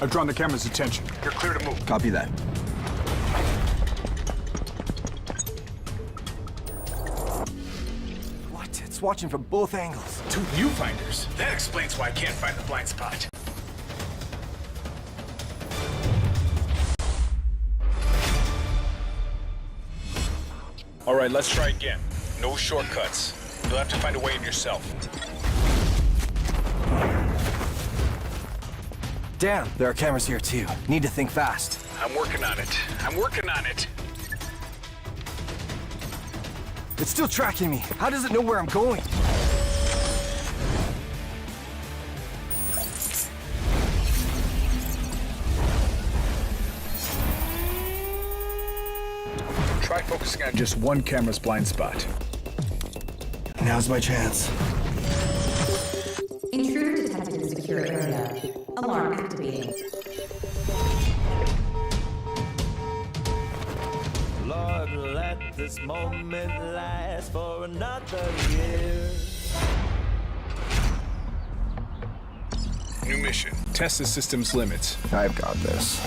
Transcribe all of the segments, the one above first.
I've drawn the camera's attention. You're clear to move. Copy that. What? It's watching from both angles. Two viewfinders. That explains why I can't find the blind spot. All right, let's try again. No shortcuts. You'll have to find a way in yourself. Damn, there are cameras here too. Need to think fast. I'm working on it. I'm working on it. It's still tracking me. How does it know where I'm going? Try focusing on just one camera's blind spot. Now's my chance. Intruder detected in secure area. Alarm activating. Lord, let this moment last for another year. New mission. Test the system's limits. I've got this.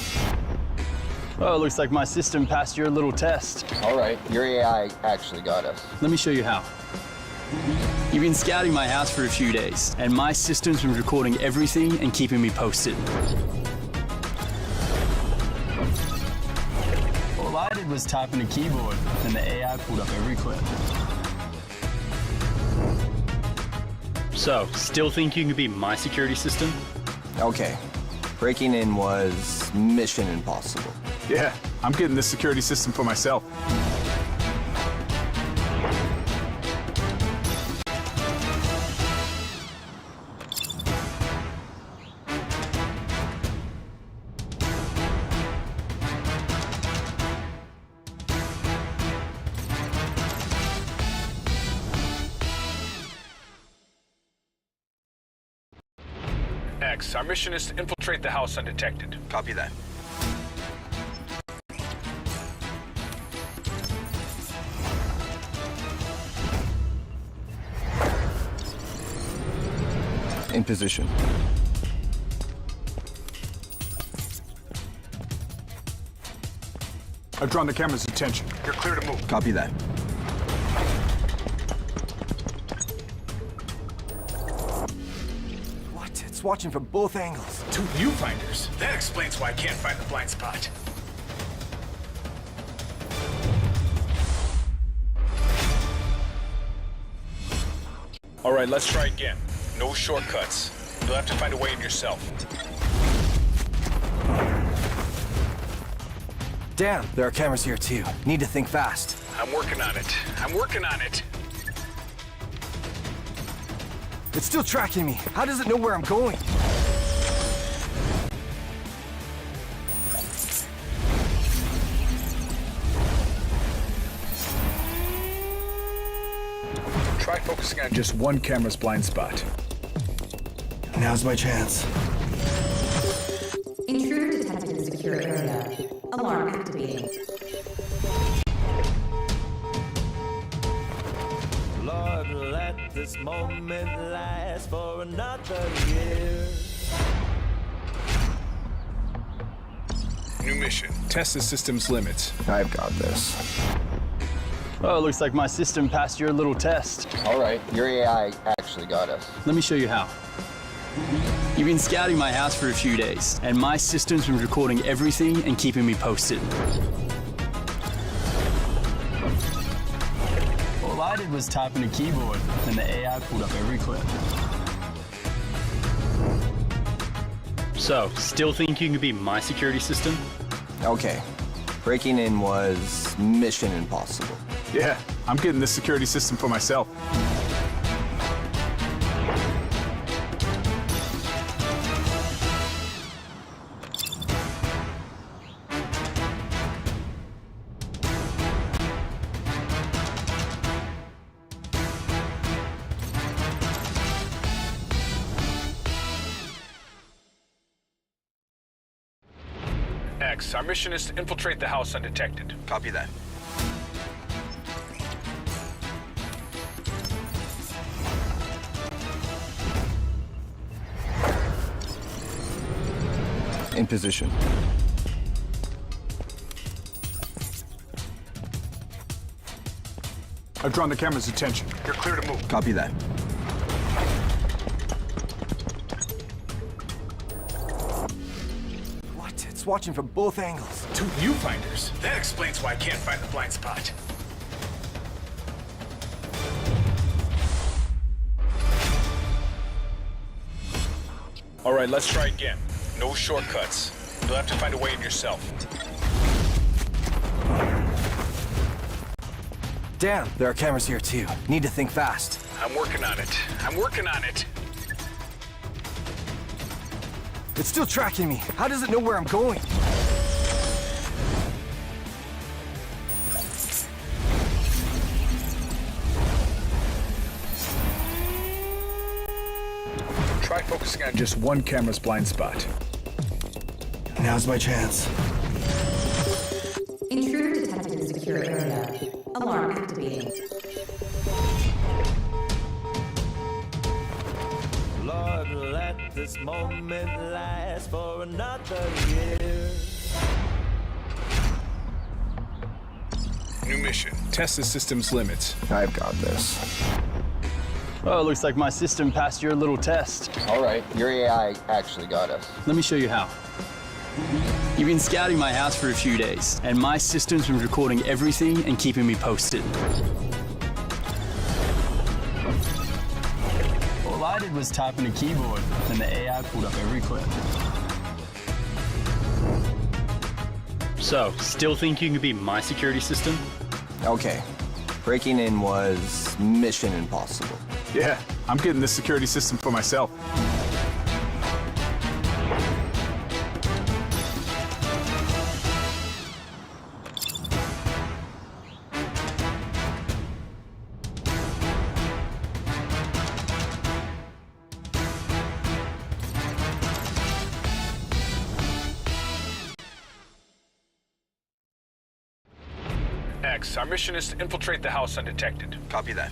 Oh, it looks like my system passed your little test. All right, your AI actually got us. Let me show you how. You've been scouting my house for a few days, and my system's been recording everything and keeping me posted. All I did was type in a keyboard, and the AI pulled up every clip. So, still think you can be my security system? Okay, breaking in was mission impossible. Yeah, I'm getting this security system for myself. X, our mission is to infiltrate the house undetected. Copy that. In position. I've drawn the camera's attention. You're clear to move. Copy that. What? It's watching from both angles. Two viewfinders. That explains why I can't find the blind spot. All right, let's try again. No shortcuts. You'll have to find a way in yourself. Damn, there are cameras here too. Need to think fast. I'm working on it. I'm working on it. It's still tracking me. How does it know where I'm going? Try focusing on just one camera's blind spot. Now's my chance. Intruder detected in secure area. Alarm activating. Lord, let this moment last for another year. New mission. Test the system's limits. I've got this. Oh, it looks like my system passed your little test. All right, your AI actually got us. Let me show you how. You've been scouting my house for a few days, and my system's been recording everything and keeping me posted. All I did was type in a keyboard, and the AI pulled up every clip. So, still think you can be my security system? Okay, breaking in was mission impossible. Yeah, I'm getting this security system for myself. X, our mission is to infiltrate the house undetected. Copy that. In position. I've drawn the camera's attention. You're clear to move. Copy that. What? It's watching from both angles. Two viewfinders. That explains why I can't find the blind spot. All right, let's try again. No shortcuts. You'll have to find a way in yourself. Damn, there are cameras here too. Need to think fast. I'm working on it. I'm working on it. It's still tracking me. How does it know where I'm going? Try focusing on just one camera's blind spot. Now's my chance. Intruder detected in secure area. Alarm activating. Lord, let this moment last for another year. New mission. Test the system's limits. I've got this. Oh, it looks like my system passed your little test. All right, your AI actually got us. Let me show you how. You've been scouting my house for a few days, and my system's been recording everything and keeping me posted. All I did was type in a keyboard, and the AI pulled up every clip. So, still think you can beat my security system? Okay. Breaking in was mission impossible. Yeah, I'm getting this security system for myself. X, our mission is to infiltrate the house undetected. Copy that.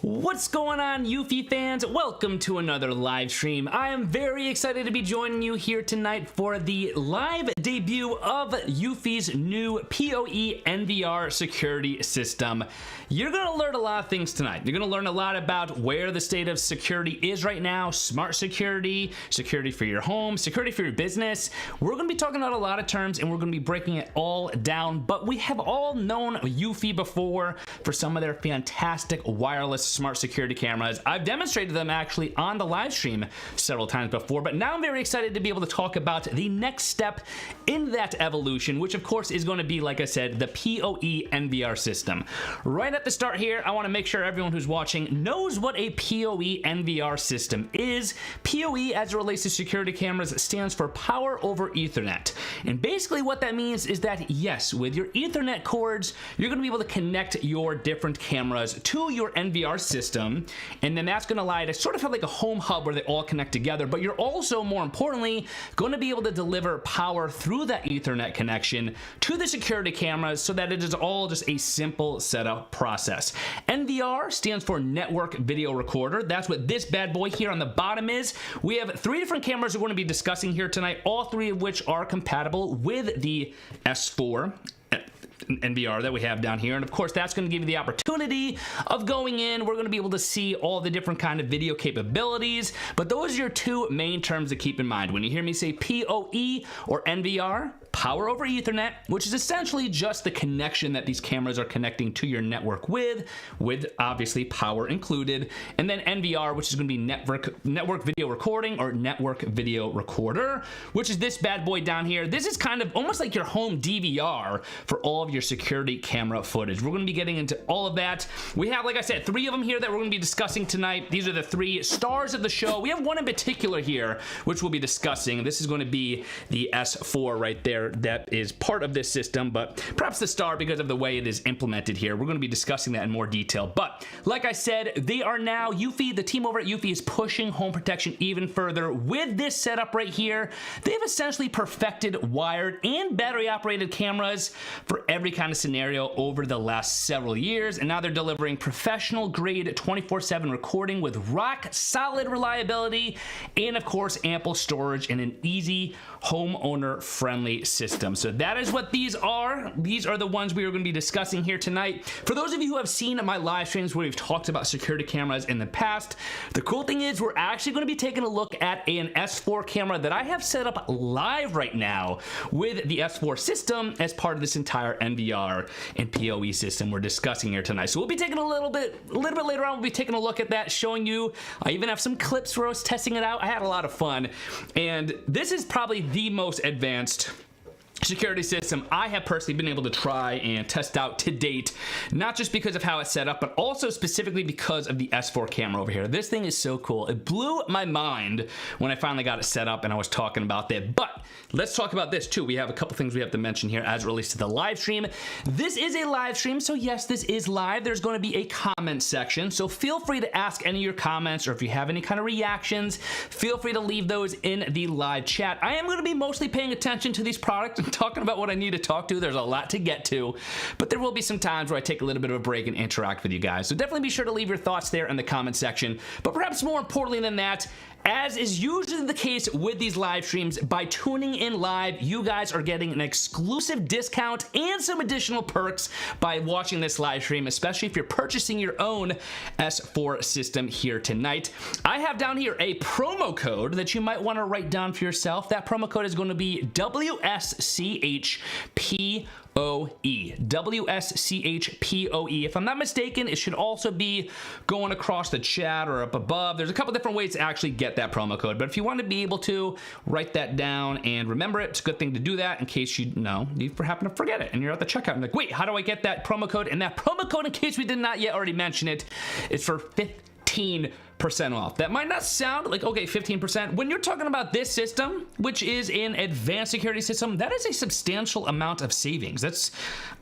What's going on, eufy fans? Welcome to another live stream. I am very excited to be joining you here tonight for the live debut of eufy's new PoE NVR security system. You're gonna learn a lot of things tonight. You're gonna learn a lot about where the state of security is right now, smart security, security for your home, security for your business. We're gonna be talking about a lot of terms and we're gonna be breaking it all down, but we have all known eufy before for some of their fantastic wireless smart security cameras. I've demonstrated them actually on the live stream several times before, but now I'm very excited to be able to talk about the next step in that evolution, which of course is going to be, like I said, the PoE NVR system. Right at the start here, I want to make sure everyone who's watching knows what a PoE NVR system is. PoE, as it relates to security cameras, stands for Power over Ethernet. And basically what that means is that, yes, with your Ethernet cords, you're going to be able to connect your different cameras to your NVR system, and then that's going to allow you to sort of have like a home hub where they all connect together, but you're also, more importantly, going to be able to deliver power through that Ethernet connection to the security cameras so that it is all just a simple setup process. NVR stands for Network Video Recorder. That's what this bad boy here on the bottom is. We have 3 different cameras we're going to be discussing here tonight, all 3 of which are compatible with the S4 NVR that we have down here, and of course that's going to give you the opportunity of going in. We're going to be able to see all the different kind of video capabilities, but those are your 2 main terms to keep in mind when you hear me say PoE or NVR. Power over Ethernet, which is essentially just the connection that these cameras are connecting to your network with obviously power included, and then NVR, which is going to be network video recording or network video recorder, which is this bad boy down here. This is kind of almost like your home DVR for all of your security camera footage. We're going to be getting into all of that. We have, like I said, 3 of them here that we're going to be discussing tonight. These are the 3 stars of the show. We have one in particular here, which we'll be discussing. This is going to be the S4 right there. here that is part of this system, but perhaps the star because of the way it is implemented here. We're going to be discussing that in more detail. But like I said, they are now, eufy, the team over at eufy is pushing home protection even further with this setup right here. They've essentially perfected wired and battery operated cameras for every kind of scenario over the last several years, and now they're delivering professional grade 24/7 recording with rock solid reliability and of course ample storage and an easy homeowner friendly system. So that is what these are. These are the ones we are going to be discussing here tonight. For those of you who have seen my live streams where we've talked about security cameras in the past, the cool thing is we're actually going to be taking a look at an S4 camera that I have set up live right now with the S4 system as part of this entire NVR and PoE system we're discussing here tonight. So we'll be taking a little bit later on, we'll be taking a look at that, showing you. I even have some clips where I was testing it out. I had a lot of fun, and this is probably the most advanced security system I have personally been able to try and test out to date, not just because of how it's set up, but also specifically because of the S4 camera over here. This thing is so cool. It blew my mind when I finally got it set up and I was talking about that. But let's talk about this too. We have a couple things we have to mention here as it relates to the live stream. This is a live stream, so yes, this is live. There's going to be a comment section, so feel free to ask any of your comments, or if you have any kind of reactions, feel free to leave those in the live chat. I am going to be mostly paying attention to these products and talking about what I need to talk to. There's a lot to get to, but there will be some times where I take a little bit of a break and interact with you guys. So definitely be sure to leave your thoughts there in the comment section. But perhaps more importantly than that, as is usually the case with these live streams, by tuning in live, you guys are getting an exclusive discount and some additional perks by watching this live stream, especially if you're purchasing your own S4 system here tonight. I have down here a promo code that you might want to write down for yourself. That promo code is going to be WSCHPOE. WSCHPOE. If I'm not mistaken, it should also be going across the chat or up above. There's a couple different ways to actually get that promo code, but if you want to be able to write that down and remember it, it's a good thing to do that in case you happen to forget it and you're at the checkout and like, wait, how do I get that promo code? And that promo code, in case we did not yet already mention it, is for 15% off. That might not sound like, okay, 15%. When you're talking about this system, which is an advanced security system, that is a substantial amount of savings.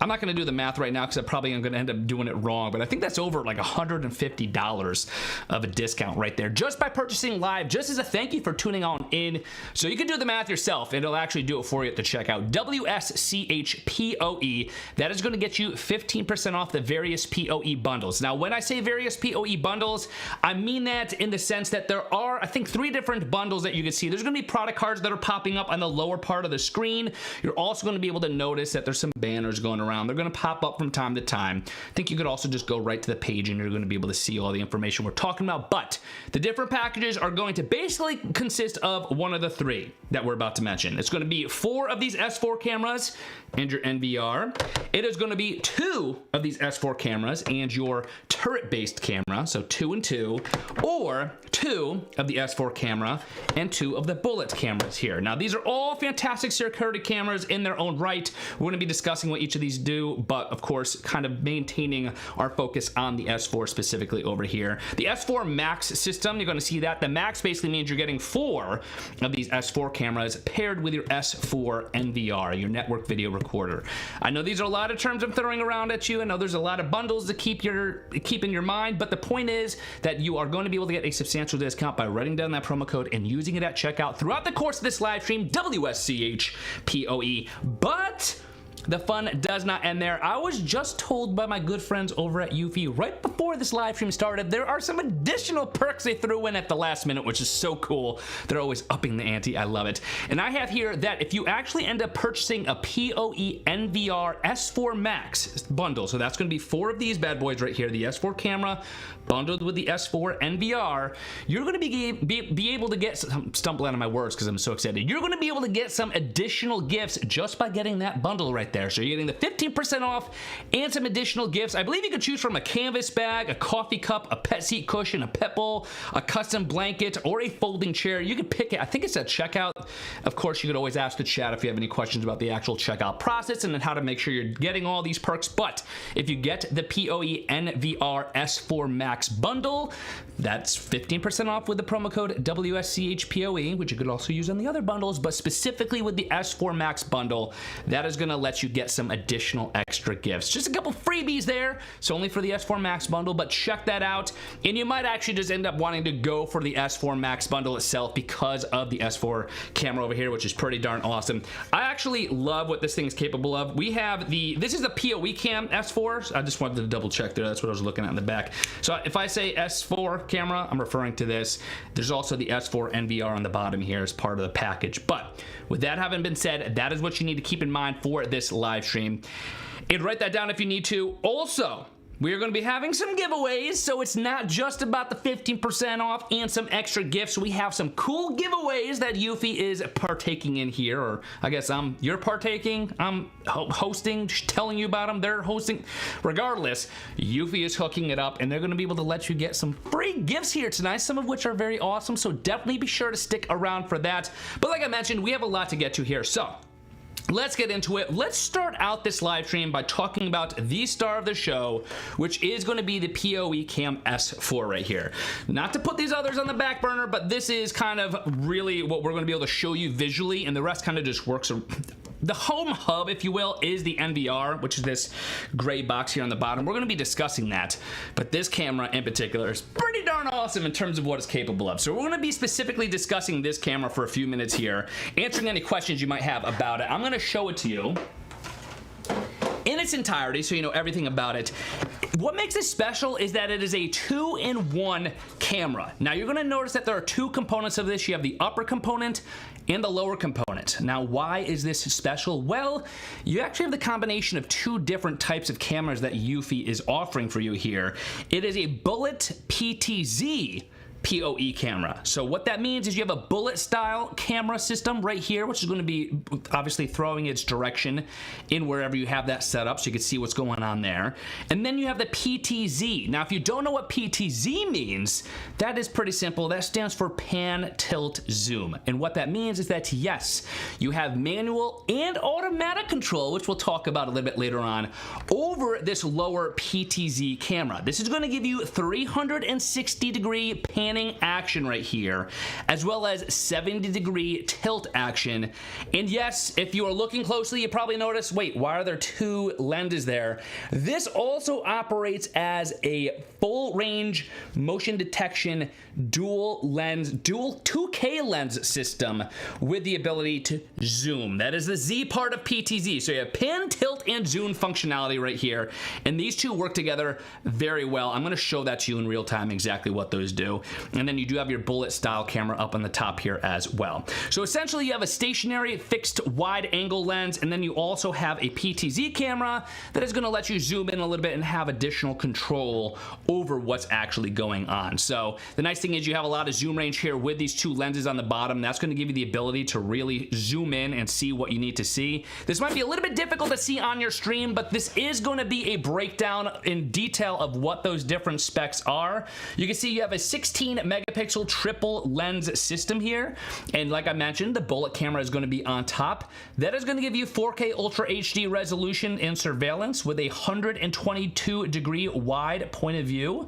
I'm not going to do the math right now because I probably am going to end up doing it wrong, but I think that's over like $150 of a discount right there just by purchasing live, just as a thank you for tuning on in. So you can do the math yourself, and it'll actually do it for you at the checkout. WSCHPOE. That is going to get you 15% off the various PoE bundles. Now, when I say various PoE bundles, I mean that in the sense that there are, I think, 3 different bundles that you can see. There's going to be product cards that are popping up on the lower part of the screen. You're also going to be able to notice that there's some banners going around. They're going to pop up from time to time. I think you could also just go right to the page and you're going to be able to see all the information we're talking about. But the different packages are going to basically consist of one of the 3 that we're about to mention. It's going to be 4 of these S4 cameras and your NVR. It is going to be 2 of these S4 cameras and your turret-based camera, so 2 and 2, or 2 of the S4 camera and 2 of the bullet cameras here. Now, these are all fantastic security cameras in their own right. We're going to be discussing what each of these do, but of course, kind of maintaining our focus on the S4 specifically over here. The S4 Max system, you're going to see that. The Max basically means you're getting 4 of these S4 cameras paired with your S4 NVR, your network video recorder. I know these are a lot of terms I'm throwing around at you. I know there's a lot of bundles to keep in your mind, but the point is that you are going to be able to get a substantial discount by writing down that promo code and using it at checkout throughout the course of this live stream, WSCHPOE. But the fun does not end there. I was just told by my good friends over at eufy right before this live stream started, there are some additional perks they threw in at the last minute, which is so cool. They're always upping the ante. I love it. And I have here that if you actually end up purchasing a PoE NVR S4 Max bundle, so that's going to be 4 of these bad boys right here, the S4 camera bundled with the S4 NVR, you're going to be able to get, I'm stumbling out of my words because I'm so excited. You're going to be able to get some additional gifts just by getting that bundle right there. there. So you're getting the 15% off and some additional gifts. I believe you can choose from a canvas bag, a coffee cup, a pet seat cushion, a pet bowl, a custom blanket, or a folding chair. You can pick it. I think it's at checkout. Of course, you could always ask the chat if you have any questions about the actual checkout process and then how to make sure you're getting all these perks. But if you get the PoE NVR S4 Max bundle, that's 15% off with the promo code WSCHPOE, which you could also use on the other bundles, but specifically with the S4 Max bundle, that is going to let you get some additional extra gifts. Just a couple freebies there, so only for the S4 Max bundle, but check that out. And you might actually just end up wanting to go for the S4 Max bundle itself because of the S4 camera over here, which is pretty darn awesome. I actually love what this thing is capable of. We have this is the PoE Cam S4. I just wanted to double check there. That's what I was looking at in the back. So if I say S4 camera, I'm referring to this. There's also the S4 NVR on the bottom here as part of the package. But with that having been said, that is what you need to keep in mind for this live stream. And write that down if you need to. Also, we are going to be having some giveaways, so it's not just about the 15% off and some extra gifts. We have some cool giveaways that eufy is partaking in here, or I guess you're partaking, I'm hosting, telling you about them, they're hosting. Regardless, eufy is hooking it up, and they're going to be able to let you get some free gifts here tonight, some of which are very awesome, so definitely be sure to stick around for that. But like I mentioned, we have a lot to get to here, so let's get into it. Let's start out this live stream by talking about the star of the show, which is going to be the PoE Cam S4 right here. Not to put these others on the back burner, but this is kind of really what we're going to be able to show you visually, and the rest kind of just works. The home hub, if you will, is the NVR, which is this gray box here on the bottom. We're going to be discussing that, but this camera in particular is pretty darn awesome in terms of what it's capable of. So we're going to be specifically discussing this camera for a few minutes here, answering any questions you might have about it. I'm going to show it to you in its entirety so you know everything about it. What makes this special is that it is a 2-in-1 camera. Now you're going to notice that there are two components of this. You have the upper component and the lower component. Now why is this special? Well, you actually have the combination of two different types of cameras that eufy is offering for you here. It is a bullet PTZ PoE camera. So what that means is you have a bullet style camera system right here, which is going to be obviously throwing its direction in wherever you have that set up so you can see what's going on there. And then you have the PTZ. Now if you don't know what PTZ means, that is pretty simple. That stands for pan, tilt, zoom. And what that means is that yes, you have manual and automatic control, which we'll talk about a little bit later on, over this lower PTZ camera. This is going to give you 360-degree panning action right here, as well as 70-degree tilt action. And yes, if you are looking closely, you probably notice, wait, why are there two lenses there? This also operates as a full range motion detection dual 2K lens system with the ability to zoom. That is the Z part of PTZ. So you have pan, tilt, and zoom functionality right here. And these two work together very well. I'm going to show that to you in real time exactly what those do. And then you do have your bullet style camera up on the top here as well. So essentially you have a stationary fixed wide angle lens, and then you also have a PTZ camera that is going to let you zoom in a little bit and have additional control over what's actually going on. So the nice thing is you have a lot of zoom range here with these two lenses on the bottom. That's going to give you the ability to really zoom in and see what you need to see. This might be a little bit difficult to see on your stream, but this is going to be a breakdown in detail of what those different specs are. You can see you have a 16 megapixel triple lens system here, and like I mentioned, the bullet camera is going to be on top. That is going to give you 4K Ultra HD resolution and surveillance with a 122-degree wide point of view.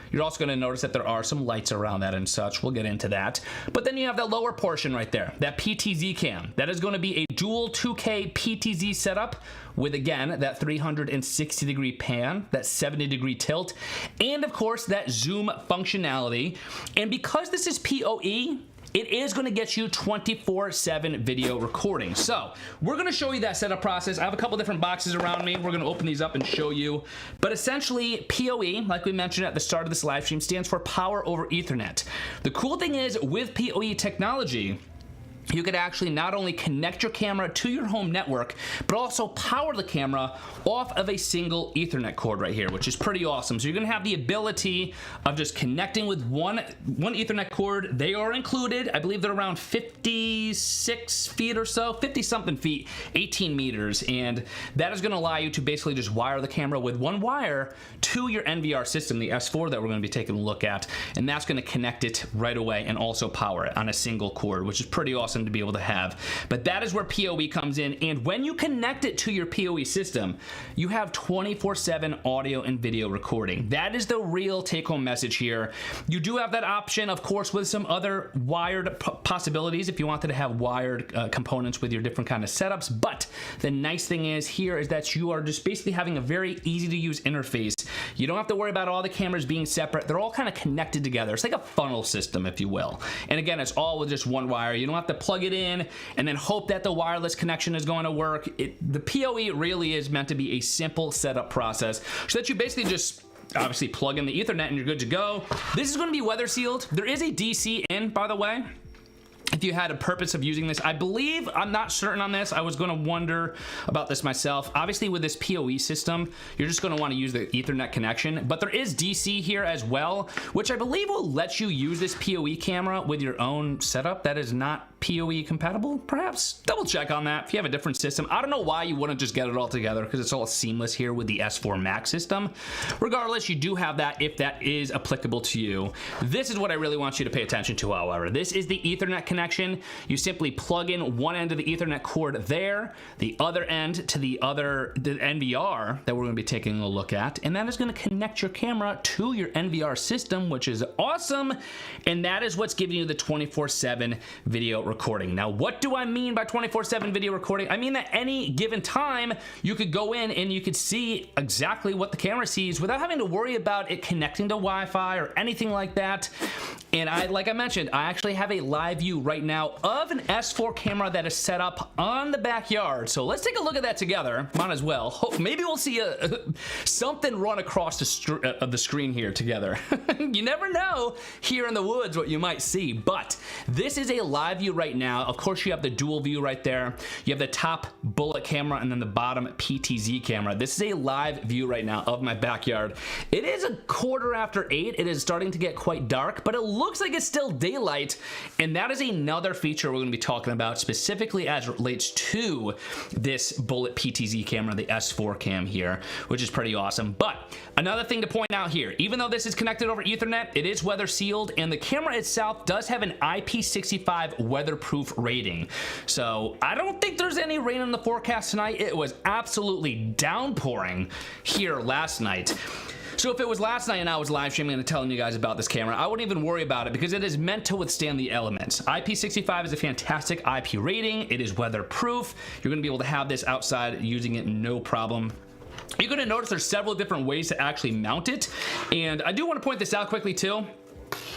You're also going to notice that there are some lights around that and such. We'll get into that. But then you have that lower portion right there, that PTZ cam. That is going to be a dual 2K PTZ setup with, again, that 360-degree pan, that 70-degree tilt, and of course that zoom functionality. And because this is PoE, it is going to get you 24/7 video recording. So we're going to show you that setup process. I have a couple different boxes around me. We're going to open these up and show you. But essentially, PoE, like we mentioned at the start of this live stream, stands for Power over Ethernet. The cool thing is with PoE technology, you could actually not only connect your camera to your home network, but also power the camera off of a single Ethernet cord right here, which is pretty awesome. So you're gonna have the ability of just connecting with one Ethernet cord. They are included. I believe they're around 56 feet or so, 50 something feet, 18 meters. And that is gonna allow you to basically just wire the camera with one wire to your NVR system, the S4 that we're gonna be taking a look at. And that's gonna connect it right away and also power it on a single cord, which is pretty awesome to be able to have. But that is where PoE comes in, and when you connect it to your PoE system, you have 24/7 audio and video recording. That is the real take-home message here. You do have that option, of course, with some other wired possibilities if you wanted to have wired components with your different kind of setups, but the nice thing is here is that you are just basically having a very easy to use interface. You don't have to worry about all the cameras being separate. They're all kind of connected together. It's like a funnel system, if you will. And again, it's all with just one wire. You don't have to plug it in and then hope that the wireless connection is going to work. The PoE really is meant to be a simple setup process so that you basically just obviously plug in the Ethernet and you're good to go. This is going to be weather sealed. There is a DC in, by the way, if you had a purpose of using this. I believe, I'm not certain on this, I was going to wonder about this myself. Obviously with this PoE system, you're just going to want to use the Ethernet connection, but there is DC here as well, which I believe will let you use this PoE camera with your own setup that is not PoE compatible, perhaps? Double check on that if you have a different system. I don't know why you wouldn't just get it all together because it's all seamless here with the S4 Max system. Regardless, you do have that if that is applicable to you. This is what I really want you to pay attention to, however. This is the Ethernet connection. You simply plug in one end of the Ethernet cord there, the other end to the NVR that we're going to be taking a look at, and that is going to connect your camera to your NVR system, which is awesome, and that is what's giving you the 24/7 video recording. Now, what do I mean by 24/7 video recording? I mean that any given time you could go in and you could see exactly what the camera sees without having to worry about it connecting to Wi-Fi or anything like that. And like I mentioned, I actually have a live view right now of an S4 camera that is set up on the backyard. So let's take a look at that together. Might as well. Maybe we'll see something run across the screen here together. You never know here in the woods what you might see, but this is a live view right now. Of course, you have the dual view right there. You have the top bullet camera and then the bottom PTZ camera. This is a live view right now of my backyard. It is 8:15. It is starting to get quite dark, but it looks like it's still daylight, and that is another feature we're going to be talking about specifically as it relates to this bullet PTZ camera, the S4 cam here, which is pretty awesome. But another thing to point out here, even though this is connected over Ethernet, it is weather sealed, and the camera itself does have an IP65 weatherproof rating. So I don't think there's any rain in the forecast tonight. It was absolutely downpouring here last night. So if it was last night and I was live streaming and telling you guys about this camera, I wouldn't even worry about it because it is meant to withstand the elements. IP65 is a fantastic IP rating. It is weatherproof. You're going to be able to have this outside using it no problem. You're going to notice there's several different ways to actually mount it. And I do want to point this out quickly too.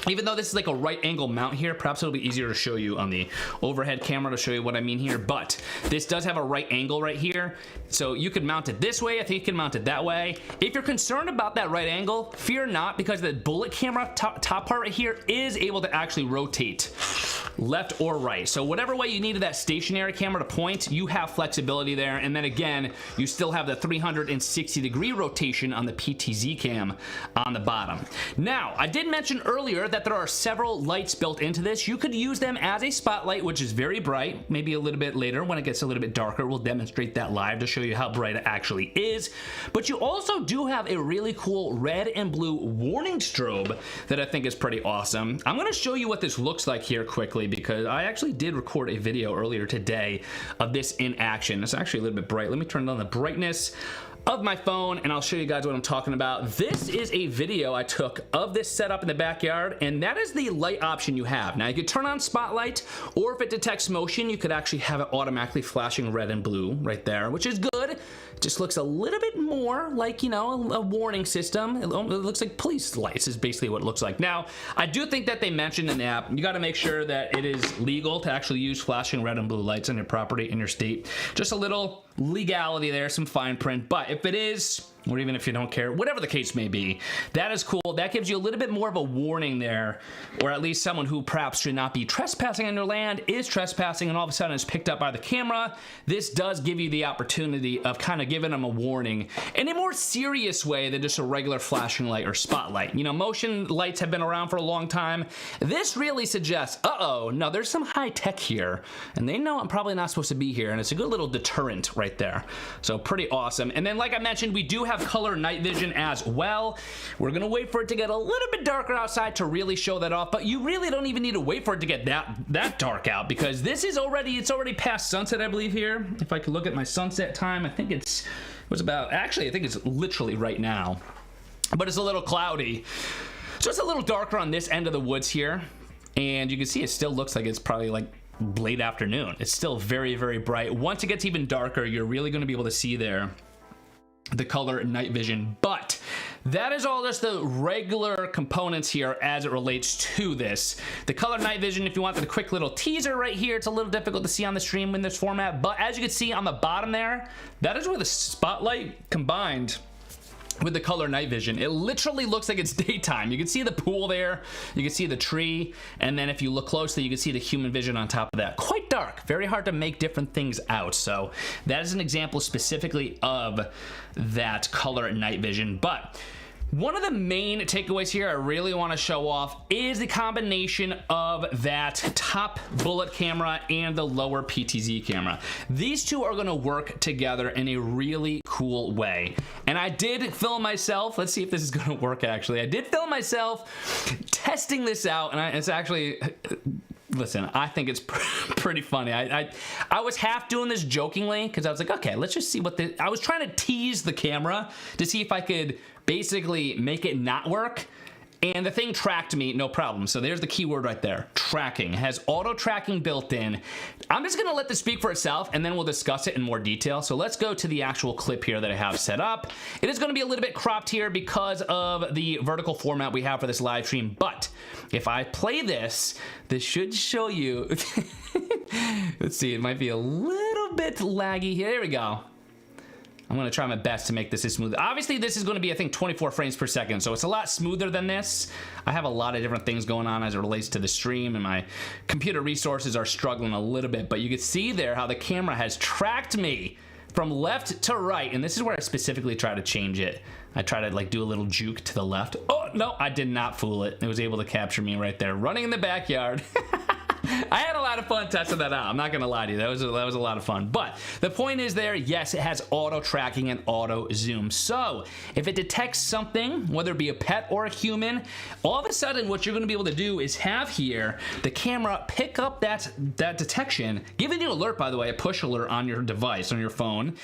Even though this is like a right angle mount here, perhaps it'll be easier to show you on the overhead camera to show you what I mean here, but this does have a right angle right here. So you could mount it this way. I think you can mount it that way. If you're concerned about that right angle, fear not, because the bullet camera top part right here is able to actually rotate left or right. So whatever way you needed that stationary camera to point, you have flexibility there. And then again, you still have the 360-degree rotation on the PTZ cam on the bottom. Now, I did mention earlier that there are several lights built into this. You could use them as a spotlight, which is very bright. Maybe a little bit later when it gets a little bit darker, we'll demonstrate that live to show you how bright it actually is. But you also do have a really cool red and blue warning strobe that I think is pretty awesome. I'm going to show you what this looks like here quickly because I actually did record a video earlier today of this in action. It's actually a little bit bright. Let me turn on the brightness of my phone and I'll show you guys what I'm talking about. This is a video I took of this setup in the backyard, and that is the light option you have. Now you could turn on spotlight, or if it detects motion, you could actually have it automatically flashing red and blue right there, which is good. just looks a little bit more like, you know, a warning system. It looks like police lights is basically what it looks like. Now, I do think that they mentioned in the app, you got to make sure that it is legal to actually use flashing red and blue lights on your property in your state. Just a little legality there, some fine print. But if it is, or even if you don't care, whatever the case may be, that is cool. That gives you a little bit more of a warning there, or at least someone who perhaps should not be trespassing on your land is trespassing and all of a sudden is picked up by the camera. This does give you the opportunity of kind of giving them a warning in a more serious way than just a regular flashing light or spotlight. You know, motion lights have been around for a long time. This really suggests, uh-oh, no, there's some high tech here, and they know I'm probably not supposed to be here, and it's a good little deterrent right there. So pretty awesome. And then, like I mentioned, we do have color night vision as well. We're gonna wait for it to get a little bit darker outside to really show that off, but you really don't even need to wait for it to get that dark out, because this is already past sunset, I believe here. If I could look at my sunset time, I think I think it's literally right now, but it's a little cloudy. So it's a little darker on this end of the woods here, and you can see it still looks like it's probably like late afternoon. It's still very, very bright. Once it gets even darker, you're really going to be able to see there the color night vision. But that is all just the regular components here as it relates to this. The color night vision, if you want the quick little teaser right here, it's a little difficult to see on the stream in this format, but as you can see on the bottom there, that is where the spotlight combined with the color night vision. It literally looks like it's daytime. You can see the pool there, you can see the tree, and then if you look closely, you can see the human vision on top of that. Quite dark, very hard to make different things out. So that is an example specifically of that color night vision. But one of the main takeaways here I really want to show off is the combination of that top bullet camera and the lower PTZ camera. These two are going to work together in a really cool way. And I did film myself. Let's see if this is going to work actually. I did film myself testing this out, and it's actually... Listen, I think it's pretty funny. I was half doing this jokingly because I was like, okay, let's just see what I was trying to tease the camera to see if I could basically make it not work. And the thing tracked me, no problem. So there's the keyword right there, tracking. It has auto tracking built in. I'm just gonna let this speak for itself and then we'll discuss it in more detail. So let's go to the actual clip here that I have set up. It is gonna be a little bit cropped here because of the vertical format we have for this live stream. But if I play this should show you, let's see, it might be a little bit laggy here. There we go. I'm gonna try my best to make this as smooth. Obviously, this is gonna be, I think, 24 frames per second, so it's a lot smoother than this. I have a lot of different things going on as it relates to the stream, and my computer resources are struggling a little bit, but you can see there how the camera has tracked me from left to right, and this is where I specifically try to change it. I try to like do a little juke to the left. Oh, no, I did not fool it. It was able to capture me right there, running in the backyard. I had a lot of fun testing that out. I'm not gonna lie to you. That was a lot of fun. But the point is there, yes, it has auto tracking and auto zoom. So if it detects something, whether it be a pet or a human, all of a sudden what you're gonna be able to do is have here the camera pick up that detection, giving you an alert, by the way, a push alert on your device, on your phone.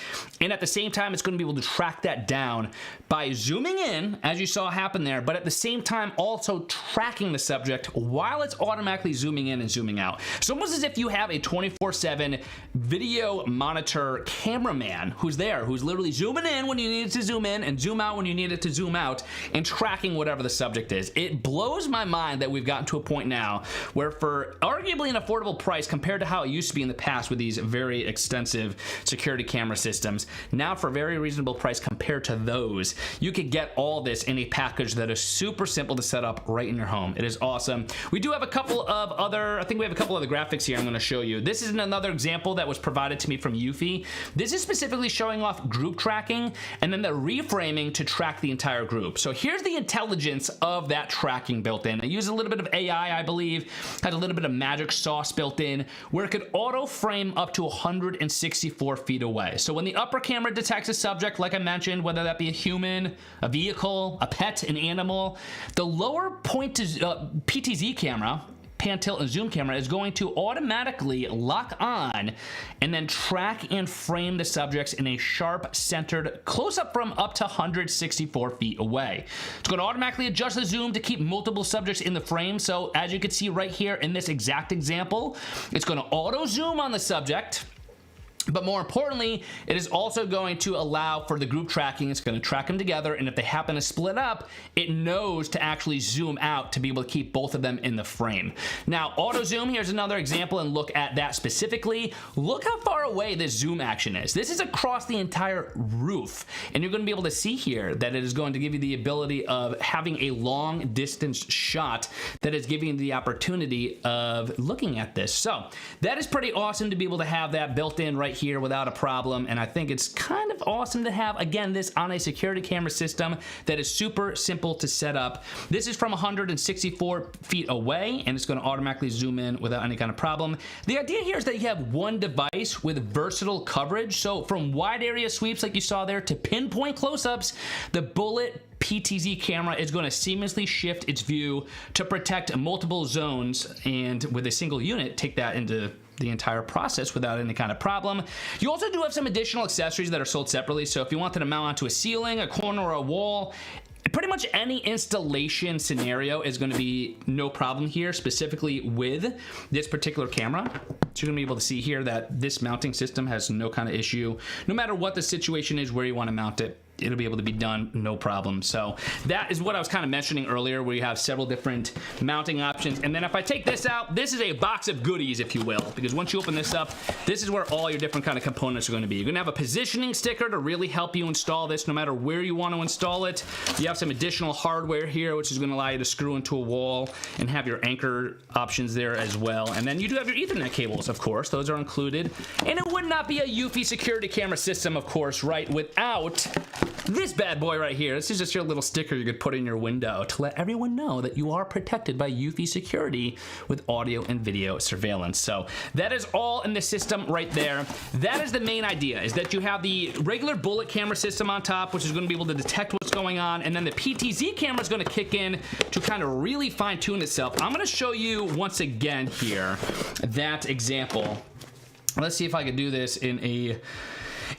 And at the same time, it's gonna be able to track that down by zooming in, as you saw happen there, but at the same time also tracking the subject while it's automatically zooming in and zooming out. So almost as if you have a 24/7 video monitor cameraman who's there, who's literally zooming in when you need it to zoom in and zoom out when you need it to zoom out and tracking whatever the subject is. It blows my mind that we've gotten to a point now where for arguably an affordable price compared to how it used to be in the past with these very extensive security camera systems, now for a very reasonable price compared to those, you could get all this in a package that is super simple to set up right in your home. It is awesome. We do have a couple of other, I think we have a couple of the graphics here I'm going to show you. This is another example that was provided to me from Eufy. This is specifically showing off group tracking and then the reframing to track the entire group. So here's the intelligence of that tracking built in. It uses a little bit of AI, I believe, had a little bit of magic sauce built in where it could auto frame up to 164 feet away. So when the upper camera detects a subject, like I mentioned, whether that be a human, a vehicle, a pet, an animal, the lower point to PTZ camera, pan, tilt, and zoom camera is going to automatically lock on and then track and frame the subjects in a sharp centered close-up from up to 164 feet away. It's going to automatically adjust the zoom to keep multiple subjects in the frame. So as you can see right here in this exact example, it's going to auto zoom on the subject. But more importantly, it is also going to allow for the group tracking. It's going to track them together, and if they happen to split up, it knows to actually zoom out to be able to keep both of them in the frame. Now, auto zoom, here's another example and look at that specifically. Look how far away this zoom action is. This is across the entire roof, and you're going to be able to see here that it is going to give you the ability of having a long distance shot that is giving you the opportunity of looking at this. So that is pretty awesome to be able to have that built in right here without a problem, and I think it's kind of awesome to have, again, this on a security camera system that is super simple to set up. This is from 164 feet away, and it's going to automatically zoom in without any kind of problem. The idea here is that you have one device with versatile coverage, so from wide area sweeps like you saw there to pinpoint close-ups, the Bullet PTZ camera is going to seamlessly shift its view to protect multiple zones, and with a single unit, take that into the entire process without any kind of problem. You also do have some additional accessories that are sold separately, so if you wanted to mount onto a ceiling, a corner, or a wall, pretty much any installation scenario is going to be no problem here, specifically with this particular camera. So you're going to be able to see here that this mounting system has no kind of issue. No matter what the situation is where you want to mount it, it'll be able to be done no problem. So that is what I was kind of mentioning earlier, where you have several different mounting options. And then if I take this out, this is a box of goodies, if you will, because once you open this up, this is where all your different kind of components are going to be. You're going to have a positioning sticker to really help you install this no matter where you want to install it. You have some additional hardware here, which is going to allow you to screw into a wall and have your anchor options there as well. And then you do have your Ethernet cables, of course. Those are included. And it would not be a eufy security camera system, of course, right, without this bad boy right here. This is just your little sticker you could put in your window to let everyone know that you are protected by eufy security with audio and video surveillance. So that is all in the system right there. That is the main idea, is that you have the regular Bullet camera system on top, which is going to be able to detect what's going on, and then the PTZ camera is going to kick in to kind of really fine tune itself. I'm going to show you once again here that example. Let's see if I can do this in a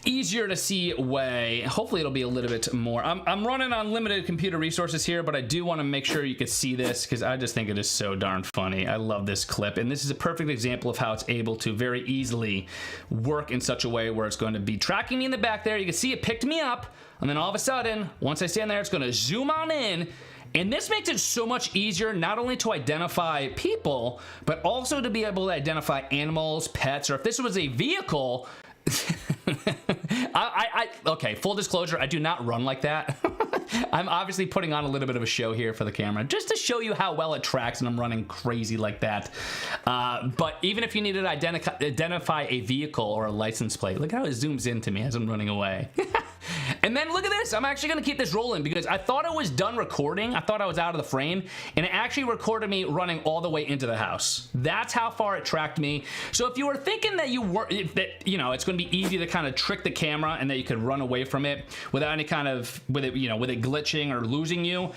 easier to see way. Hopefully it'll be a little bit more. I'm running on limited computer resources here, but I do want to make sure you can see this because I just think it is so darn funny. I love this clip, and this is a perfect example of how it's able to very easily work in such a way where it's going to be tracking me in the back there. You can see it picked me up, and then all of a sudden, once I stand there, it's going to zoom on in. And this makes it so much easier not only to identify people, but also to be able to identify animals, pets, or if this was a vehicle. Okay, full disclosure, I do not run like that. I'm obviously putting on a little bit of a show here for the camera just to show you how well it tracks, and I'm running crazy like that. But even if you needed to identify a vehicle or a license plate, look how it zooms into me as I'm running away. And then look at this. I'm actually going to keep this rolling because I thought I was done recording. I thought I was out of the frame, and it actually recorded me running all the way into the house. That's how far it tracked me. So if you were thinking that it's going to be easy to kind of trick the camera and that you could run away from it without any kind of with it glitching or losing you,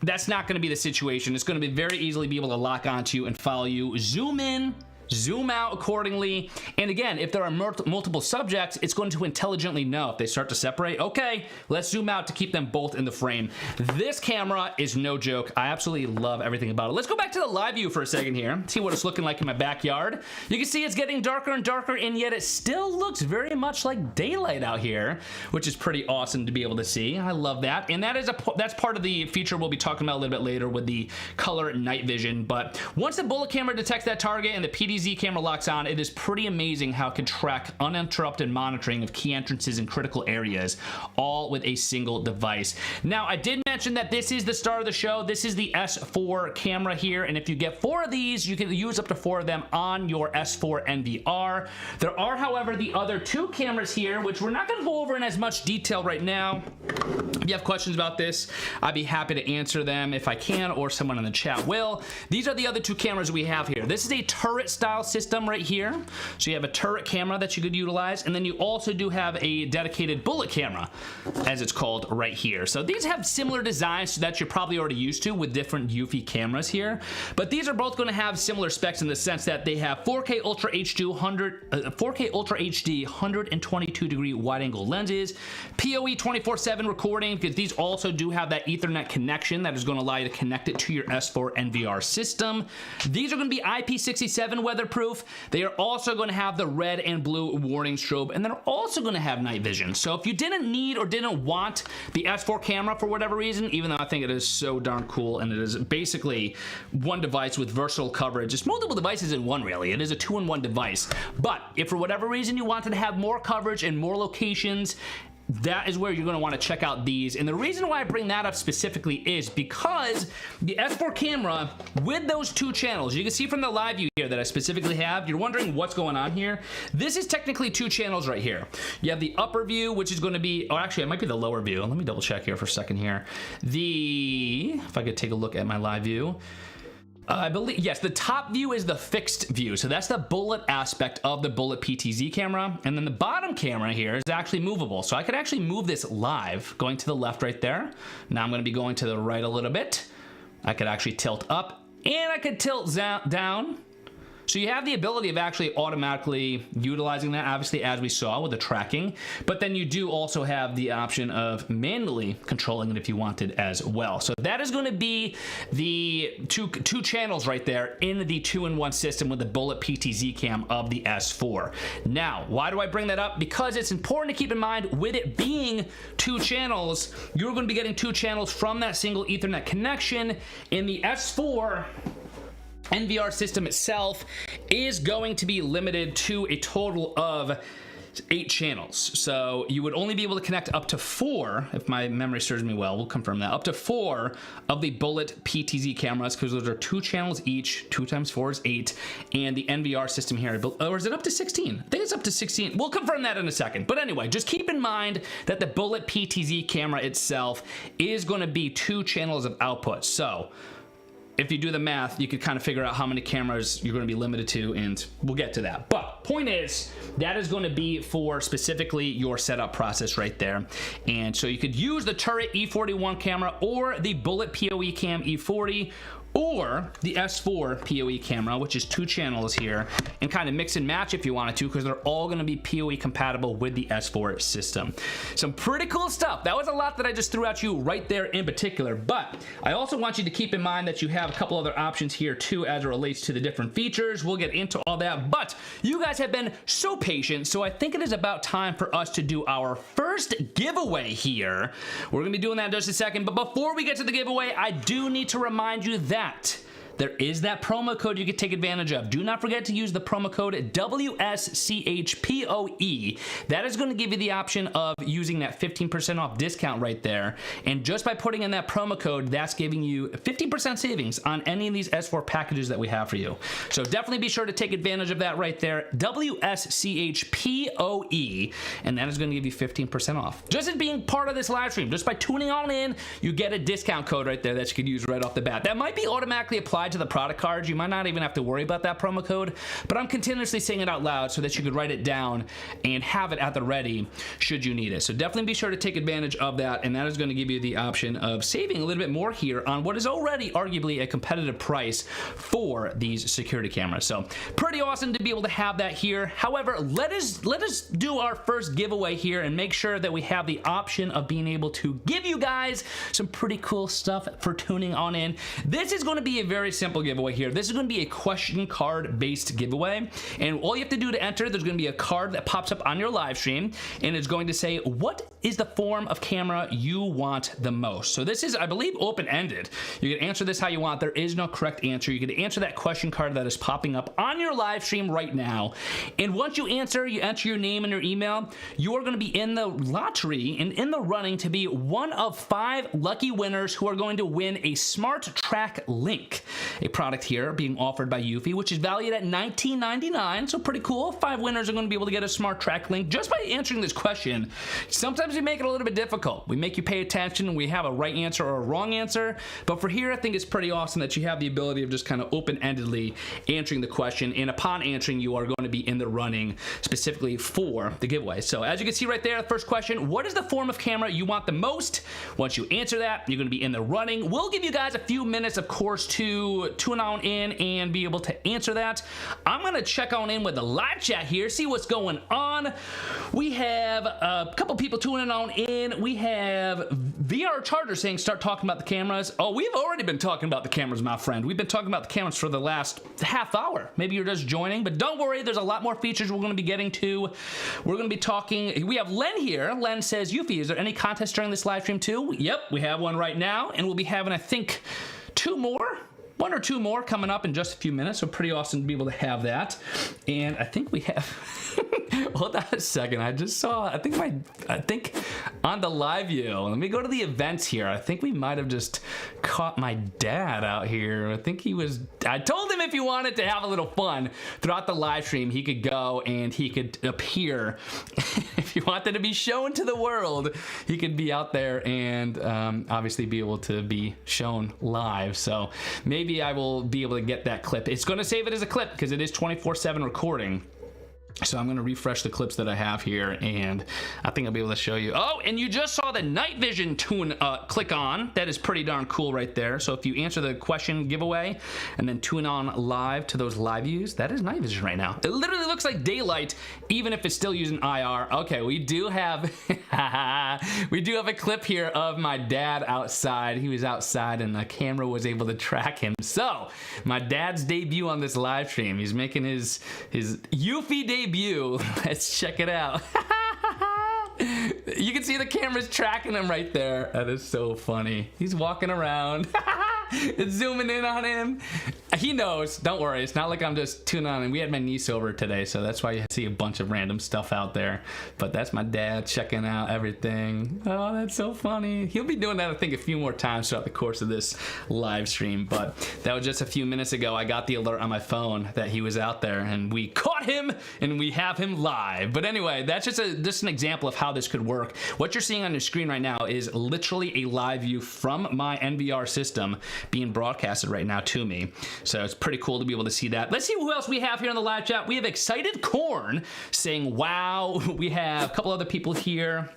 that's not going to be the situation. It's going to be very easily be able to lock onto you and follow you. Zoom in, zoom out accordingly. And again, if there are multiple subjects, it's going to intelligently know if they start to separate. Okay, let's zoom out to keep them both in the frame. This camera is no joke. I absolutely love everything about it. Let's go back to the live view for a second here, see what it's looking like in my backyard. You can see it's getting darker and darker, and yet it still looks very much like daylight out here, which is pretty awesome to be able to see. I love that. And that's part of the feature we'll be talking about a little bit later with the color night vision. But once the Bullet camera detects that target and the PTZ camera locks on, it is pretty amazing how it can track uninterrupted monitoring of key entrances in critical areas, all with a single device. Now, I did mention that this is the star of the show. This is the S4 camera here, and if you get 4 of these, you can use up to 4 of them on your S4 NVR. There are, however, the other 2 cameras here, which we're not going to go over in as much detail right now. If you have questions about this, I'd be happy to answer them if I can, or someone in the chat will. These are the other 2 cameras we have here. This is a turret style system right here. So you have a turret camera that you could utilize, and then you also do have a dedicated Bullet camera, as it's called right here. So these have similar similar designs that you're probably already used to with different eufy cameras here, but these are both going to have similar specs in the sense that they have 4K Ultra HD 122 degree wide angle lenses, PoE 24/7 recording, because these also do have that Ethernet connection that is going to allow you to connect it to your S4 NVR system. These are going to be IP67 weatherproof. They are also going to have the red and blue warning strobe, and they're also going to have night vision. So if you didn't need or didn't want the S4 camera for whatever reason, even though I think it is so darn cool, and it is basically one device with versatile coverage. It's multiple devices in one, really. It is a 2-in-1 device. But if for whatever reason you wanted to have more coverage and more locations, that is where you're going to want to check out these. And the reason why I bring that up specifically is because the S4 camera with those 2 channels, you can see from the live view here that I specifically have, you're wondering what's going on here. This is technically 2 channels right here. You have the upper view, which is going to be, oh, actually, it might be the lower view. Let me double check here for a second here. If I could take a look at my live view. I believe, yes, the top view is the fixed view. So that's the bullet aspect of the bullet PTZ camera. And then the bottom camera here is actually movable. So I could actually move this live, going to the left right there. Now I'm going to be going to the right a little bit. I could actually tilt up, and I could tilt down. So you have the ability of actually automatically utilizing that, obviously, as we saw with the tracking, but then you do also have the option of manually controlling it if you wanted as well. So that is going to be the two channels right there in the 2-in-1 system with the bullet PTZ cam of the S4. Now, why do I bring that up? Because it's important to keep in mind, with it being 2 channels, you're going to be getting 2 channels from that single Ethernet connection. In the S4 NVR system itself is going to be limited to a total of 8 channels. So you would only be able to connect up to 4, if my memory serves me well, we'll confirm that, up to 4 of the bullet PTZ cameras, because those are 2 channels each. 2 times 4 is 8. And the NVR system here, or is it up to 16? I think it's up to 16. We'll confirm that in a second. But anyway, just keep in mind that the bullet PTZ camera itself is going to be 2 channels of output. So if you do the math, you could kind of figure out how many cameras you're going to be limited to, and we'll get to that. But point is, that is going to be for specifically your setup process right there. And so you could use the Turret E41 camera or the Bullet PoE Cam E40, or the S4 PoE camera, which is 2 channels here, and kind of mix and match if you wanted to, because they're all going to be PoE compatible with the S4 system. Some pretty cool stuff. That was a lot that I just threw at you right there in particular, but I also want you to keep in mind that you have a couple other options here too as it relates to the different features. We'll get into all that, but you guys have been so patient, so I think it is about time for us to do our first giveaway here. We're going to be doing that in just a second, but before we get to the giveaway, I do need to remind you that there is that promo code you can take advantage of. Do not forget to use the promo code WSCHPOE. That is going to give you the option of using that 15% off discount right there. And just by putting in that promo code, that's giving you 50% savings on any of these S4 packages that we have for you. So definitely be sure to take advantage of that right there. WSCHPOE. And that is going to give you 15% off. Just as being part of this live stream, just by tuning on in, you get a discount code right there that you could use right off the bat. That might be automatically applied to the product cards. You might not even have to worry about that promo code, but I'm continuously saying it out loud so that you could write it down and have it at the ready should you need it. So definitely be sure to take advantage of that, and that is going to give you the option of saving a little bit more here on what is already arguably a competitive price for these security cameras. So pretty awesome to be able to have that here. However, let us do our first giveaway here and make sure that we have the option of being able to give you guys some pretty cool stuff for tuning on in. This is going to be a very simple giveaway here. This is going to be a question card based giveaway, and all you have to do to enter, there's going to be a card that pops up on your live stream, and it's going to say what is the form of camera you want the most. So this is, I believe, open-ended. You can answer this how you want. There is no correct answer. You can answer that question card that is popping up on your live stream right now, and once you enter your name and your email, you are going to be in the lottery and in the running to be one of 5 lucky winners who are going to win a Smart Track link. a product here being offered by Eufy, which is valued at $19.99, so pretty cool. 5 winners are going to be able to get a smart track link just by answering this question. Sometimes we make it a little bit difficult. We make you pay attention and we have a right answer or a wrong answer, but for here I think it's pretty awesome that you have the ability of just kind of open-endedly answering the question, and upon answering you are going to be in the running specifically for the giveaway. So as you can see right there, the first question, what is the form of camera you want the most? Once you answer that, you're going to be in the running. We'll give you guys a few minutes, of course, to tune on in and be able to answer that. I'm going to check on in with the live chat here, see what's going on. We have a couple people tuning on in. We have VR Charger saying start talking about the cameras. Oh, we've already been talking about the cameras, my friend. We've been talking about the cameras for the last half hour. Maybe you're just joining, but don't worry, there's a lot more features we're going to be getting to. We're going to be talking. We have Len here. Len says, Eufy, is there any contest during this live stream too? Yep, we have one right now, and we'll be having, I think, 1 or 2 more coming up in just a few minutes, so pretty awesome to be able to have that. And I think we have hold on a second, I just saw, I think on the live view, let me go to the events here. I think we might have just caught my dad out here. I think I told him if he wanted to have a little fun throughout the live stream, he could go and he could appear. If he wanted to be shown to the world, he could be out there and obviously be able to be shown live. So maybe I will be able to get that clip. It's going to save it as a clip because it is 24/7 recording. So I'm going to refresh the clips that I have here, and I think I'll be able to show you. Oh, and you just saw the night vision tune click on. That is pretty darn cool right there. So if you answer the question giveaway and then tune on live to those live views, that is night vision right now. It literally looks like daylight, even if it's still using IR. Okay, we do have a clip here of my dad outside. He was outside and the camera was able to track him. So my dad's debut on this live stream. He's making his Eufy debut. Let's check it out. You can see the camera's tracking him right there. That is so funny. He's walking around. It's zooming in on him. He knows. Don't worry. It's not like I'm just tuning on him. We had my niece over today, so that's why you see a bunch of random stuff out there. But that's my dad checking out everything. Oh, that's so funny. He'll be doing that, I think, a few more times throughout the course of this live stream. But that was just a few minutes ago. I got the alert on my phone that he was out there, and we caught him, and we have him live. But anyway, that's just an example of how this could work. What you're seeing on your screen right now is literally a live view from my NVR system being broadcasted right now to me. So it's pretty cool to be able to see that. Let's see who else we have here in the live chat. We have Excited Corn saying, wow. We have a couple other people here.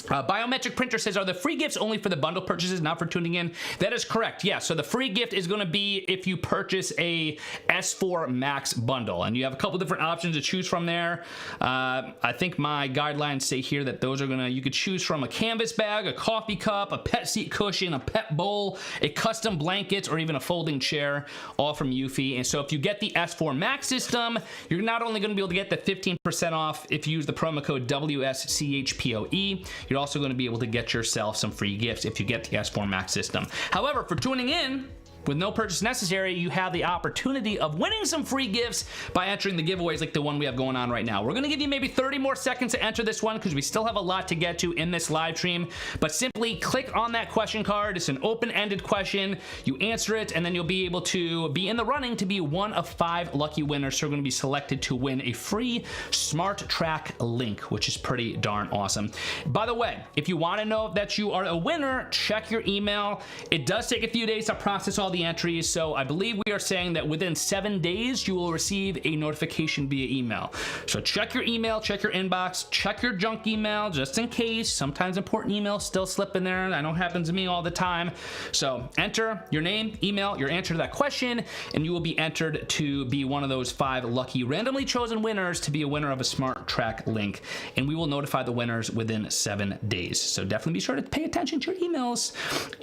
Biometric Printer says, are the free gifts only for the bundle purchases, not for tuning in? That is correct. Yeah, so the free gift is going to be if you purchase a S4 Max bundle, and you have a couple different options to choose from there. I think my guidelines say here that those are you could choose from a canvas bag, a coffee cup, a pet seat cushion, a pet bowl, a custom blanket, or even a folding chair, all from Eufy. And so if you get the S4 Max system, you're not only going to be able to get the 15% off if you use the promo code WSCHPOE, you're also going to be able to get yourself some free gifts if you get the S4 Max system. However, for tuning in, with no purchase necessary, you have the opportunity of winning some free gifts by entering the giveaways like the one we have going on right now. We're going to give you maybe 30 more seconds to enter this one because we still have a lot to get to in this live stream, but simply click on that question card. It's an open-ended question. You answer it, and then you'll be able to be in the running to be one of 5 lucky winners who are going to be selected to win a free Smart Track link, which is pretty darn awesome. By the way, if you want to know that you are a winner, check your email. It does take a few days to process all the entries, so I believe we are saying that within 7 days you will receive a notification via email. So check your email, check your inbox, check your junk email just in case. Sometimes important emails still slip in there. I know it happens to me all the time. So enter your name, email, your answer to that question, and you will be entered to be one of those 5 lucky randomly chosen winners to be a winner of a Smart Track link, and we will notify the winners within 7 days. So definitely be sure to pay attention to your emails.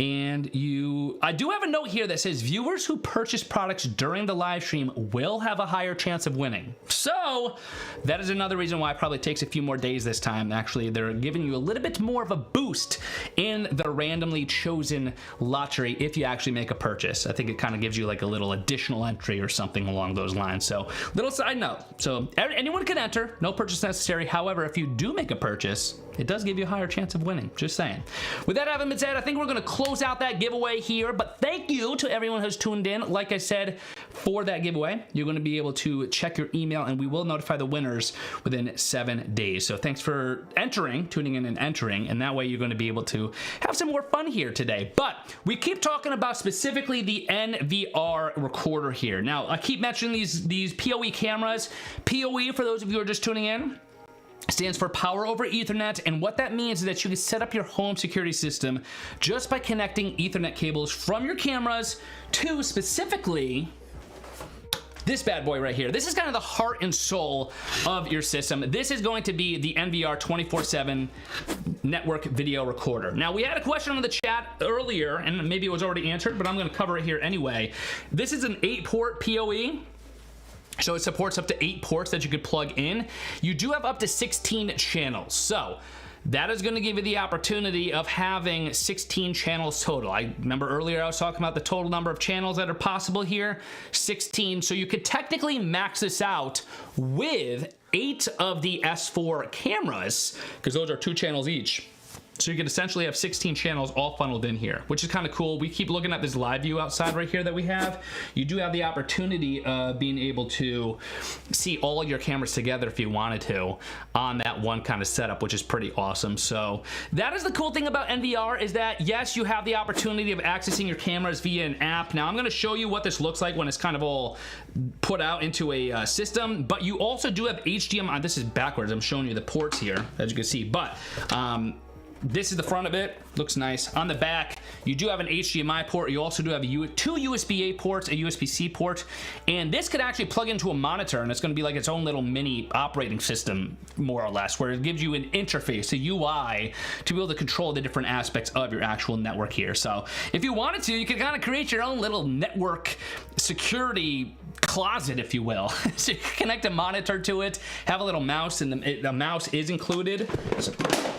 And I do have a note here that says viewers who purchase products during the live stream will have a higher chance of winning. So that is another reason why it probably takes a few more days this time. Actually, they're giving you a little bit more of a boost in the randomly chosen lottery if you actually make a purchase. I think it kind of gives you like a little additional entry or something along those lines. So little side note. So anyone can enter, no purchase necessary. However, if you do make a purchase, it does give you a higher chance of winning. Just saying. With that having been said, I think we're going to close out that giveaway here, but thank you to everyone who's tuned in. Like I said, for that giveaway, you're going to be able to check your email, and we will notify the winners within 7 days. So thanks for tuning in and entering, and that way you're going to be able to have some more fun here today. But we keep talking about specifically the NVR recorder here. Now, I keep mentioning these PoE cameras. PoE, for those of you who are just tuning in, stands for Power over Ethernet, and what that means is that you can set up your home security system just by connecting Ethernet cables from your cameras to specifically this bad boy right here. This is kind of the heart and soul of your system. This is going to be the NVR 24/7 network video recorder. Now, we had a question in the chat earlier, and maybe it was already answered, but I'm going to cover it here anyway. This is an 8-port PoE. So it supports up to 8 ports that you could plug in. You do have up to 16 channels. So that is going to give you the opportunity of having 16 channels total. I remember earlier I was talking about the total number of channels that are possible here, 16. So you could technically max this out with 8 of the S4 cameras, because those are 2 channels each. So you can essentially have 16 channels all funneled in here, which is kind of cool. We keep looking at this live view outside right here that we have. You do have the opportunity of being able to see all your cameras together if you wanted to on that one kind of setup, which is pretty awesome. So that is the cool thing about NVR, is that yes, you have the opportunity of accessing your cameras via an app. Now I'm going to show you what this looks like when it's kind of all put out into a system, but you also do have HDMI. This is backwards. I'm showing you the ports here, as you can see, but this is the front of it. Looks nice. On the back, you do have an HDMI port. You also do have 2 USB-A ports, a USB-C port, and this could actually plug into a monitor, and it's going to be like its own little mini operating system, more or less, where it gives you an interface, a UI, to be able to control the different aspects of your actual network here. So if you wanted to, you could kind of create your own little network security closet, if you will. So you can connect a monitor to it, have a little mouse, and the mouse is included. So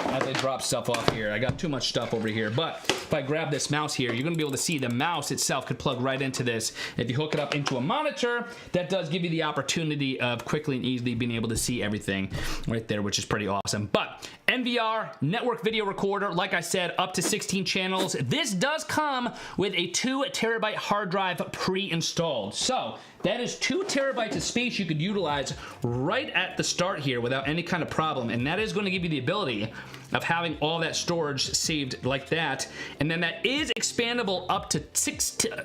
as I drop stuff off here, I got too much stuff over here, but if I grab this mouse here, you're gonna be able to see the mouse itself could plug right into this. If you hook it up into a monitor, that does give you the opportunity of quickly and easily being able to see everything right there, which is pretty awesome. But NVR network video recorder, like I said, up to 16 channels. This does come with a 2 terabyte hard drive pre-installed. So that is 2 terabytes of space you could utilize right at the start here without any kind of problem, and that is going to give you the ability of having all that storage saved like that, and then that is expandable up to 16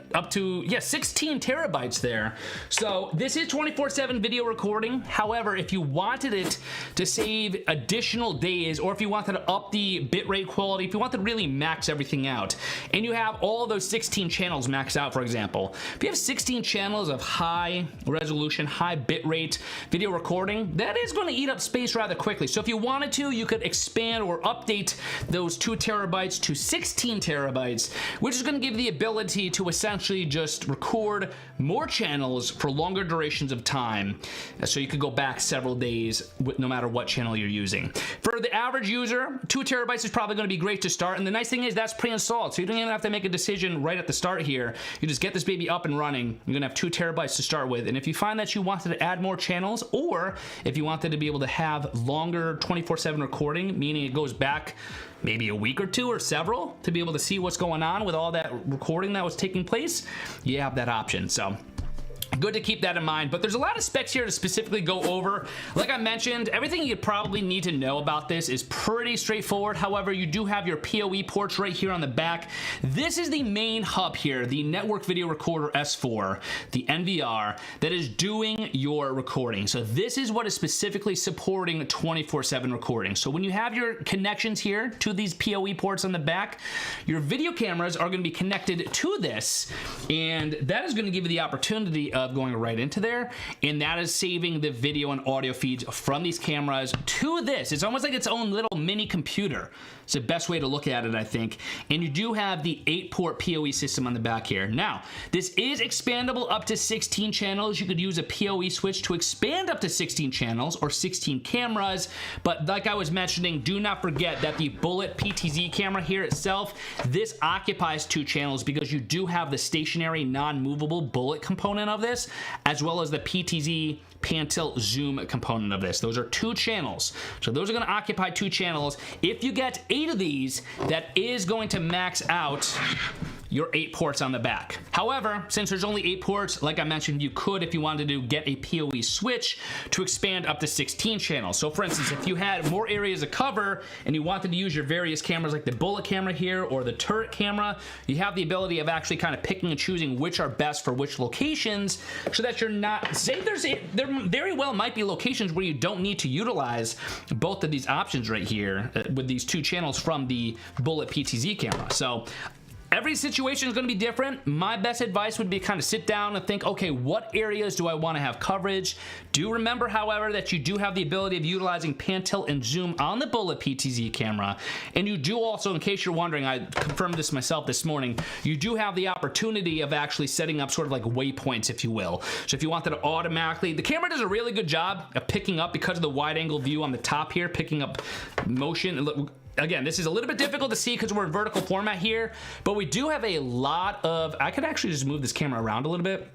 terabytes there. So this is 24/7 video recording. However, if you wanted it to save additional days, or if you wanted to up the bitrate quality, if you wanted to really max everything out, and you have all those 16 channels maxed out, for example, if you have 16 channels of high resolution, high bitrate video recording, that is going to eat up space rather quickly. So if you wanted to, you could expand or update those 2 terabytes to 16 terabytes, which is going to give you the ability to essentially just record more channels for longer durations of time. So you could go back several days no matter what channel you're using. For the average user, 2 terabytes is probably going to be great to start, and the nice thing is that's pre-installed, so you don't even have to make a decision right at the start here. You just get this baby up and running. You're going to have 2 terabytes to start with, and if you find that you wanted to add more channels, or if you wanted to be able to have longer 24/7 recording, meaning it goes back maybe a week or 2 or several to be able to see what's going on with all that recording that was taking place, you have that option. So good to keep that in mind, but there's a lot of specs here to specifically go over. Like I mentioned, everything you probably need to know about this is pretty straightforward. However, you do have your PoE ports right here on the back. This is the main hub here, the Network Video Recorder S4, the NVR, that is doing your recording. So this is what is specifically supporting 24/7 recording. So when you have your connections here to these PoE ports on the back, your video cameras are going to be connected to this, and that is going to give you the opportunity of going right into there, and that is saving the video and audio feeds from these cameras to this. It's almost like its own little mini computer. It's the best way to look at it, I think. And you do have the 8-port PoE system on the back here. Now, this is expandable up to 16 channels. You could use a PoE switch to expand up to 16 channels or 16 cameras, but like I was mentioning, do not forget that the Bullet PTZ camera here itself, this occupies 2 channels because you do have the stationary non-movable Bullet component of this, as well as the PTZ pan-tilt zoom component of this. Those are 2 channels. So those are going to occupy 2 channels. If you get 8 of these, that is going to max out your 8 ports on the back. However, since there's only 8 ports, like I mentioned, you could, if you wanted to, get a PoE switch to expand up to 16 channels. So for instance, if you had more areas of cover and you wanted to use your various cameras like the bullet camera here or the turret camera, you have the ability of actually kind of picking and choosing which are best for which locations, so that you're not, say there very well might be locations where you don't need to utilize both of these options right here with these 2 channels from the bullet PTZ camera. So every situation is going to be different. My best advice would be kind of sit down and think, okay, what areas do I want to have coverage? Do remember, however, that you do have the ability of utilizing pan, tilt, and zoom on the bullet PTZ camera. And you do also, in case you're wondering, I confirmed this myself this morning, you do have the opportunity of actually setting up sort of like waypoints, if you will. So if you wanted to automatically, the camera does a really good job of picking up, because of the wide angle view on the top here, picking up motion. Again, this is a little bit difficult to see because we're in vertical format here, but we do have a lot of, I could actually just move this camera around a little bit.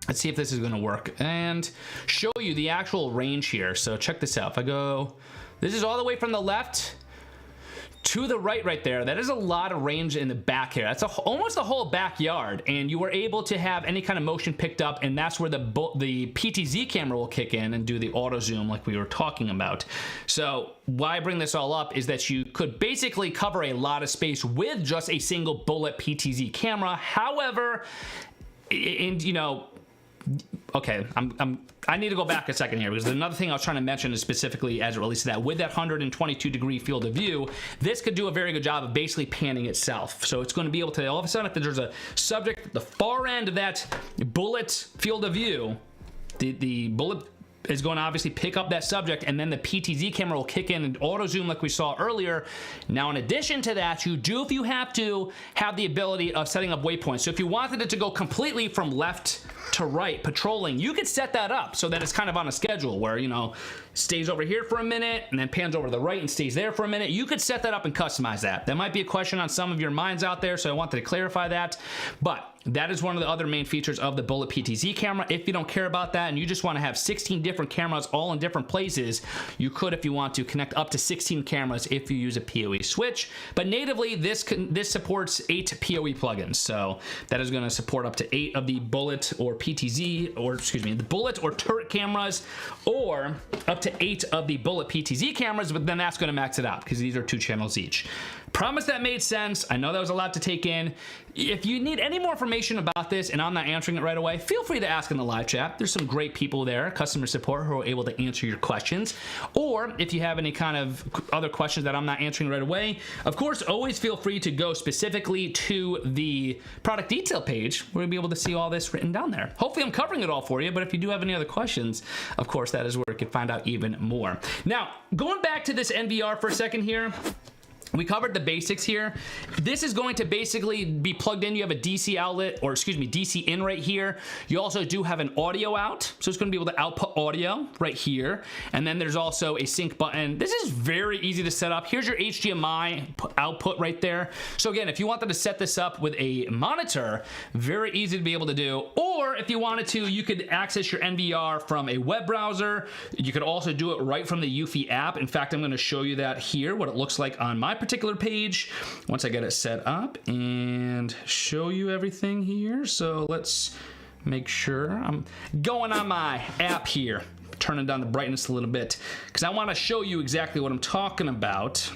Let's see if this is gonna work and show you the actual range here. So check this out. If I go, this is all the way from the left to the right there. That is a lot of range in the back here. That's almost the whole backyard, and you were able to have any kind of motion picked up, and that's where the PTZ camera will kick in and do the auto zoom like we were talking about. So why I bring this all up is that you could basically cover a lot of space with just a single bullet PTZ camera. However, and you know, okay, I need to go back a second here, because another thing I was trying to mention is specifically as it relates to that. With that 122 degree field of view, this could do a very good job of basically panning itself. So it's going to be able to, all of a sudden, if there's a subject at the far end of that bullet field of view, the bullet is going to obviously pick up that subject, and then the PTZ camera will kick in and auto zoom like we saw earlier. Now, in addition to that, you do, if you have to, have the ability of setting up waypoints. So if you wanted it to go completely from left to right patrolling, you could set that up so that it's kind of on a schedule where, you know, stays over here for a minute and then pans over to the right and stays there for a minute. You could set that up and customize that. That might be a question on some of your minds out there, so I wanted to clarify that. But that is one of the other main features of the bullet PTZ camera. If you don't care about that and you just want to have 16 different cameras all in different places, you could, if you want to, connect up to 16 cameras if you use a PoE switch. But natively, this supports 8 PoE plugins. So that is going to support up to 8 of the bullet or PTZ, or excuse me, the bullet or turret cameras, or up to 8 of the bullet PTZ cameras, but then that's going to max it out because these are 2 channels each. Promise that made sense. I know that was a lot to take in. If you need any more information about this and I'm not answering it right away, feel free to ask in the live chat. There's some great people there, customer support, who are able to answer your questions. Or if you have any kind of other questions that I'm not answering right away, of course, always feel free to go specifically to the product detail page where you'll be able to see all this written down there. Hopefully I'm covering it all for you, but if you do have any other questions, of course, that is where you can find out even more. Now, going back to this NVR for a second here, we covered the basics here. This is going to basically be plugged in. You have a DC outlet, or excuse me, DC in right here. You also do have an audio out, so it's going to be able to output audio right here. And then there's also a sync button. This is very easy to set up. Here's your HDMI output right there. So again, if you wanted to set this up with a monitor, very easy to be able to do. Or if you wanted to, you could access your NVR from a web browser. You could also do it right from the eufy app. In fact, I'm going to show you that here, what it looks like on my particular page once I get it set up and show you everything here. So let's make sure I'm going on my app here, turning down the brightness a little bit because I want to show you exactly what I'm talking about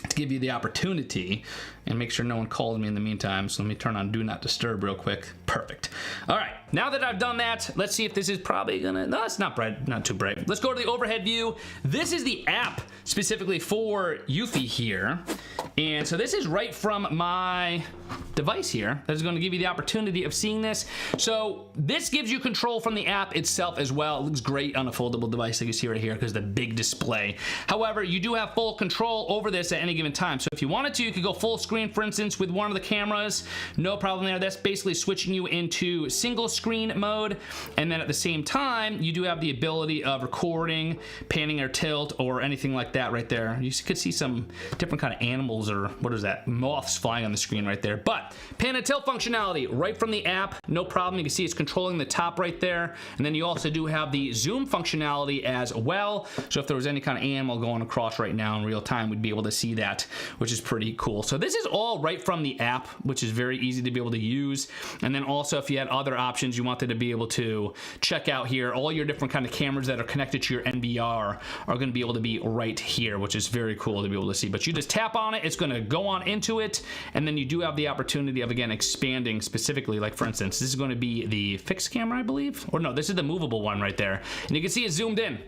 to give you the opportunity and make sure no one calls me in the meantime. So let me turn on Do Not Disturb real quick. Perfect. All right, now that I've done that, let's see if this is probably gonna, no, it's not bright, not too bright. Let's go to the overhead view. This is the app specifically for eufy here. And so this is right from my device here. That is going to give you the opportunity of seeing this. So this gives you control from the app itself as well. It looks great on a foldable device that you see right here because the big display. However, you do have full control over this at any given time. So if you wanted to, you could go full screen, for instance, with one of the cameras. No problem there. That's basically switching you into single screen mode, and then at the same time, you do have the ability of recording, panning or tilt, or anything like that right there. You could see some different kind of animals, or what is that? Moths flying on the screen right there. But pan and tilt functionality right from the app, no problem. You can see it's controlling the top right there, and then you also do have the zoom functionality as well. So if there was any kind of animal going across right now in real time, we'd be able to see that, which is pretty cool. So this is all right from the app, which is very easy to be able to use. And then also if you had other options you wanted to be able to check out here, all your different kind of cameras that are connected to your NVR are going to be able to be right here, which is very cool to be able to see. But you just tap on it, it's going to go on into it, and then you do have the opportunity of, again, expanding specifically. Like for instance, this is going to be the fixed camera, I believe, or no, this is the movable one right there, and you can see it zoomed in.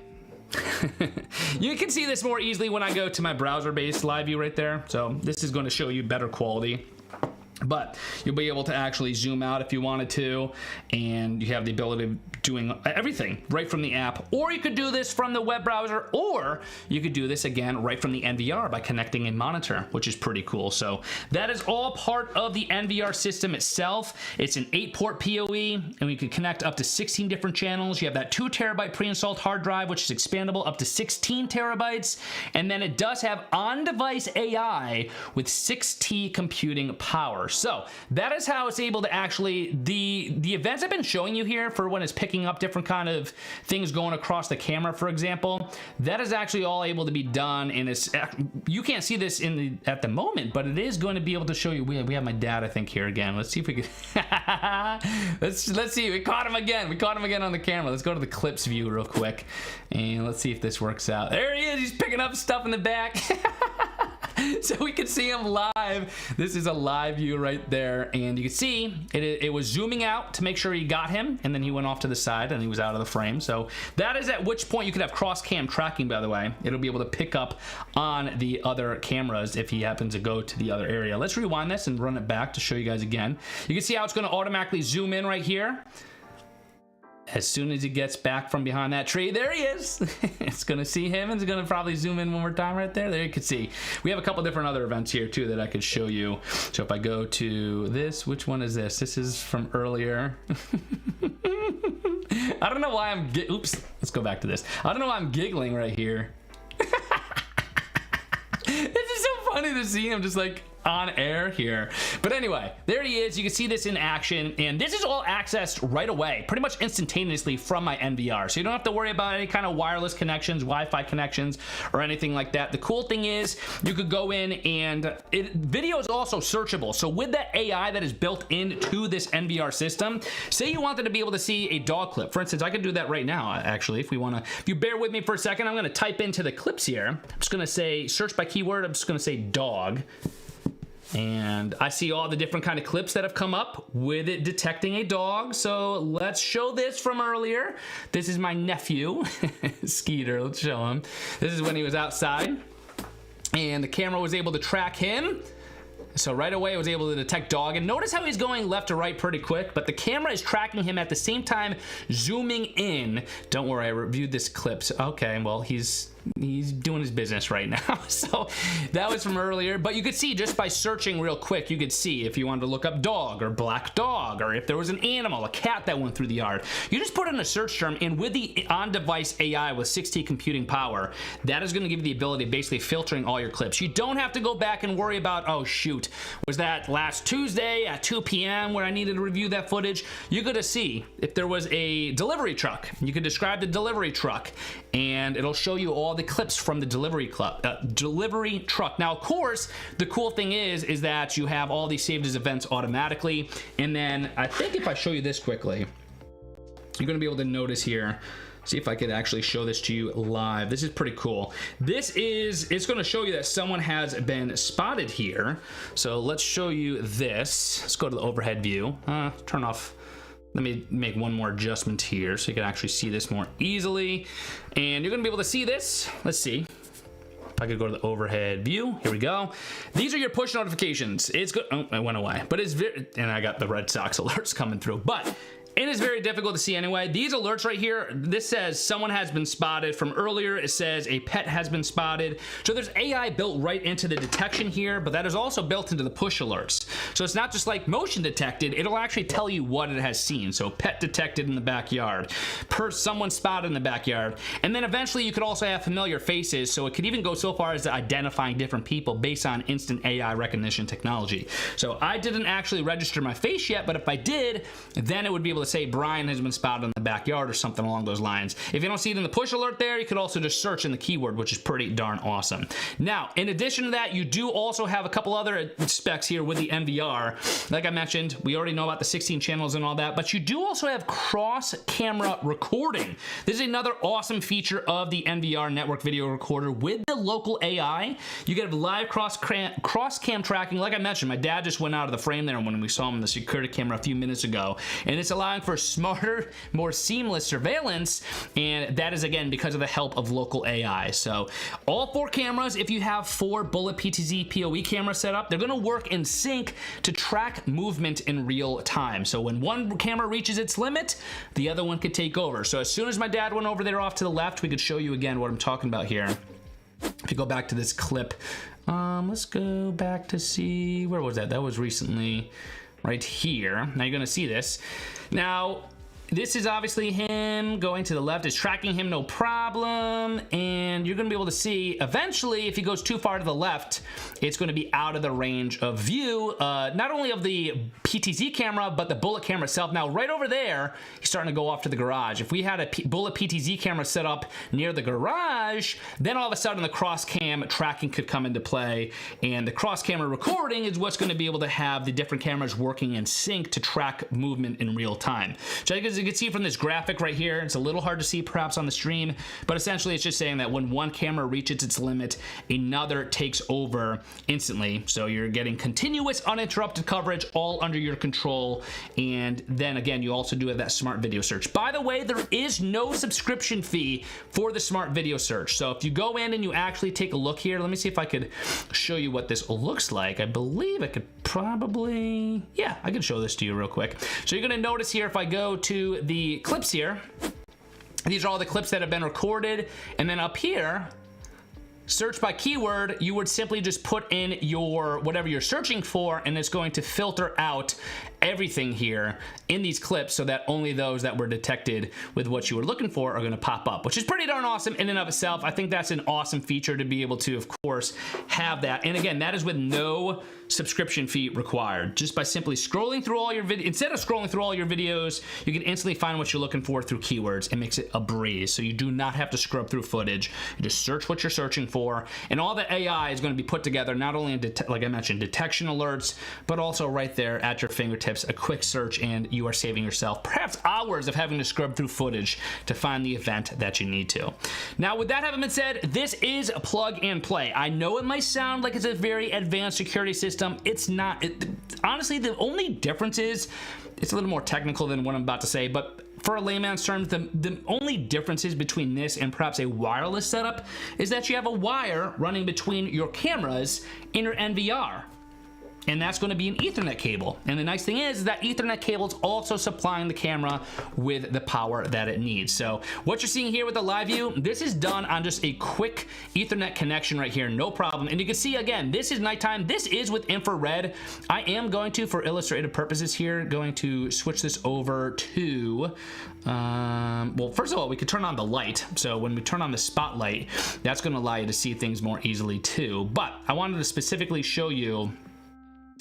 You can see this more easily when I go to my browser-based live view right there. So this is going to show you better quality, but you'll be able to actually zoom out if you wanted to, and you have the ability of doing everything right from the app. Or you could do this from the web browser, or you could do this again right from the NVR by connecting a monitor, which is pretty cool. So that is all part of the NVR system itself. It's an 8-port PoE, and we could connect up to 16 different channels. You have that 2 terabyte pre-installed hard drive, which is expandable up to 16 terabytes, and then it does have on-device AI with 6T computing power. So that is how it's able to actually, the events I've been showing you here for when it's picking up different kind of things going across the camera, for example, that is actually all able to be done, and it's, you can't see this at the moment, but it is going to be able to show you. We have my dad, I think, here again. Let's see if we can let's see, we caught him again on the camera. Let's go to the clips view real quick, and let's see if this works out. There he is, he's picking up stuff in the back. So we can see him live. This is a live view right there, and you can see it was zooming out to make sure he got him, and then he went off to the side and he was out of the frame. So that is at which point you could have cross cam tracking, by the way. It'll be able to pick up on the other cameras if he happens to go to the other area. Let's rewind this and run it back to show you guys again. You can see how it's going to automatically zoom in right here. As soon as he gets back from behind that tree, there he is. It's gonna see him, and it's gonna probably zoom in one more time right there. There you can see. We have a couple different other events here too that I could show you. So if I go to this, which one is this? This is from earlier. I don't know why I'm, oops, let's go back to this. I don't know why I'm giggling right here. This is so funny to see him just like on air here. But anyway, there he is. You can see this in action, and this is all accessed right away, pretty much instantaneously from my NVR. So you don't have to worry about any kind of wireless connections, Wi-Fi connections, or anything like that. The cool thing is you could go in, and video is also searchable. So with that AI that is built into this NVR system, say you wanted to be able to see a dog clip. For instance, I could do that right now, actually, if we want to. If you bear with me for a second, I'm going to type into the clips here. I'm just going to say search by keyword. I'm just going to say dog. And I see all the different kind of clips that have come up with it detecting a dog. So let's show this from earlier. This is my nephew, Skeeter. Let's show him. This is when he was outside, and the camera was able to track him. So right away it was able to detect dog, and notice how he's going left to right pretty quick, but the camera is tracking him at the same time zooming in. Don't worry, I reviewed this clips. Okay, well, he's doing his business right now. So that was from earlier, but you could see just by searching real quick, you could see if you wanted to look up dog or black dog, or if there was an animal, a cat that went through the yard. You just put in a search term, and with the on-device AI with 6T computing power, that is going to give you the ability of basically filtering all your clips. You don't have to go back and worry about, oh shoot, was that last Tuesday at 2 p.m. where I needed to review that footage? You could see if there was a delivery truck. You could describe the delivery truck, and it'll show you all the clips from the delivery truck. Now, of course, the cool thing is that you have all these saved as events automatically. And then I think if I show you this quickly, you're going to be able to notice here. See if I could actually show this to you live. This is pretty cool. This is, it's going to show you that someone has been spotted here. So let's show you this. Let's go to the overhead view. Turn off. Let me make one more adjustment here so you can actually see this more easily. And you're gonna be able to see this. Let's see. If I could go to the overhead view. Here we go. These are your push notifications. It's good. Oh, it went away. But it's very, and I got the Red Sox alerts coming through. But It is very difficult to see anyway. These alerts right here, this says someone has been spotted. From earlier, it says a pet has been spotted. So there's AI built right into the detection here, but that is also built into the push alerts. So it's not just like motion detected, it'll actually tell you what it has seen. So pet detected in the backyard, someone spotted in the backyard. And then eventually you could also have familiar faces, so it could even go so far as to identifying different people based on instant AI recognition technology. So I didn't actually register my face yet, but if I did, then it would be able to say Brian has been spotted in the backyard or something along those lines. If you don't see it in the push alert there, you could also just search in the keyword, which is pretty darn awesome. Now, in addition to that, you do also have a couple other specs here with the NVR. Like I mentioned, we already know about the 16 channels and all that, but you do also have cross-camera recording. This is another awesome feature of the NVR network video recorder with the local AI. You get live cross-cam tracking. Like I mentioned, my dad just went out of the frame there when we saw him in the security camera a few minutes ago, and it's allowing for smarter, more seamless surveillance, and that is again because of the help of local AI. So all 4 cameras, if you have 4 Bullet PTZ PoE cameras set up, they're going to work in sync to track movement in real time. So when one camera reaches its limit, the other one could take over. So as soon as my dad went over there off to the left, we could show you again what I'm talking about here. If you go back to this clip, let's go back to see, where was that? That was recently right here. Now you're gonna see this. Now, this is obviously him going to the left. It's tracking him, no problem. And you're gonna be able to see, eventually, if he goes too far to the left, it's gonna be out of the range of view, not only of the PTZ camera, but the Bullet camera itself. Now, right over there, he's starting to go off to the garage. If we had a Bullet PTZ camera set up near the garage, then all of a sudden the cross-cam tracking could come into play. And the cross-camera recording is what's gonna be able to have the different cameras working in sync to track movement in real time. So as you can see from this graphic right here, it's a little hard to see perhaps on the stream, but essentially it's just saying that when one camera reaches its limit, another takes over instantly. So you're getting continuous uninterrupted coverage all under your control. And then again, you also do have that smart video search. By the way, there is no subscription fee for the smart video search. So if you go in and you actually take a look here, let me see if I could show you what this looks like. I believe I could probably, yeah, I can show this to you real quick. So you're gonna notice here, if I go to the clips here, these are all the clips that have been recorded, and then up here, search by keyword, you would simply just put in your whatever you're searching for, and it's going to filter out everything here in these clips so that only those that were detected with what you were looking for are going to pop up, which is pretty darn awesome in and of itself. I think that's an awesome feature to be able to, of course, have that. And again, that is with no subscription fee required. Just by simply scrolling through all your videos, instead of scrolling through all your videos, you can instantly find what you're looking for through keywords. It makes it a breeze. So you do not have to scrub through footage. You just search what you're searching for, and all the AI is going to be put together not only in, like I mentioned, detection alerts, but also right there at your fingertips, a quick search, and you are saving yourself perhaps hours of having to scrub through footage to find the event that you need to. Now, with that having been said, this is a plug and play. I know it might sound like it's a very advanced security system. It's not. Honestly, the only difference is it's a little more technical than what I'm about to say, but for a layman's terms, the only differences between this and perhaps a wireless setup is that you have a wire running between your cameras and your NVR. And that's going to be an Ethernet cable. And the nice thing is that Ethernet cable is also supplying the camera with the power that it needs. So what you're seeing here with the live view, this is done on just a quick Ethernet connection right here, no problem. And you can see again, this is nighttime. This is with infrared. I am going to, for illustrative purposes here, going to switch this over to, well, first of all, we could turn on the light. So when we turn on the spotlight, that's going to allow you to see things more easily too. But I wanted to specifically show you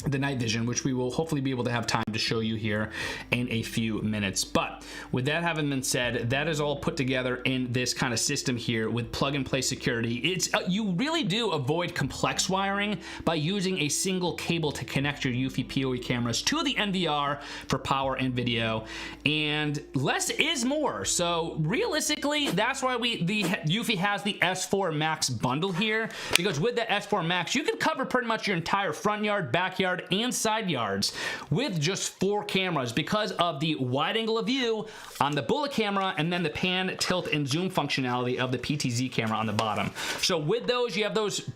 the night vision, which we will hopefully be able to have time to show you here in a few minutes. But with that having been said, that is all put together in this kind of system here with plug and play security. It's you really do avoid complex wiring by using a single cable to connect your eufy PoE cameras to the NVR for power and video, and less is more. So realistically, that's why the eufy has the S4 Max bundle here, because with the S4 Max, you can cover pretty much your entire front yard, backyard, yard and side yards with just 4 cameras because of the wide angle of view on the bullet camera and then the pan, tilt, and zoom functionality of the PTZ camera on the bottom. So with those, you have those,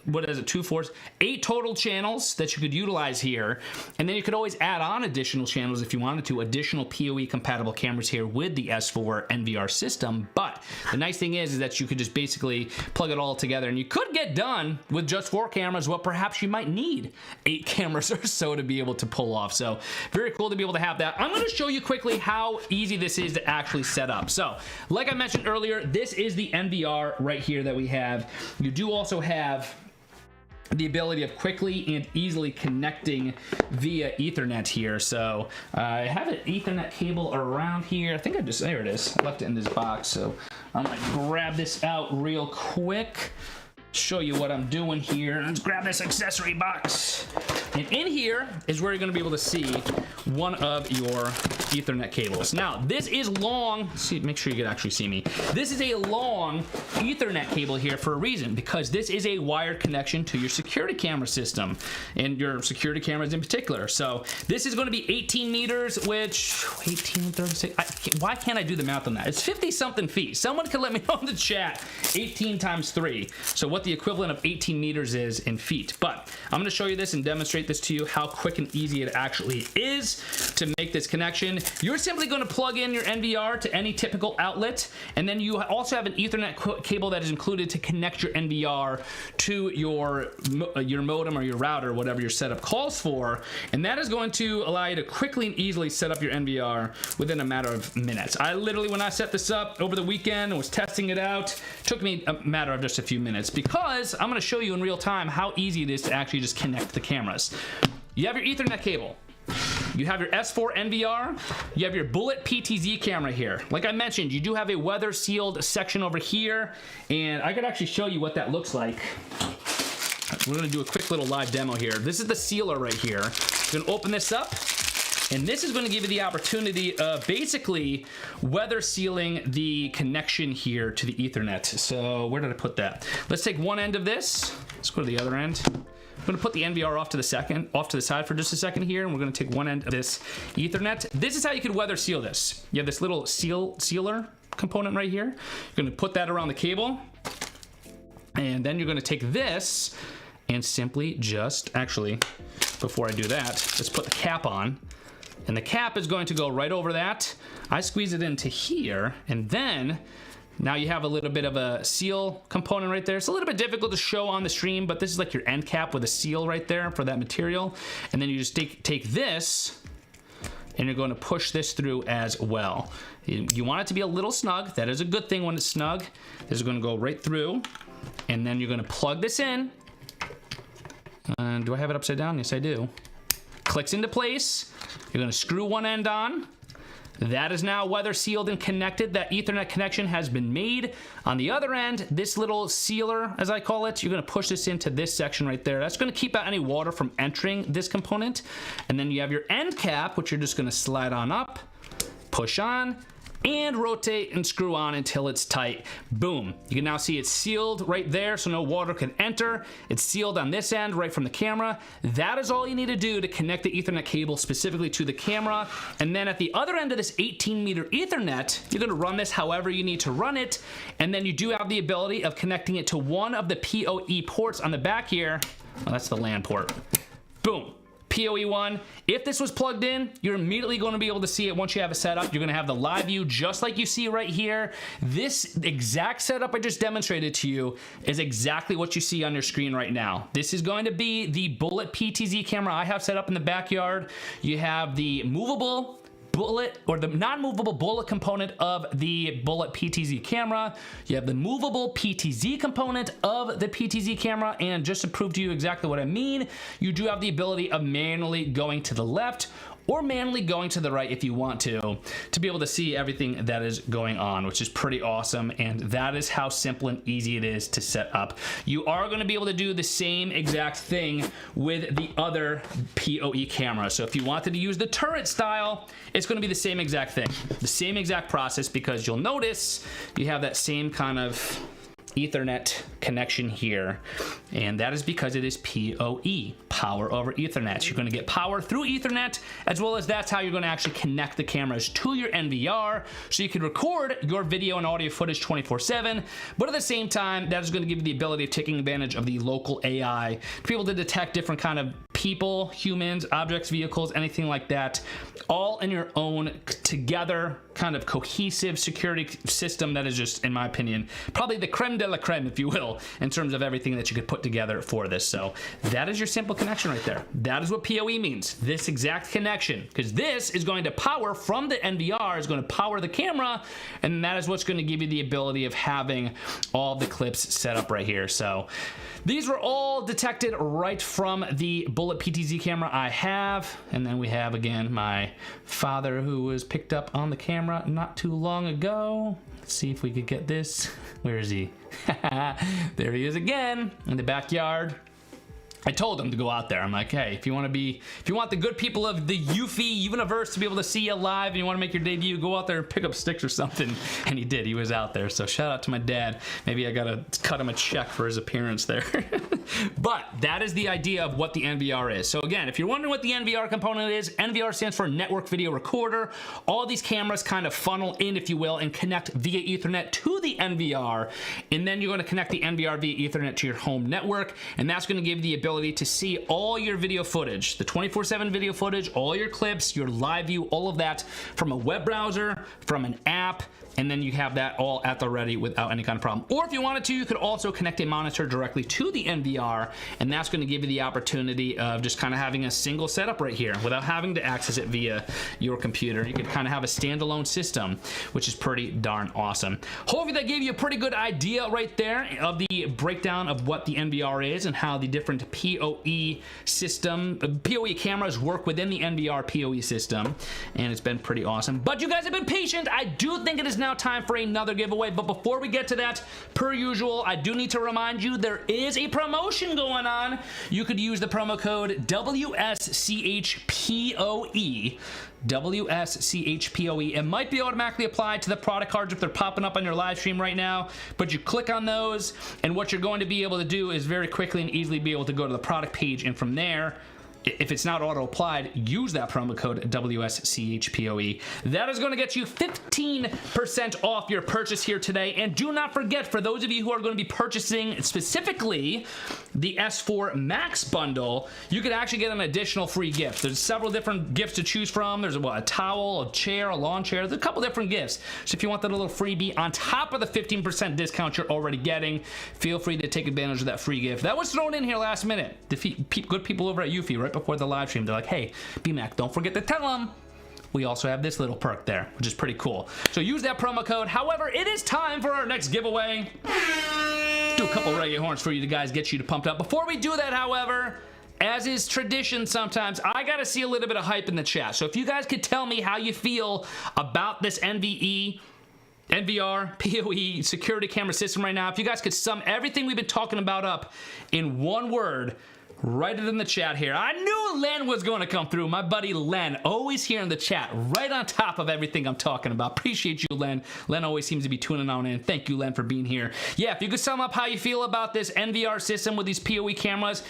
what is it, 2, 4, 8 total channels that you could utilize here. And then you could always add on additional channels if you wanted to, additional PoE compatible cameras here with the S4 NVR system. But the nice thing is that you could just basically plug it all together, and you could get done with just 4 cameras what perhaps you might need 8 cameras or so to be able to pull off. So very cool to be able to have that. I'm going to show you quickly how easy this is to actually set up. So like I mentioned earlier, this is the NVR right here that we have. You do also have the ability of quickly and easily connecting via Ethernet here. So I have an Ethernet cable around here. I think I just, there it is. I left it in this box. So I'm gonna grab this out real quick, show you what I'm doing here. Let's grab this accessory box. And in here is where you're gonna be able to see one of your Ethernet cables. Now, this is long. See, make sure you can actually see me. This is a long Ethernet cable here for a reason, because this is a wired connection to your security camera system and your security cameras in particular. So this is going to be 18 meters, which 18, 36. Why can't I do the math on that? It's 50 something feet. Someone can let me know in the chat. 18 times 3. So what the equivalent of 18 meters is in feet. But I'm going to show you this and demonstrate this to you, how quick and easy it actually is to make this connection. You're simply going to plug in your NVR to any typical outlet, and then you also have an Ethernet cable that is included to connect your NVR to your modem or your router, whatever your setup calls for, and that is going to allow you to quickly and easily set up your NVR within a matter of minutes. I literally, when I set this up over the weekend and was testing it out, took me a matter of just a few minutes, because I'm going to show you in real time how easy it is to actually just connect the cameras. You have your Ethernet cable. You have your S4 NVR, you have your bullet PTZ camera here. Like I mentioned, you do have a weather sealed section over here, and I could actually show you what that looks like. We're gonna do a quick little live demo here. This is the sealer right here. You're gonna open this up, and this is gonna give you the opportunity of basically weather sealing the connection here to the Ethernet. So where did I put that? Let's take one end of this. Let's go to the other end. I'm gonna put the NVR off to the side for just a second here, and we're gonna take one end of this Ethernet. This is how you could weather seal this. You have this little sealer component right here. You're gonna put that around the cable, and then you're gonna take this and simply just, actually, before I do that, let's put the cap on. And the cap is going to go right over that. I squeeze it into here, and then now you have a little bit of a seal component right there. It's a little bit difficult to show on the stream, but this is like your end cap with a seal right there for that material. And then you just take this, and you're going to push this through as well. You want it to be a little snug. That is a good thing when it's snug. This is going to go right through, and then you're going to plug this in. And do I have it upside down? Yes, I do. Clicks into place. You're going to screw one end on. That is now weather sealed and connected. That Ethernet connection has been made. On the other end, this little sealer, as I call it, you're gonna push this into this section right there. That's gonna keep out any water from entering this component. And then you have your end cap, which you're just gonna slide on up, push on, and rotate and screw on until it's tight. Boom. You can now see it's sealed right there, so no water can enter. It's sealed on this end right from the camera. That is all you need to do to connect the Ethernet cable specifically to the camera. And then at the other end of this 18-meter Ethernet, you're gonna run this however you need to run it. And then you do have the ability of connecting it to one of the PoE ports on the back here. Well, that's the LAN port. Boom. PoE 1. If this was plugged in, you're immediately going to be able to see it once you have it set up. You're going to have the live view just like you see right here. This exact setup I just demonstrated to you is exactly what you see on your screen right now. This is going to be the bullet PTZ camera I have set up in the backyard. You have the movable bullet, or the non-movable bullet component of the bullet PTZ camera. You have the movable PTZ component of the PTZ camera, and just to prove to you exactly what I mean, you do have the ability of manually going to the left or manually going to the right if you want to be able to see everything that is going on, which is pretty awesome. And that is how simple and easy it is to set up. You are going to be able to do the same exact thing with the other PoE camera. So if you wanted to use the turret style, it's going to be the same exact thing, the same exact process, because you'll notice you have that same kind of Ethernet connection here, and that is because it is PoE, power over Ethernet. You're going to get power through Ethernet, as well as that's how you're going to actually connect the cameras to your NVR, so you can record your video and audio footage 24/7, but at the same time, that is going to give you the ability of taking advantage of the local AI to be able to detect different kind of people, humans, objects, vehicles, anything like that, all in your own together kind of cohesive security system that is just, in my opinion, probably the creme de la creme, if you will, in terms of everything that you could put together for this. So that is your simple connection right there. That is what PoE means, this exact connection, because this is going to power from the NVR, is going to power the camera, and that is what's going to give you the ability of having all the clips set up right here. So these were all detected right from the Bullet PTZ camera I have, and then we have again my father who was picked up on the camera not too long ago. Let's see if we could get this. Where is he? There he is again in the backyard. I told him to go out there. I'm like, hey, if you want the good people of the eufy universe to be able to see you live and you want to make your debut, go out there and pick up sticks or something. And he did. He was out there. So shout out to my dad. Maybe I gotta cut him a check for his appearance there. But that is the idea of what the NVR is. So again, if you're wondering what the NVR component is, NVR stands for Network Video Recorder. All these cameras kind of funnel in, if you will, and connect via Ethernet to the NVR. And then you're going to connect the NVR via Ethernet to your home network. And that's going to give you the ability to see all your video footage, the 24/7 video footage, all your clips, your live view, all of that from a web browser, from an app, and then you have that all at the ready without any kind of problem. Or if you wanted to, you could also connect a monitor directly to the NVR, and that's going to give you the opportunity of just kind of having a single setup right here without having to access it via your computer. You could kind of have a standalone system, which is pretty darn awesome. Hopefully that gave you a pretty good idea right there of the breakdown of what the NVR is and how the different PoE cameras work within the NVR PoE system, and it's been pretty awesome. But you guys have been patient. I do think it is now time for another giveaway, but before we get to that, per usual, I do need to remind you there is a promotion going on. You could use the promo code WSCHPOE. WSCHPOE. It might be automatically applied to the product cards if they're popping up on your live stream right now, but you click on those, and what you're going to be able to do is very quickly and easily be able to go to the product page, and from there, if it's not auto-applied, use that promo code WSCHPOE. That is going to get you 15% off your purchase here today. And do not forget, for those of you who are going to be purchasing specifically the S4 Max bundle, you could actually get an additional free gift. There's several different gifts to choose from. There's a towel, a chair, a lawn chair. There's a couple different gifts. So if you want that little freebie on top of the 15% discount you're already getting, feel free to take advantage of that free gift. That was thrown in here last minute. The good people over at eufy, right before the live stream, they're like, hey, BMAC, don't forget to tell them we also have this little perk there, which is pretty cool. So use that promo code. However, it is time for our next giveaway. Do a couple reggae horns for you guys, get you pumped up. Before we do that, however, as is tradition sometimes, I gotta see a little bit of hype in the chat. So if you guys could tell me how you feel about this NVR PoE security camera system right now, if you guys could sum everything we've been talking about up in one word, write it in the chat here. I knew Len was going to come through. My buddy Len, always here in the chat, right on top of everything I'm talking about. Appreciate you, Len. Len always seems to be tuning on in. Thank you, Len, for being here. Yeah, if you could sum up how you feel about this NVR system with these PoE cameras,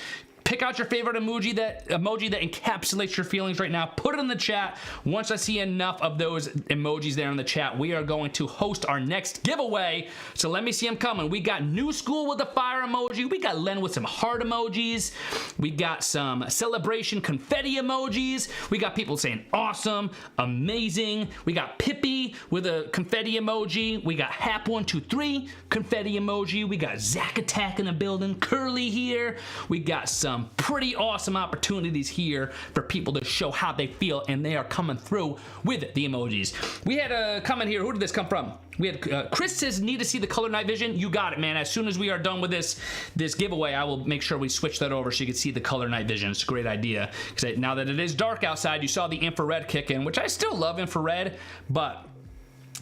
pick out your favorite emoji that encapsulates your feelings right now. Put it in the chat. Once I see enough of those emojis there in the chat, we are going to host our next giveaway. So let me see them coming. We got New School with the fire emoji. We got Len with some heart emojis. We got some celebration confetti emojis. We got people saying awesome, amazing. We got Pippi with a confetti emoji. We got Hap123 confetti emoji. We got Zack Attack in the building. Curly here. We got some pretty awesome opportunities here for people to show how they feel, and they are coming through with the emojis. We had a comment here. Who did this come from? We had Chris says, need to see the color night vision. You got it, man. As soon as we are done with this giveaway, I will make sure we switch that over so you can see the color night vision. It's a great idea, because now that it is dark outside, you saw the infrared kick in, which I still love infrared, but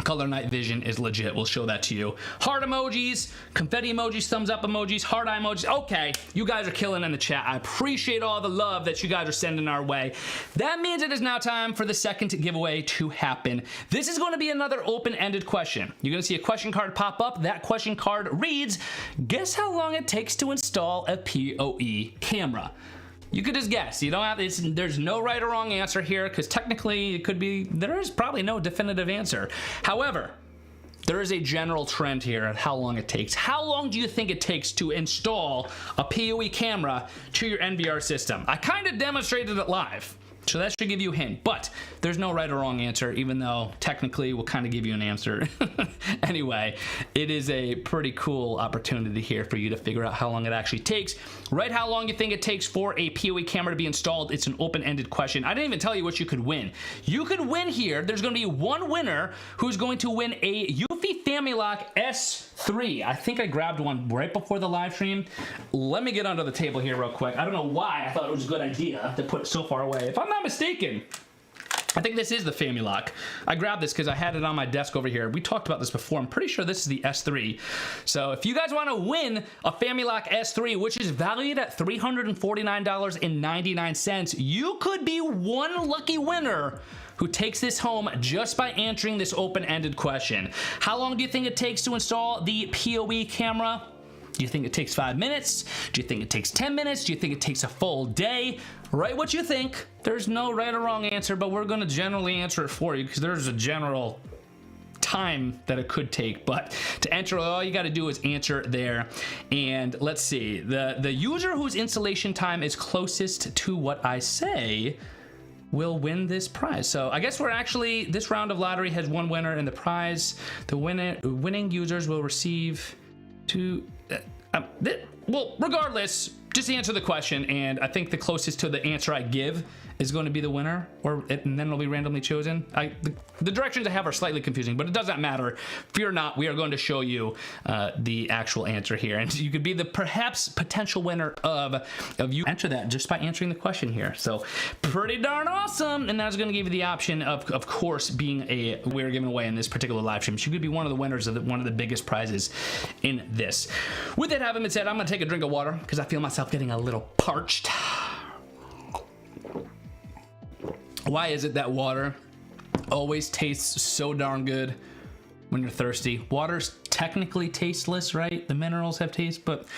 Color night vision is legit. We'll show that to you. Heart emojis, confetti emojis, thumbs up emojis, heart eye emojis. Okay, you guys are killing in the chat. I appreciate all the love that you guys are sending our way. That means it is now time for the second giveaway to happen. This is going to be another open-ended question. You're going to see a question card pop up. That question card reads, guess how long it takes to install a PoE camera. You could just guess. You don't have, there's no right or wrong answer here, because technically it could be, there is probably no definitive answer. However, there is a general trend here at how long it takes. How long do you think it takes to install a PoE camera to your NVR system? I kind of demonstrated it live, so that should give you a hint, but there's no right or wrong answer, even though technically we'll kind of give you an answer. Anyway, it is a pretty cool opportunity here for you to figure out how long it actually takes. Write how long you think it takes for a PoE camera to be installed. It's an open-ended question. I didn't even tell you what you could win. You could win here. There's going to be one winner who's going to win a eufy Familock S3. I think I grabbed one right before the live stream. Let me get under the table here real quick. I don't know why I thought it was a good idea to put it so far away. If I'm not mistaken, I think this is the Familock. I grabbed this because I had it on my desk over here. We talked about this before. I'm pretty sure this is the S3. So if you guys want to win a Familock S3, which is valued at $349.99, you could be one lucky winner who takes this home just by answering this open-ended question. How long do you think it takes to install the PoE camera? Do you think it takes 5 minutes? Do you think it takes 10 minutes? Do you think it takes a full day? Write what you think. There's no right or wrong answer, but we're gonna generally answer it for you because there's a general time that it could take. But to enter, all you gotta do is answer there. And let's see, the user whose installation time is closest to what I say will win this prize. So I guess we're actually, this round of lottery has one winner, and the prize, the winning users will receive well, regardless, just answer the question, and I think the closest to the answer I give is going to be the winner, and then it'll be randomly chosen. The directions I have are slightly confusing, but it doesn't matter. Fear not, we are going to show you the actual answer here, and you could be the perhaps potential winner of you enter that just by answering the question here. So pretty darn awesome, and that's going to give you the option of course being we're giving away in this particular live stream. So you could be one of the winners of one of the biggest prizes in this. With that having been said, I'm going to take a drink of water because I feel myself getting a little parched. Why is it that water always tastes so darn good when you're thirsty? Water's technically tasteless, right? The minerals have taste, but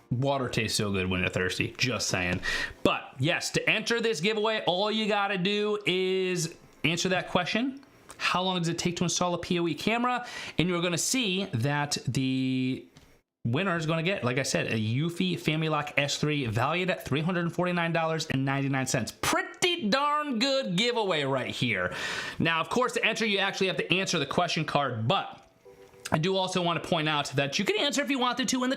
water tastes so good when you're thirsty. Just saying. But yes, to enter this giveaway, all you gotta do is answer that question. How long does it take to install a PoE camera? And you're gonna see that the winner is going to get, like I said, a eufy Familock S3 valued at $349.99. Pretty darn good giveaway right here. Now, of course, to enter, you actually have to answer the question card, but I do also want to point out that you can answer if you wanted to in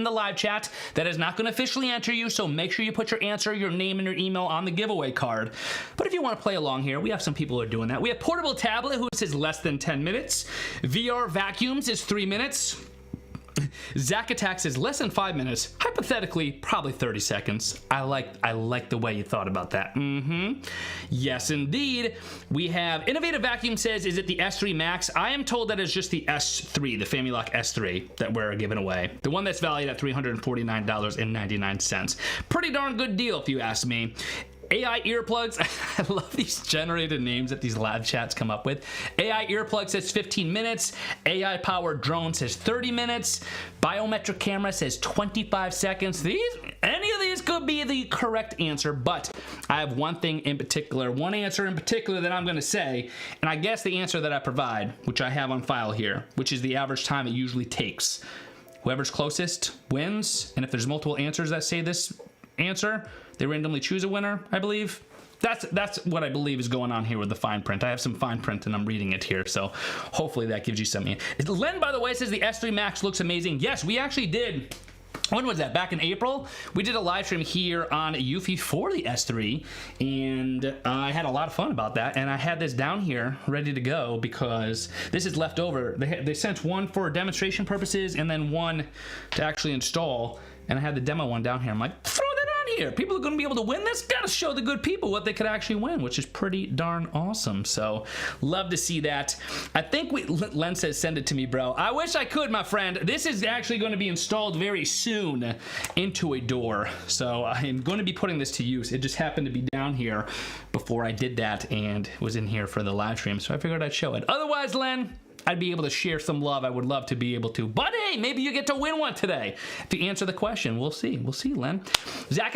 the live chat. That is not going to officially enter you, so make sure you put your answer, your name, and your email on the giveaway card. But if you want to play along here, we have some people who are doing that. We have Portable Tablet, who says less than 10 minutes. VR Vacuums is 3 minutes. Zach Attack says less than 5 minutes. Hypothetically, probably 30 seconds. I like the way you thought about that. Yes, indeed. We have Innovative Vacuum says, is it the S3 Max? I am told that it's just the S3, the Familock S3 that we're giving away. The one that's valued at $349.99. Pretty darn good deal if you ask me. AI earplugs. I love these generated names that these live chats come up with. AI earplug says 15 minutes. AI powered drone says 30 minutes. Biometric camera says 25 seconds. Any of these could be the correct answer, but I have one thing in particular, one answer in particular that I'm going to say, and I guess the answer that I provide, which I have on file here, which is the average time it usually takes. Whoever's closest wins, and if there's multiple answers that say this answer, they randomly choose a winner, I believe. That's what I believe is going on here with the fine print. I have some fine print and I'm reading it here, so hopefully that gives you something. Len, by the way, says the S3 Max looks amazing. Yes, we actually did. When was that? Back in April? We did a live stream here on eufy for the S3, and I had a lot of fun about that, and I had this down here ready to go because this is left over. They sent one for demonstration purposes and then one to actually install, and I had the demo one down here. I'm like, throw that on here. People are going to be able to win this. Got to show the good people what they could actually win, which is pretty darn awesome. So love to see that. I think Len says send it to me, bro. I wish I could, my friend. This is actually going to be installed very soon into a door. So I am going to be putting this to use. It just happened to be down here before I did that and was in here for the live stream. So I figured I'd show it. Otherwise, Len, I'd be able to share some love. I would love to be able to. But hey, maybe you get to win one today. If you answer the question, we'll see. We'll see, Len. Zach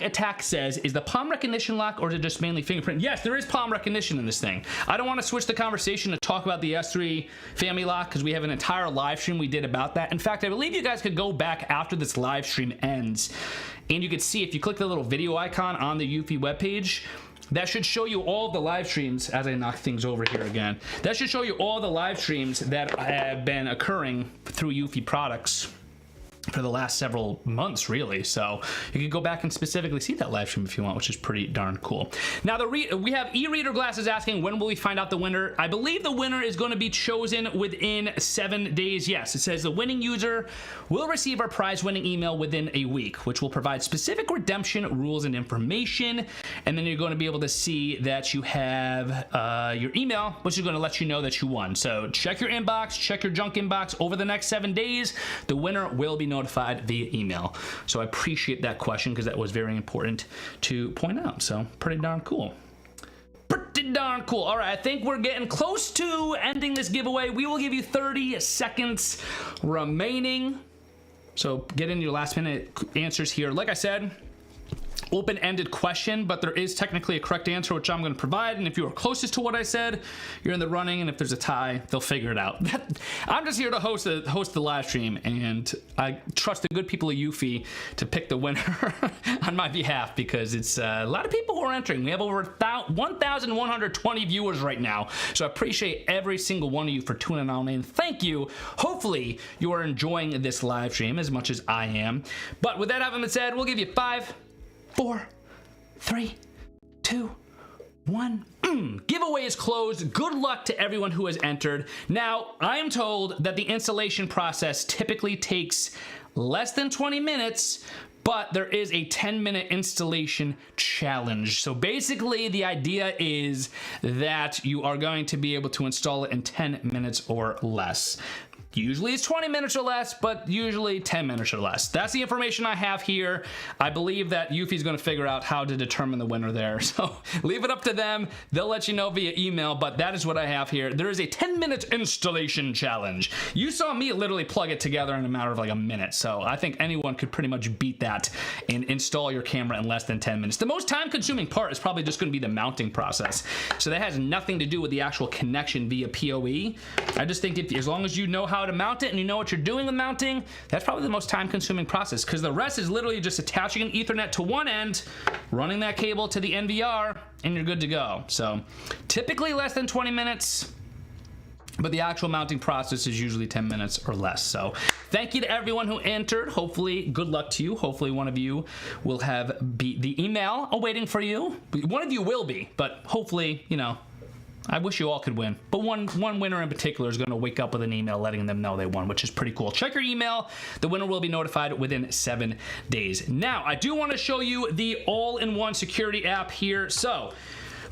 Attack says, is the palm recognition lock or is it just mainly fingerprint? Yes, there is palm recognition in this thing. I don't want to switch the conversation to talk about the S3 family lock because we have an entire live stream we did about that. In fact, I believe you guys could go back after this live stream ends and you could see if you click the little video icon on the eufy webpage, that should show you all the live streams, as I knock things over here again. That should show you all the live streams that have been occurring through eufy products for the last several months, really. So you can go back and specifically see that live stream if you want, which is pretty darn cool. Now, we have e-reader glasses asking, when will we find out the winner? I believe the winner is going to be chosen within 7 days. Yes, it says the winning user will receive our prize-winning email within a week, which will provide specific redemption rules and information. And then you're going to be able to see that you have your email, which is going to let you know that you won. So check your inbox, check your junk inbox over the next 7 days. The winner will be notified via email. So I appreciate that question because that was very important to point out. So pretty darn cool. Pretty darn cool. All right, I think we're getting close to ending this giveaway. We will give you 30 seconds remaining. So get in your last minute answers here. Like I said, open-ended question, but there is technically a correct answer, which I'm going to provide. And if you are closest to what I said, you're in the running. And if there's a tie, they'll figure it out. I'm just here to host the live stream, and I trust the good people of eufy to pick the winner on my behalf because it's a lot of people who are entering. We have over 1,120 viewers right now, so I appreciate every single one of you for tuning on in. Thank you. Hopefully, you are enjoying this live stream as much as I am. But with that having been said, we'll give you 5, 4, 3, 2, 1. Giveaway is closed. Good luck to everyone who has entered. Now, I am told that the installation process typically takes less than 20 minutes, but there is a 10-minute installation challenge. So basically, the idea is that you are going to be able to install it in 10 minutes or less. Usually it's 20 minutes or less, but usually 10 minutes or less. That's the information I have here. I believe that eufy is going to figure out how to determine the winner there. So leave it up to them. They'll let you know via email, but that is what I have here. There is a 10-minute installation challenge. You saw me literally plug it together in a matter of like a minute. So I think anyone could pretty much beat that and install your camera in less than 10 minutes. The most time-consuming part is probably just going to be the mounting process. So that has nothing to do with the actual connection via PoE. I just think as long as you know how to mount it and you know what you're doing with mounting, that's probably the most time-consuming process because the rest is literally just attaching an Ethernet to one end, running that cable to the NVR, and you're good to go. So typically less than 20 minutes, but the actual mounting process is usually 10 minutes or less. So thank you to everyone who entered. Hopefully, good luck to you. Hopefully one of you will have beat the email awaiting for you. One of you will be, but hopefully, you know, I wish you all could win, but one winner in particular is going to wake up with an email letting them know they won, which is pretty cool. Check your email. The winner will be notified within 7 days. Now, I do want to show you the all-in-one security app here. So,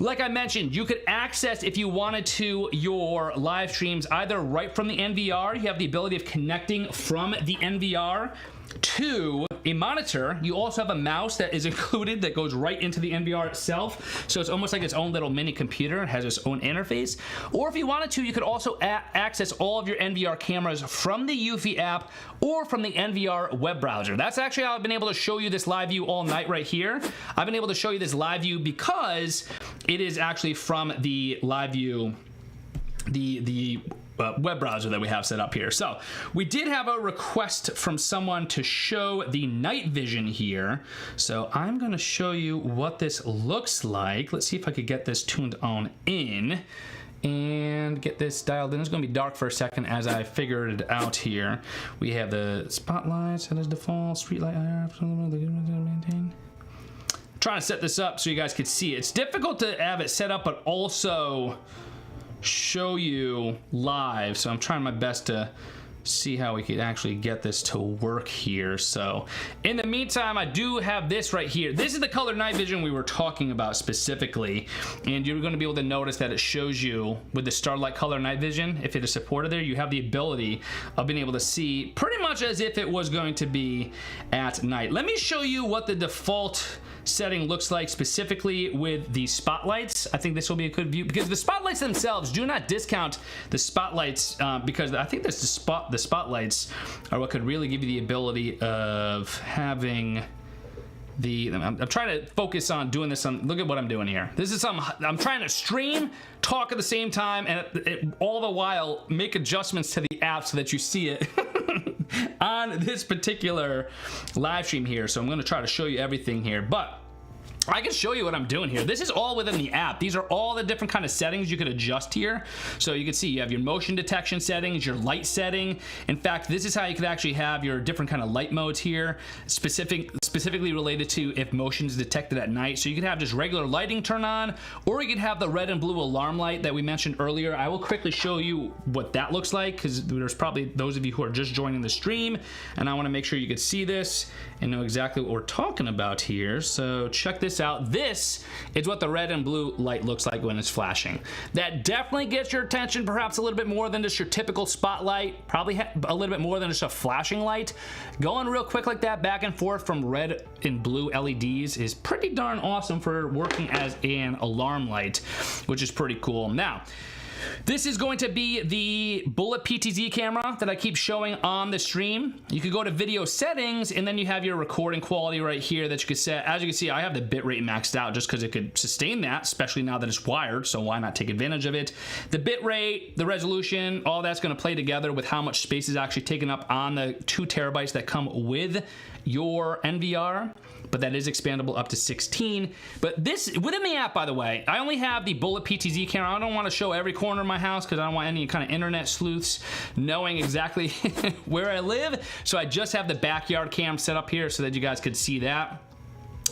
like I mentioned, you could access, if you wanted to, your live streams either right from the NVR. You have the ability of connecting from the NVR to a monitor. You also have a mouse that is included that goes right into the NVR itself. So it's almost like its own little mini computer. It has its own interface. Or if you wanted to, you could also access all of your NVR cameras from the eufy app or from the NVR web browser. That's actually how I've been able to show you this live view all night right here. I've been able to show you this live view because it is actually from the live view, the web browser that we have set up here. So we did have a request from someone to show the night vision here. So I'm going to show you what this looks like. Let's see if I could get this tuned on in and get this dialed in. It's going to be dark for a second as I figured it out here. We have the spotlight set as default, street light maintain. Trying to set this up so you guys could see it. It's difficult to have it set up but also show you live, so I'm trying my best to see how we could actually get this to work here. So in the meantime, I do have this right here. This is the color night vision we were talking about specifically, and you're going to be able to notice that it shows you with the Starlight color night vision, if it is supported there, you have the ability of being able to see pretty much as if it was going to be at night. Let me show you what the default setting looks like specifically with the spotlights. I think this will be a good view because the spotlights themselves, do not discount the spotlights because I think that's the spotlights are what could really give you the ability of having the, I'm trying to focus on doing this on, look at what I'm doing here. This is I'm trying to stream, talk at the same time, and all the while make adjustments to the app so that you see it on this particular live stream here. So I'm going to try to show you everything here, but I can show you what I'm doing here. This is all within the app. These are all the different kind of settings you could adjust here. So you can see you have your motion detection settings, your light setting. In fact, this is how you could actually have your different kind of light modes here, specifically related to if motion is detected at night. So you could have just regular lighting turn on, or you could have the red and blue alarm light that we mentioned earlier. I will quickly show you what that looks like because there's probably those of you who are just joining the stream, and I want to make sure you could see this and know exactly what we're talking about here. So check this out. This is what the red and blue light looks like when it's flashing. That definitely gets your attention, perhaps a little bit more than just your typical spotlight, probably a little bit more than just a flashing light. Going real quick like that back and forth from red and blue LEDs is pretty darn awesome for working as an alarm light, which is pretty cool. Now, this is going to be the Bullet PTZ camera that I keep showing on the stream. You could go to video settings, and then you have your recording quality right here that you could set. As you can see, I have the bitrate maxed out just because it could sustain that, especially now that it's wired, so why not take advantage of it? The bitrate, the resolution, all that's going to play together with how much space is actually taken up on the 2 terabytes that come with your NVR, but that is expandable up to 16. But this, within the app, by the way, I only have the Bullet PTZ camera. I don't want to show every corner of my house because I don't want any kind of internet sleuths knowing exactly where I live. So I just have the backyard cam set up here so that you guys could see that.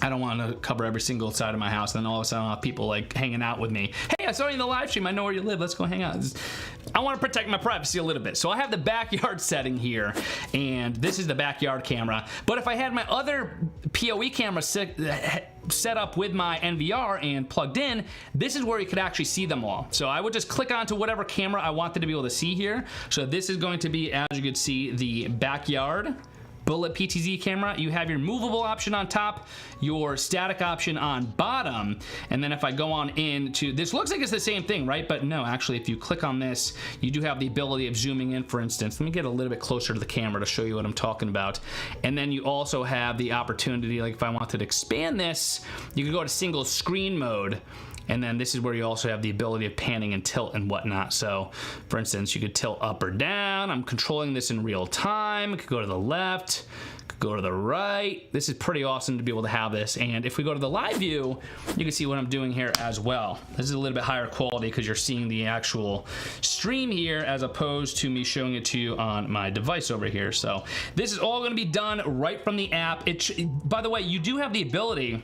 I don't want to cover every single side of my house, and then all of a sudden I'll have people like hanging out with me. Hey, I saw you in the live stream. I know where you live. Let's go hang out. I want to protect my privacy a little bit. So I have the backyard setting here, and this is the backyard camera. But if I had my other PoE camera set up with my NVR and plugged in, this is where you could actually see them all. So I would just click onto whatever camera I wanted to be able to see here. So this is going to be, as you can see, the backyard Bullet PTZ camera. You have your movable option on top, your static option on bottom, and then if I go on into, this looks like it's the same thing, right? But no, actually, if you click on this, you do have the ability of zooming in, for instance. Let me get a little bit closer to the camera to show you what I'm talking about. And then you also have the opportunity, like if I wanted to expand this, you could go to single screen mode. And then this is where you also have the ability of panning and tilt and whatnot. So for instance, you could tilt up or down. I'm controlling this in real time. It could go to the left, could go to the right. This is pretty awesome to be able to have this. And if we go to the live view, you can see what I'm doing here as well. This is a little bit higher quality because you're seeing the actual stream here as opposed to me showing it to you on my device over here. So this is all gonna be done right from the app. By the way, you do have the ability,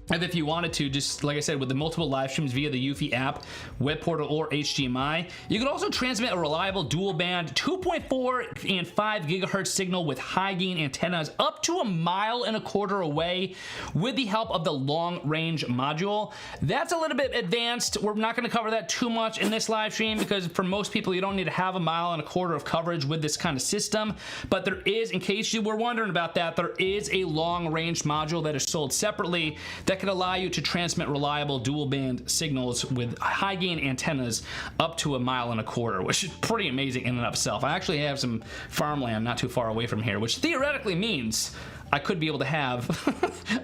and if you wanted to, just like I said, with the multiple live streams via the eufy app, web portal, or HDMI, you can also transmit a reliable dual band 2.4 and 5 gigahertz signal with high gain antennas up to 1.25 miles away with the help of the long range module. That's a little bit advanced. We're not going to cover that too much in this live stream because for most people, you don't need to have 1.25 miles of coverage with this kind of system. But there is, in case you were wondering about that, there is a long range module that is sold separately that can allow you to transmit reliable dual band signals with high gain antennas up to 1.25 miles, which is pretty amazing in and of itself. I actually have some farmland not too far away from here, which theoretically means I could be able to have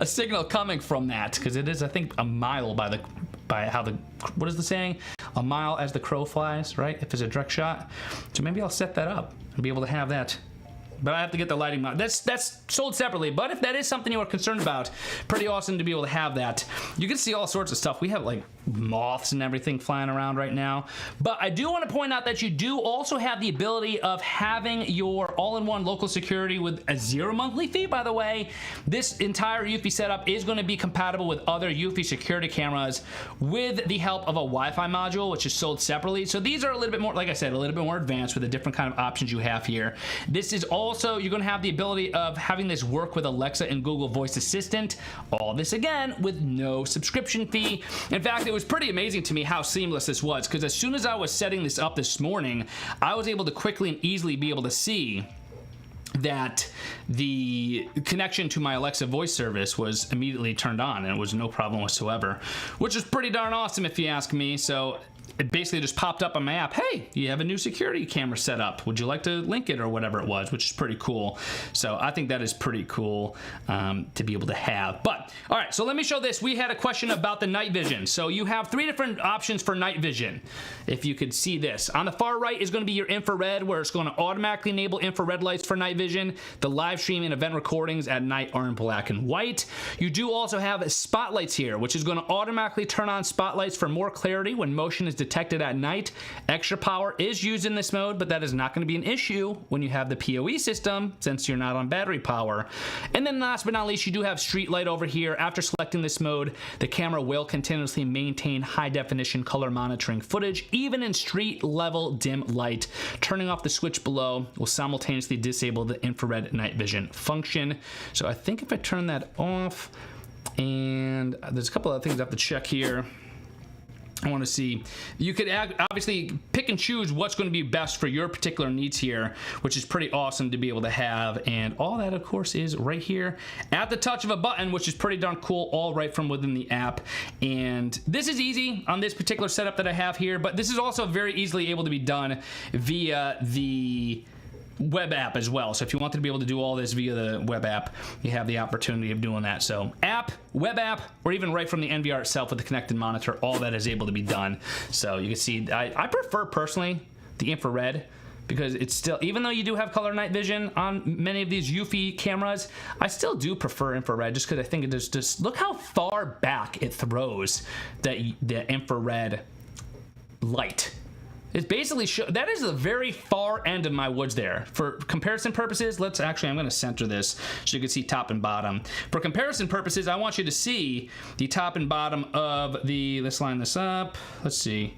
a signal coming from that because it is, I think, 1 mile by how the, what is the saying? 1 mile as the crow flies, right? If it's a direct shot. So maybe I'll set that up and be able to have that but I have to get the lighting monitor. That's sold separately, but if that is something you are concerned about, pretty awesome to be able to have that. You can see all sorts of stuff. We have like moths and everything flying around right now, but I do want to point out that you do also have the ability of having your all-in-one local security with a 0 monthly fee. By the way, this entire eufy setup is going to be compatible with other eufy security cameras with the help of a Wi-Fi module, which is sold separately. So these are a little bit more, like I said, a little bit more advanced with the different kind of options you have here. This is also, you're going to have the ability of having this work with Alexa and Google Voice Assistant. All this again with no subscription fee. In fact, it was pretty amazing to me how seamless this was, because as soon as I was setting this up this morning, I was able to quickly and easily be able to see that the connection to my Alexa voice service was immediately turned on, and it was no problem whatsoever, which is pretty darn awesome if you ask me. So it basically just popped up on my app, hey, you have a new security camera set up, would you like to link it, or whatever it was, which is pretty cool. So I think that is pretty cool to be able to have. But all right, so let me show this. We had a question about the night vision. So you have 3 different options for night vision. If you could see this, on the far right is going to be your infrared, where it's going to automatically enable infrared lights for night vision. The live stream and event recordings at night are in black and white. You do also have spotlights here, which is going to automatically turn on spotlights for more clarity when motion is detected at night. Extra power is used in this mode, but that is not going to be an issue when you have the PoE system, since you're not on battery power. And then last but not least, you do have street light over here. After selecting this mode, the camera will continuously maintain high definition color monitoring footage, even in street level dim light. Turning off the switch below will simultaneously disable the infrared night vision function. So I think if I turn that off, and there's a couple of things I have to check here. I want to see, you could obviously pick and choose what's going to be best for your particular needs here, which is pretty awesome to be able to have. And all that, of course, is right here at the touch of a button, which is pretty darn cool, all right from within the app. And this is easy on this particular setup that I have here, but this is also very easily able to be done via the web app as well. So if you wanted to be able to do all this via the web app, you have the opportunity of doing that. So app, web app, or even right from the NVR itself with the connected monitor, all that is able to be done. So you can see, I prefer personally the infrared, because it's still, even though you do have color night vision on many of these eufy cameras, I still do prefer infrared, just because I think it is just, look how far back it throws the infrared light. It's basically, that is the very far end of my woods there. For comparison purposes, I'm going to center this so you can see top and bottom. For comparison purposes, I want you to see the top and bottom of the, let's line this up. Let's see,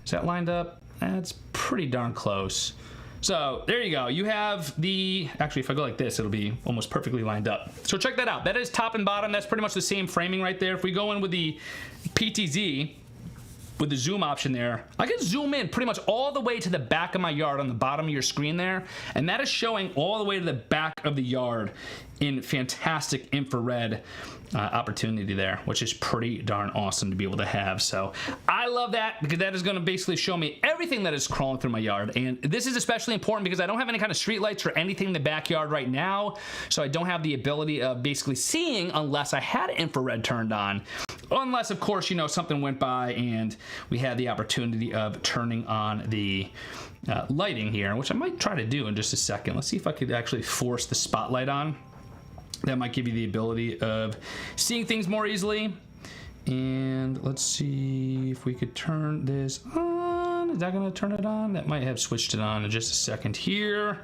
is that lined up? That's pretty darn close. So there you go. You have the, actually if I go like this, it'll be almost perfectly lined up. So check that out. That is top and bottom. That's pretty much the same framing right there. If we go in with the PTZ, with the zoom option there, I can zoom in pretty much all the way to the back of my yard on the bottom of your screen there, and that is showing all the way to the back of the yard in fantastic infrared opportunity there, which is pretty darn awesome to be able to have. So I love that, because that is going to basically show me everything that is crawling through my yard. And this is especially important because I don't have any kind of street lights or anything in the backyard right now, so I don't have the ability of basically seeing unless I had infrared turned on. Unless, of course, you know, something went by and we had the opportunity of turning on the lighting here, which I might try to do in just a second. Let's see if I could actually force the spotlight on. That might give you the ability of seeing things more easily. And let's see if we could turn this on. Is that going to turn it on? That might have switched it on in just a second here.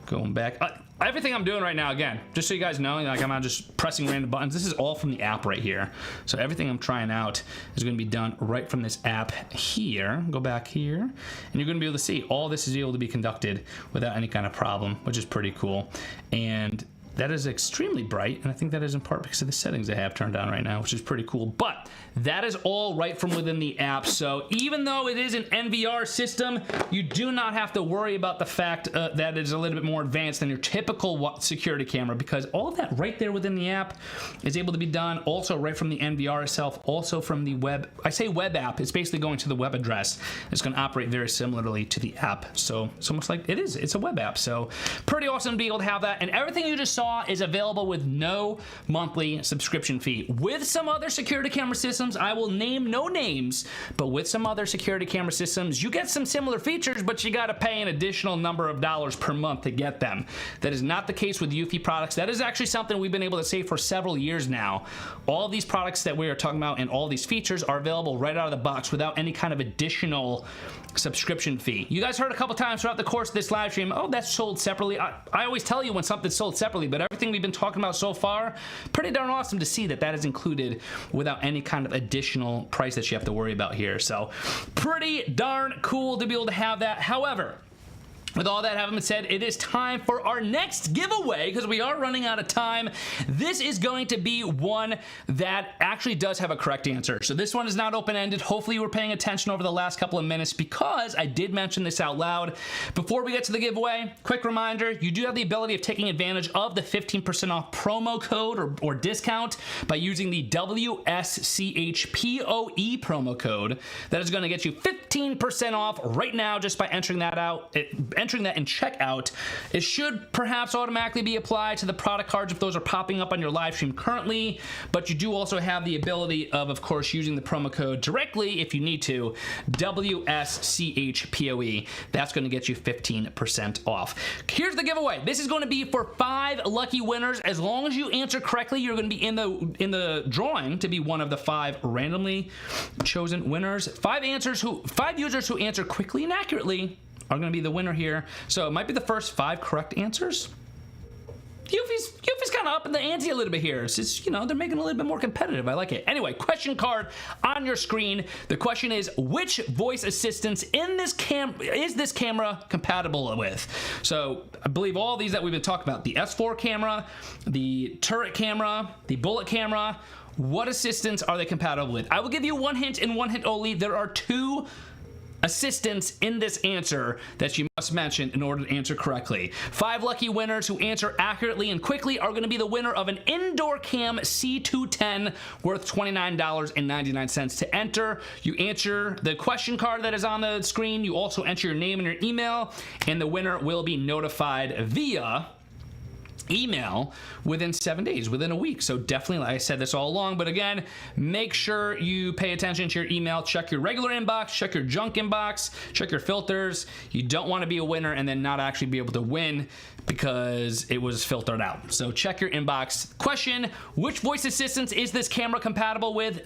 Going back. Everything I'm doing right now, again, just so you guys know, like, I'm not just pressing random buttons. This is all from the app right here. So everything I'm trying out is going to be done right from this app here. Go back here, and you're going to be able to see all this is able to be conducted without any kind of problem, which is pretty cool. And that is extremely bright, and I think that is in part because of the settings I have turned on right now, which is pretty cool. But that is all right from within the app. So even though it is an NVR system, you do not have to worry about the fact that it's a little bit more advanced than your typical security camera, because all of that right there within the app is able to be done also right from the NVR itself, also from the web. I say web app, it's basically going to the web address. It's going to operate very similarly to the app. So it's almost like it's a web app. So pretty awesome to be able to have that. And everything you just saw saw is available with no monthly subscription fee. With some other security camera systems, I will name no names, but with some other security camera systems, you get some similar features, but you gotta pay an additional number of dollars per month to get them. That is not the case with eufy products. That is actually something we've been able to say for several years now. All these products that we are talking about and all these features are available right out of the box without any kind of additional subscription fee. You guys heard a couple times throughout the course of this live stream, oh, that's sold separately. I always tell you when something's sold separately, but everything we've been talking about so far, pretty darn awesome to see that that is included without any kind of additional price that you have to worry about here. So pretty darn cool to be able to have that. However, with all that having been said, it is time for our next giveaway because we are running out of time. This is going to be one that actually does have a correct answer. So this one is not open-ended. Hopefully you were paying attention over the last couple of minutes because I did mention this out loud. Before we get to the giveaway, quick reminder, you do have the ability of taking advantage of the 15% off promo code or discount by using the WSCHPOE promo code. That is going to get you 15% off right now just by entering that in checkout. It should perhaps automatically be applied to the product cards if those are popping up on your live stream currently, but you do also have the ability of course, using the promo code directly if you need to, WSCHPOE. That's going to get you 15% off. Here's the giveaway. This is going to be for 5 lucky winners. As long as you answer correctly, you're going to be in the drawing to be one of the 5 randomly chosen winners. 5 users who answer quickly and accurately are going to be the winner here. So it might be the first 5 correct answers. Eufy's kind of up in the ante a little bit here. It's just, they're making it a little bit more competitive. I like it. Anyway, question card on your screen. The question is, which voice assistants in this is this camera compatible with? So I believe all these that we've been talking about, the S4 camera, the turret camera, the bullet camera, what assistants are they compatible with? I will give you one hint and one hint only. There are 2 assistants in this answer that you must mention in order to answer correctly. 5 lucky winners who answer accurately and quickly are going to be the winner of an indoor cam C210 worth $29.99 to enter. You answer the question card that is on the screen. You also enter your name and your email, and the winner will be notified via email within 7 days, within a week. So definitely, like I said this all along, but again, make sure you pay attention to your email. Check your regular inbox, check your junk inbox, check your filters. You don't want to be a winner and then not actually be able to win because it was filtered out. So check your inbox. Question, which voice assistants is this camera compatible with?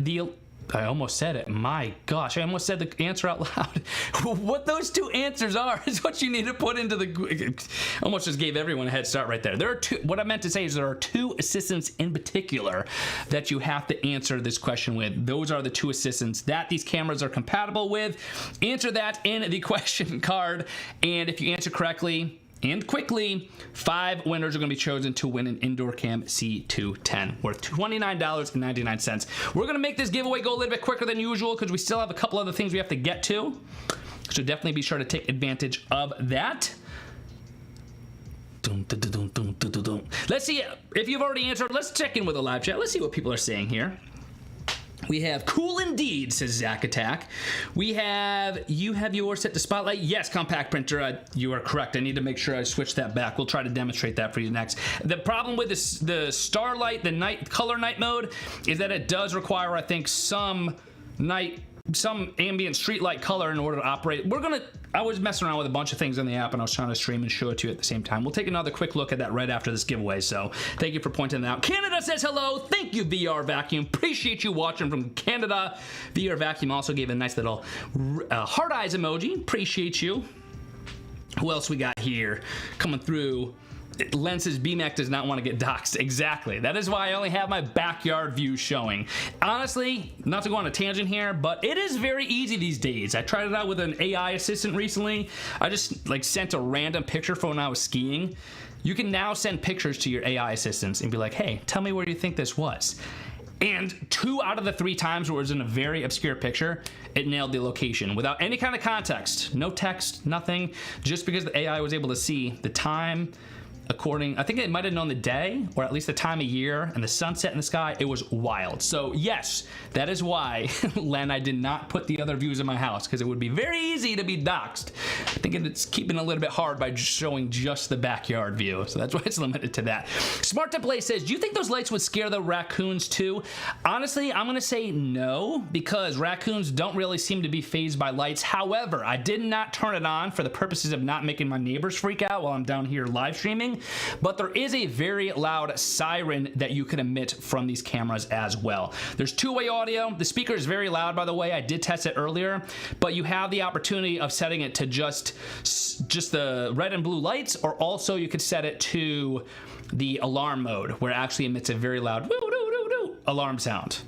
I almost said it. My gosh, I almost said the answer out loud. What those 2 answers are is what you need to put into the... Almost just gave everyone a head start right there. There are 2... What I meant to say is there are 2 assistants in particular that you have to answer this question with. Those are the 2 assistants that these cameras are compatible with. Answer that in the question card, and if you answer correctly and quickly, 5 winners are going to be chosen to win an indoor cam C210 worth $29.99. We're going to make this giveaway go a little bit quicker than usual because we still have a couple other things we have to get to. So definitely be sure to take advantage of that. Let's see if you've already answered. Let's check in with the live chat. Let's see what people are saying here. We have cool indeed, says Zack Attack. We have, you have yours set to spotlight. Yes, compact printer, you are correct. I need to make sure I switch that back. We'll try to demonstrate that for you next. The problem with this, the Starlight, the color night mode, is that it does require, I think, some ambient street light color in order to operate. I was messing around with a bunch of things in the app and I was trying to stream and show it to you at the same time. We'll take another quick look at that right after this giveaway, so thank you for pointing that out. Canada says hello. Thank you, VR Vacuum. Appreciate you watching from Canada. VR Vacuum also gave a nice little heart eyes emoji. Appreciate you. Who else we got here coming through? Lenses BMAC does not want to get doxxed. Exactly. That is why I only have my backyard view showing. Honestly, not to go on a tangent here, but it is very easy these days. I tried it out with an AI assistant recently. I just sent a random picture from when I was skiing. You can now send pictures to your AI assistants and be like, hey, tell me where you think this was. And 2 out of the 3 times where it was in a very obscure picture, it nailed the location without any kind of context. No text, nothing. Just because the AI was able to see the time according, I think it might have known the day, or at least the time of year, and the sunset in the sky. It was wild. So yes, that is why, Len, I did not put the other views in my house, because it would be very easy to be doxxed. I think it's keeping it a little bit hard by showing just the backyard view, so that's why it's limited to that. Smart to Play says, do you think those lights would scare the raccoons too? Honestly, I'm gonna say no, because raccoons don't really seem to be fazed by lights. However, I did not turn it on for the purposes of not making my neighbors freak out while I'm down here live streaming, but there is a very loud siren that you can emit from these cameras as well. There's two-way audio. The speaker is very loud, by the way. I did test it earlier, but you have the opportunity of setting it to just the red and blue lights, or also you could set it to the alarm mode, where it actually emits a very loud woo-doo-doo-doo alarm sound.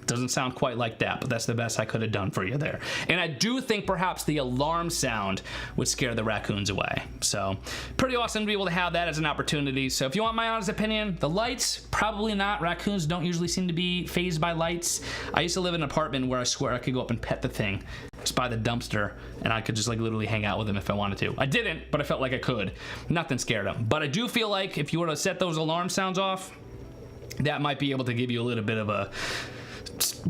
Doesn't sound quite like that, but that's the best I could have done for you there. And I do think perhaps the alarm sound would scare the raccoons away. So pretty awesome to be able to have that as an opportunity. So if you want my honest opinion, the lights, probably not. Raccoons don't usually seem to be fazed by lights. I used to live in an apartment where I swear I could go up and pet the thing just by the dumpster, and I could just like literally hang out with him if I wanted to. I didn't, but I felt like I could. Nothing scared him. But I do feel like if you were to set those alarm sounds off, that might be able to give you a little bit of a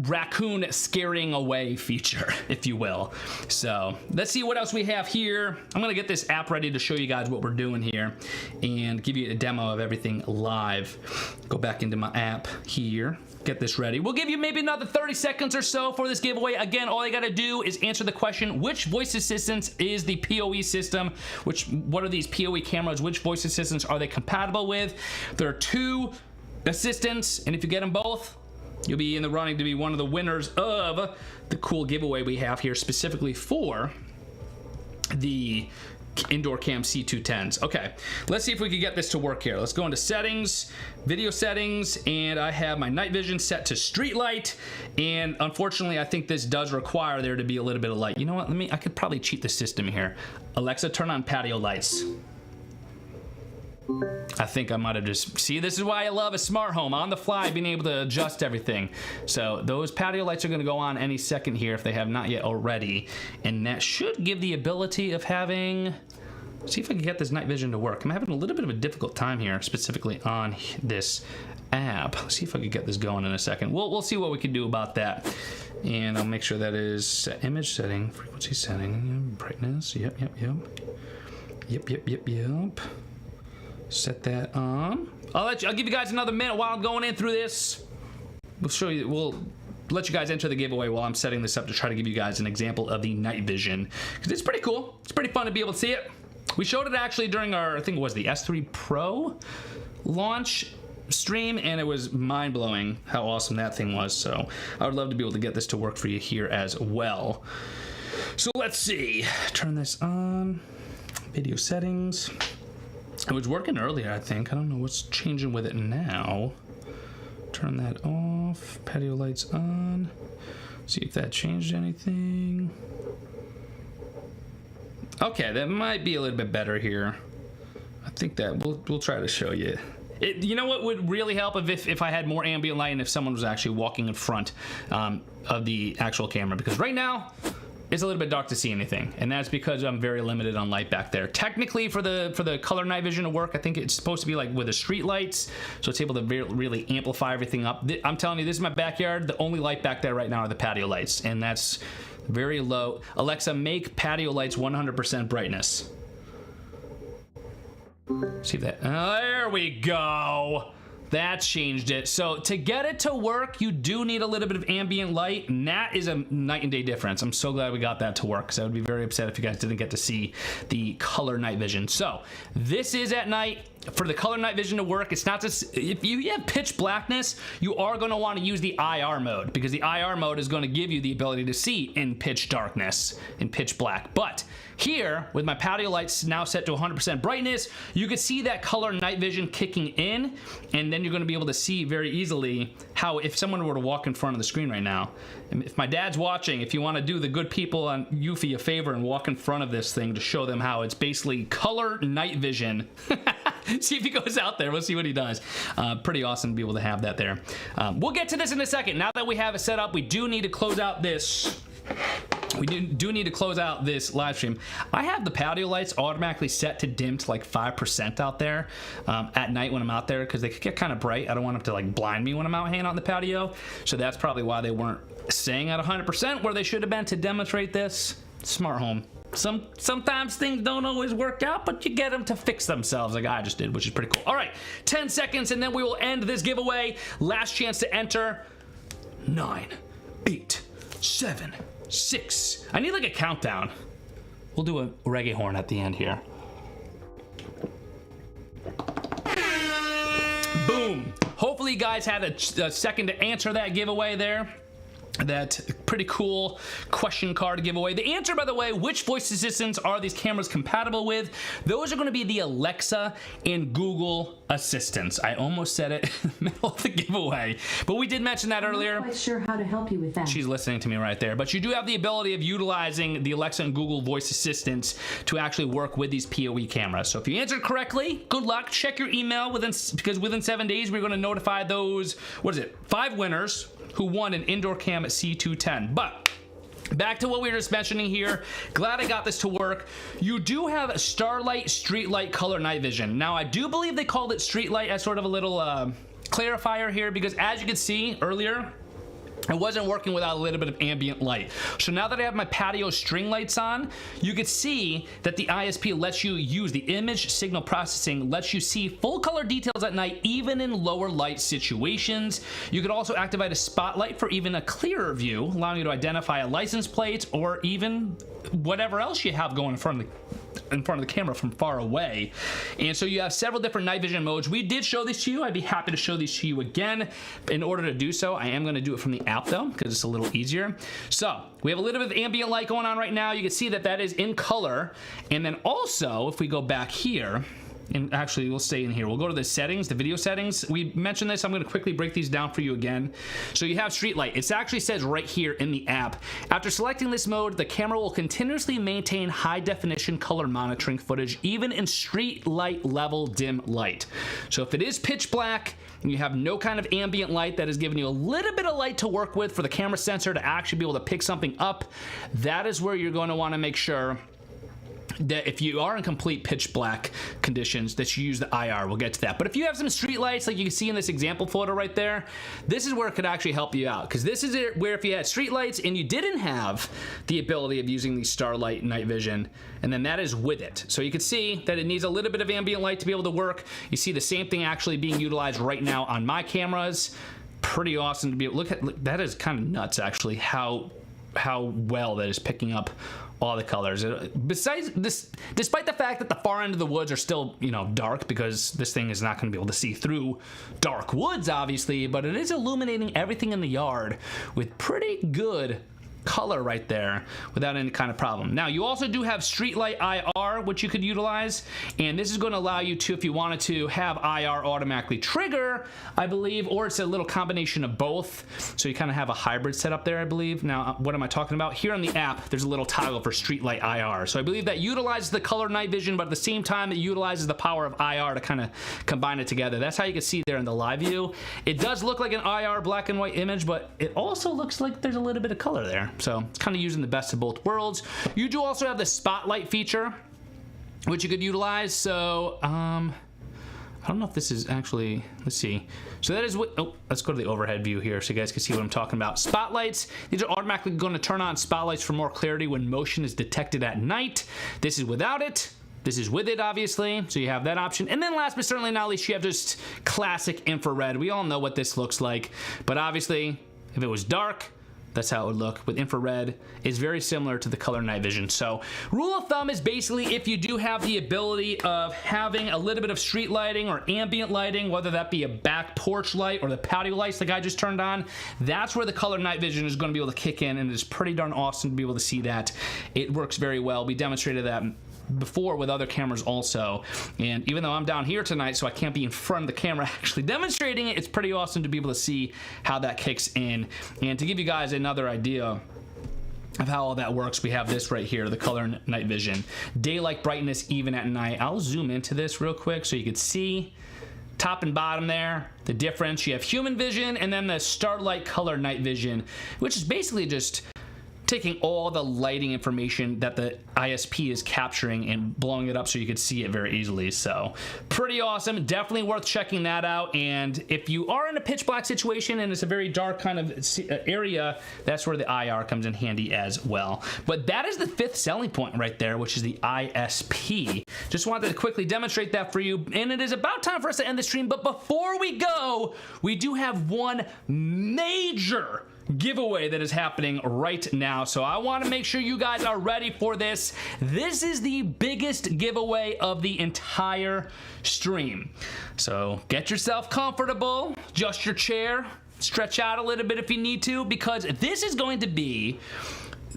raccoon scaring away feature, if you will. So let's see what else we have here. I'm gonna get this app ready to show you guys what we're doing here and give you a demo of everything live. Go back into my app here, get this ready. We'll give you maybe another 30 seconds or so for this giveaway. Again, all you gotta do is answer the question, which voice assistants is the PoE system? What are these PoE cameras? Which voice assistants are they compatible with? There are 2 assistants, and if you get them both, you'll be in the running to be one of the winners of the cool giveaway we have here specifically for the indoor cam C210s. Okay, let's see if we can get this to work here. Let's go into settings, video settings, and I have my night vision set to street light, and unfortunately I think this does require there to be a little bit of light. You know what, I could probably cheat the system here. Alexa, turn on patio lights. I think I might have just, see, this is why I love a smart home, on the fly, being able to adjust everything. So those patio lights are gonna go on any second here if they have not yet already, and that should give the ability of having, see if I can get this night vision to work. I'm having a little bit of a difficult time here, specifically on this app. Let's see if I can get this going in a second. We'll see what we can do about that. And I'll make sure that is image setting, frequency setting, brightness, yep. Set that on. I'll give you guys another minute while I'm going in through this. We'll let you guys enter the giveaway while I'm setting this up to try to give you guys an example of the night vision, because it's pretty cool. It's pretty fun to be able to see it. We showed it actually during our, I think it was the S3 Pro launch stream, and it was mind-blowing how awesome that thing was. So I would love to be able to get this to work for you here as well. So let's see, turn this on, video settings. It was working earlier, I think. I don't know what's changing with it now. Turn that off, patio lights on. See if that changed anything. Okay, that might be a little bit better here. I think that we'll try to show you. You know what would really help if I had more ambient light and if someone was actually walking in front of the actual camera, because right now it's a little bit dark to see anything, and that's because I'm very limited on light back there. Technically, for the color night vision to work, I think it's supposed to be like with the street lights, so it's able to really amplify everything up. I'm telling you, this is my backyard. The only light back there right now are the patio lights, and that's very low. Alexa, make patio lights 100% brightness. See that? There we go. That changed it. So to get it to work, you do need a little bit of ambient light, and that is a night and day difference. I'm so glad we got that to work, because I would be very upset if you guys didn't get to see the color night vision. So this is at night. For the color night vision to work, it's not just, if you have pitch blackness, you are going to want to use the IR mode, because the IR mode is going to give you the ability to see in pitch darkness, in pitch black. But here, with my patio lights now set to 100% brightness, you can see that color night vision kicking in, and then you're going to be able to see very easily how, if someone were to walk in front of the screen right now, if my dad's watching, if you want to do the good people on Eufy a favor and walk in front of this thing to show them how it's basically color night vision. See if he goes out there. We'll see what he does. Pretty awesome to be able to have that there. We'll get to this in a second. Now that we have it set up, we do need to close out this we do need to close out this live stream. I have the patio lights automatically set to dim to like 5% out there at night when I'm out there, because they could get kind of bright. I don't want them to like blind me when I'm out hanging out in the patio. So that's probably why they weren't staying at 100% where they should have been to demonstrate this. Smart home. Sometimes things don't always work out, but you get them to fix themselves like I just did, which is pretty cool. All right, 10 seconds and then we will end this giveaway. Last chance to enter. 9, 8, 7, 6. I need like a countdown. We'll do a reggae horn at the end here. Boom. Hopefully you guys had a second to answer that giveaway there. That pretty cool question card giveaway. The answer, by the way, which voice assistants are these cameras compatible with? Those are going to be the Alexa and Google assistants. I almost said it in the middle of the giveaway, but we did mention that earlier. I'm not quite sure how to help you with that. She's listening to me right there. But you do have the ability of utilizing the Alexa and Google voice assistants to actually work with these PoE cameras. So if you answered correctly, good luck. Check your email because within 7 days we're going to notify those, 5 winners who won an indoor cam at C210. But back to what we were just mentioning here. Glad I got this to work. You do have Starlight, Streetlight, Color Night Vision. Now, I do believe they called it Streetlight as sort of a little clarifier here, because as you could see earlier, it wasn't working without a little bit of ambient light. So now that I have my patio string lights on, you could see that the ISP lets you use the image signal processing, lets you see full color details at night, even in lower light situations. You could also activate a spotlight for even a clearer view, allowing you to identify a license plate or even whatever else you have going in front of the camera from far away. And so you have several different night vision modes. We did show these to you. I'd be happy to show these to you again. In order to do so, I am going to do it from the app though, because it's a little easier. So we have a little bit of ambient light going on right now. You can see that that is in color. And then also, if we go back here, and actually we'll stay in here, we'll go to the settings, the video settings. We mentioned this. I'm going to quickly break these down for you again. So you have street light. It actually says right here in the app, after selecting this mode, the camera will continuously maintain high definition color monitoring footage even in street light level dim light. So if it is pitch black and you have no kind of ambient light that is giving you a little bit of light to work with for the camera sensor to actually be able to pick something up, that is where you're going to want to make sure that if you are in complete pitch black conditions, that you use the IR. We'll get to that. But if you have some street lights, like you can see in this example photo right there, this is where it could actually help you out, because this is it where if you had street lights and you didn't have the ability of using the Starlight night vision, and then that is with it. So you can see that it needs a little bit of ambient light to be able to work. You see the same thing actually being utilized right now on my cameras. Pretty awesome to be able to look, that is kind of nuts actually, how well that is picking up all the colors. Besides this, despite the fact that the far end of the woods are still, dark, because this thing is not going to be able to see through dark woods, obviously, but it is illuminating everything in the yard with pretty good color right there without any kind of problem. Now you also do have Streetlight IR, which you could utilize, and this is going to allow you to, if you wanted to, have IR automatically trigger, I believe, or it's a little combination of both. So you kind of have a hybrid setup there, I believe. Now what am I talking about? Here on the app there's a little toggle for Streetlight IR. So I believe that utilizes the color night vision, but at the same time it utilizes the power of IR to kind of combine it together. That's how you can see there in the live view. It does look like an IR black and white image, but it also looks like there's a little bit of color there. So it's kind of using the best of both worlds. You do also have the spotlight feature, which you could utilize. So I don't know if this is actually, let's see. So that is what, let's go to the overhead view here so you guys can see what I'm talking about. Spotlights, these are automatically going to turn on spotlights for more clarity when motion is detected at night. This is without it. This is with it, obviously, so you have that option. And then last but certainly not least, you have just classic infrared. We all know what this looks like, but obviously, if it was dark, that's how it would look. With infrared, it's very similar to the color night vision. So rule of thumb is basically if you do have the ability of having a little bit of street lighting or ambient lighting, whether that be a back porch light or the patio lights like I just turned on, that's where the color night vision is going to be able to kick in, and it's pretty darn awesome to be able to see that. It works very well. We demonstrated that before with other cameras also, and even though I'm down here tonight so I can't be in front of the camera actually demonstrating it, it's pretty awesome to be able to see how that kicks in. And to give you guys another idea of how all that works, we have this right here, the color night vision, daylight brightness even at night. I'll zoom into this real quick so you can see top and bottom there, the difference. You have human vision and then the Starlight color night vision, which is basically just taking all the lighting information that the ISP is capturing and blowing it up so you could see it very easily. So pretty awesome. Definitely worth checking that out. And if you are in a pitch black situation and it's a very dark kind of area, that's where the IR comes in handy as well. But that is the 5th selling point right there, which is the ISP. Just wanted to quickly demonstrate that for you. And it is about time for us to end the stream. But before we go, we do have one major giveaway that is happening right now. So I want to make sure you guys are ready for this. This is the biggest giveaway of the entire stream. So get yourself comfortable, adjust your chair, stretch out a little bit if you need to, because this is going to be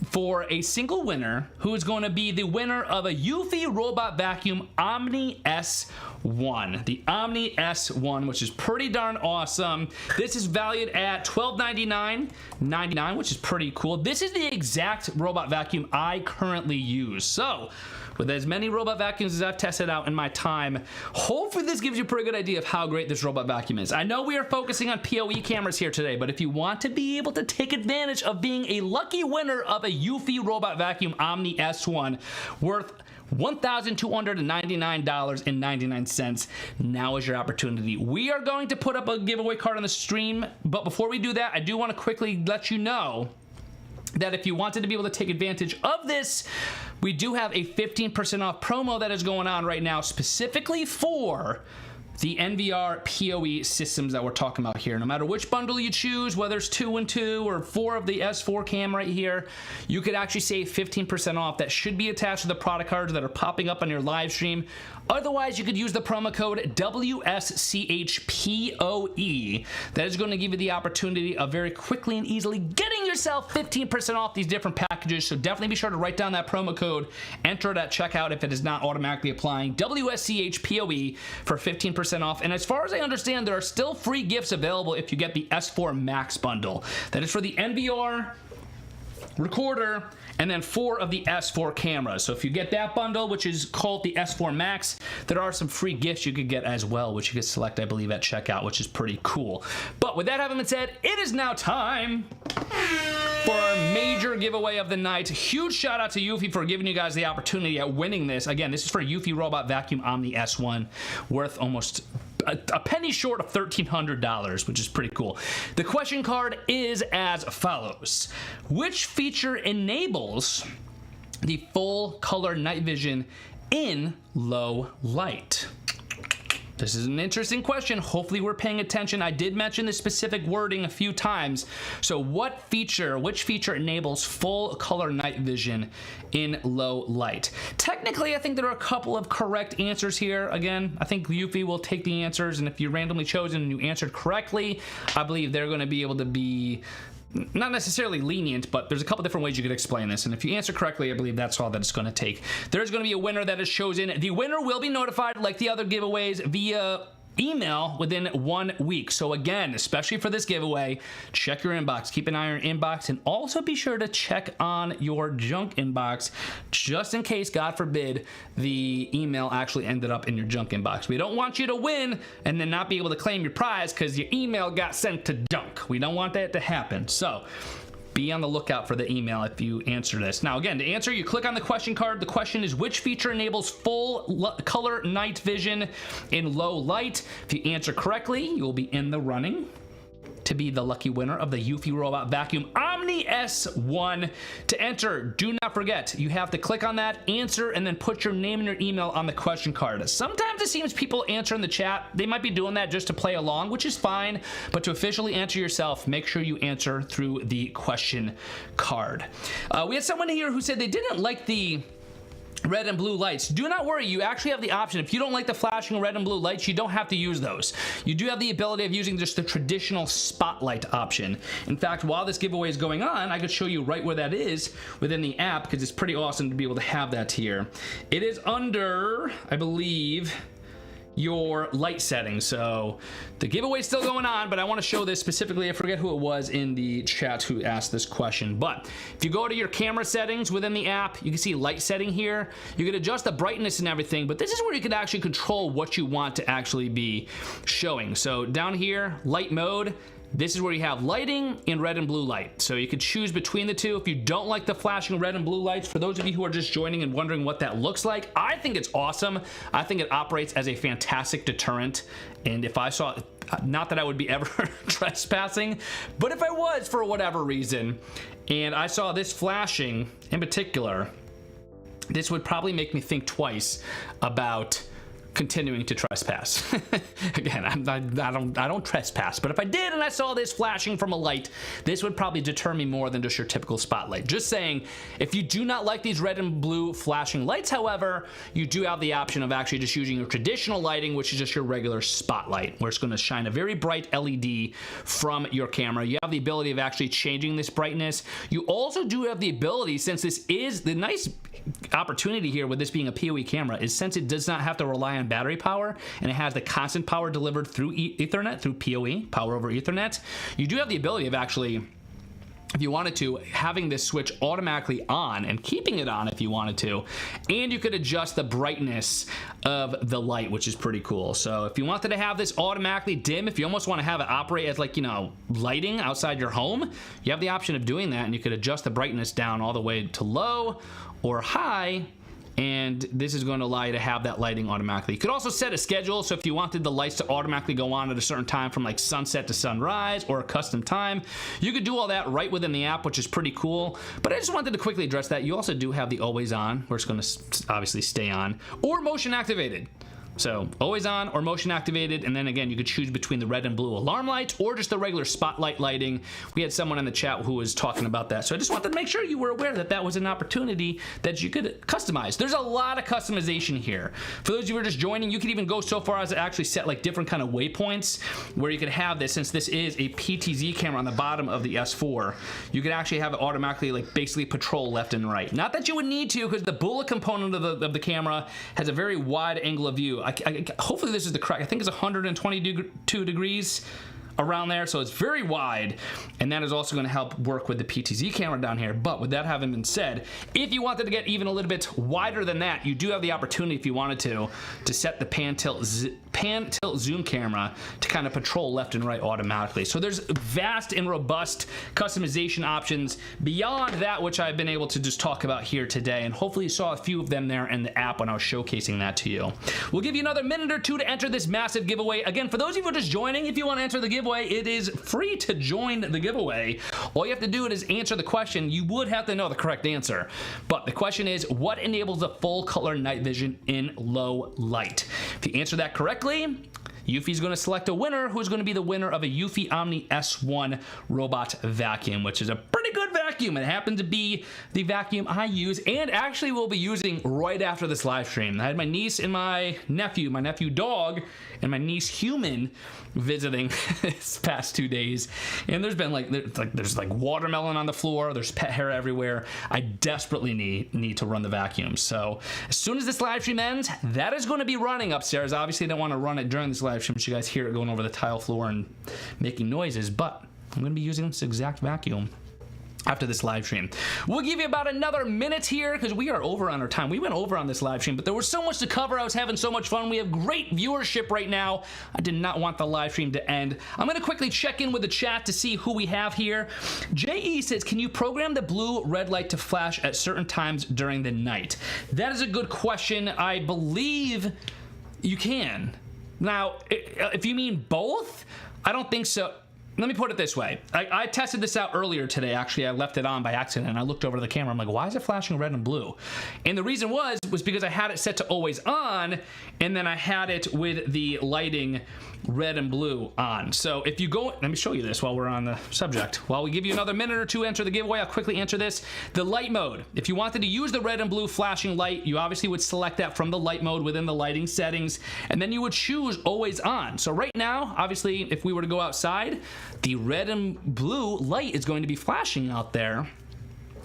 for a single winner who is going to be the winner of a eufy robot vacuum Omni S1. The Omni S1, which is pretty darn awesome. This is valued at $1299.99, which is pretty cool. This is the exact robot vacuum I currently use. So with as many robot vacuums as I've tested out in my time, hopefully this gives you a pretty good idea of how great this robot vacuum is. I know we are focusing on PoE cameras here today, but if you want to be able to take advantage of being a lucky winner of a eufy robot vacuum Omni S1 worth $1,299.99, now is your opportunity. We are going to put up a giveaway card on the stream, but before we do that, I do want to quickly let you know that if you wanted to be able to take advantage of this, we do have a 15% off promo that is going on right now specifically for the NVR PoE systems that we're talking about here. No matter which bundle you choose, whether it's 2 and 2 or 4 of the S4 cam right here, you could actually save 15% off. That should be attached to the product cards that are popping up on your live stream. Otherwise, you could use the promo code WSCHPOE. That is going to give you the opportunity of very quickly and easily getting yourself 15% off these different packages. So definitely be sure to write down that promo code, enter it at checkout if it is not automatically applying. WSCHPOE for 15% off. And as far as I understand, there are still free gifts available if you get the S4 Max bundle. That is for the NVR recorder and then 4 of the S4 cameras. So if you get that bundle, which is called the S4 Max, there are some free gifts you could get as well, which you could select, I believe, at checkout, which is pretty cool. But with that having been said, it is now time for our major giveaway of the night. Huge shout out to Eufy for giving you guys the opportunity at winning this. Again, this is for Eufy Robot Vacuum Omni S1, worth almost a penny short of $1,300, which is pretty cool. The question card is as follows. Which feature enables the full color night vision in low light? This is an interesting question. Hopefully we're paying attention. I did mention the specific wording a few times. So which feature enables full color night vision in low light? Technically, I think there are a couple of correct answers here. Again, I think Eufy will take the answers, and if you're randomly chosen and you answered correctly, I believe they're going to be able to be not necessarily lenient, but there's a couple different ways you could explain this. And if you answer correctly, I believe that's all that it's going to take. There's going to be a winner that is chosen. The winner will be notified, like the other giveaways, via email within 1 week. So again, especially for this giveaway, check your inbox. Keep an eye on your inbox, and also be sure to check on your junk inbox just in case, God forbid, the email actually ended up in your junk inbox. We don't want you to win and then not be able to claim your prize because your email got sent to junk. We don't want that to happen. So be on the lookout for the email if you answer this. Now, again, to answer, you click on the question card. The question is, which feature enables full color night vision in low light? If you answer correctly, you will be in the running to be the lucky winner of the Eufy Robot Vacuum Omni S1. To enter, do not forget, you have to click on that, answer, and then put your name and your email on the question card. Sometimes it seems people answer in the chat. They might be doing that just to play along, which is fine, but to officially answer yourself, make sure you answer through the question card. We had someone here who said they didn't like the red and blue lights. Do not worry, you actually have the option. If you don't like the flashing red and blue lights, you don't have to use those. You do have the ability of using just the traditional spotlight option. In fact, while this giveaway is going on, I could show you right where that is within the app, because it's pretty awesome to be able to have that here. It is under, I believe, your light settings. So the giveaway is still going on, but I want to show this specifically. I forget who it was in the chat who asked this question, but if you go to your camera settings within the app, you can see light setting here. You can adjust the brightness and everything, but this is where you can actually control what you want to actually be showing. So down here, light mode, this is where you have lighting and red and blue light. So you could choose between the two. If you don't like the flashing red and blue lights, for those of you who are just joining and wondering what that looks like, I think it's awesome. I think it operates as a fantastic deterrent. And if I saw, not that I would be ever trespassing, but if I was for whatever reason, and I saw this flashing in particular, this would probably make me think twice about continuing to trespass. Again, I don't trespass, but if I did and I saw this flashing from a light, this would probably deter me more than just your typical spotlight. Just saying, if you do not like these red and blue flashing lights, however, you do have the option of actually just using your traditional lighting, which is just your regular spotlight, where it's going to shine a very bright LED from your camera. You have the ability of actually changing this brightness. You also do have the ability, since this is the nice opportunity here with this being a PoE camera, is since it does not have to rely on battery power and it has the constant power delivered through Ethernet, through PoE, power over Ethernet, you do have the ability of actually, if you wanted to, having this switch automatically on and keeping it on if you wanted to, and you could adjust the brightness of the light, which is pretty cool. So if you wanted to have this automatically dim, if you almost want to have it operate as, like, you know, lighting outside your home, you have the option of doing that, and you could adjust the brightness down all the way to low or high, and this is going to allow you to have that lighting automatically. You could also set a schedule, so if you wanted the lights to automatically go on at a certain time from like sunset to sunrise or a custom time, you could do all that right within the app, which is pretty cool. But I just wanted to quickly address that. You also do have the always on, where it's going to obviously stay on, or motion activated. So always on or motion activated, and then again you could choose between the red and blue alarm lights or just the regular spotlight lighting. We had someone in the chat who was talking about that, so I just wanted to make sure you were aware that that was an opportunity that you could customize. There's a lot of customization here. For those of you who are just joining, you could even go so far as to actually set like different kind of waypoints where you could have this, since this is a PTZ camera on the bottom of the S4, you could actually have it automatically like basically patrol left and right. Not that you would need to, because the bullet component of the camera has a very wide angle of view. Hopefully this is the correct, I think it's 122 degrees around there, so it's very wide, and that is also going to help work with the PTZ camera down here. But with that having been said, if you wanted to get even a little bit wider than that, you do have the opportunity, if you wanted to set the pan tilt zoom camera to kind of patrol left and right automatically. So there's vast and robust customization options beyond that which I've been able to just talk about here today, and hopefully you saw a few of them there in the app when I was showcasing that to you. We'll give you another minute or two to enter this massive giveaway. Again, for those of you who are just joining, if you want to enter the giveaway, it is free to join the giveaway. All you have to do is answer the question. You would have to know the correct answer, but the question is, what enables the full color night vision in low light? If you answer that correctly, eufy is going to select a winner, who's going to be the winner of a eufy Omni S1 robot vacuum, which is a pretty good vacuum. It happens to be the vacuum I use and actually will be using right after this live stream. I had my niece and my nephew dog and my niece human visiting this past 2 days, and there's been there's watermelon on the floor, there's pet hair everywhere. I desperately need to run the vacuum. So as soon as this live stream ends, that is going to be running upstairs. Obviously I don't want to run it during this live stream so you guys hear it going over the tile floor and making noises, but I'm going to be using this exact vacuum after this live stream. We'll give you about another minute here because we are over on our time. We went over on this live stream, but there was so much to cover. I was having so much fun. We have great viewership right now. I did not want the live stream to end. I'm going to quickly check in with the chat to see who we have here. JE says, can you program the blue red light to flash at certain times during the night? That is a good question. I believe you can. Now, if you mean both, I don't think so. Let me put it this way. I tested this out earlier today. Actually, I left it on by accident, and I looked over the camera. I'm like, why is it flashing red and blue? And the reason was because I had it set to always on, and then I had it with the lighting red and blue on. So if you go, let me show you this while we're on the subject. While we give you another minute or two to enter the giveaway, I'll quickly answer this. The light mode. If you wanted to use the red and blue flashing light, you obviously would select that from the light mode within the lighting settings, and then you would choose always on. So right now, obviously, if we were to go outside, the red and blue light is going to be flashing out there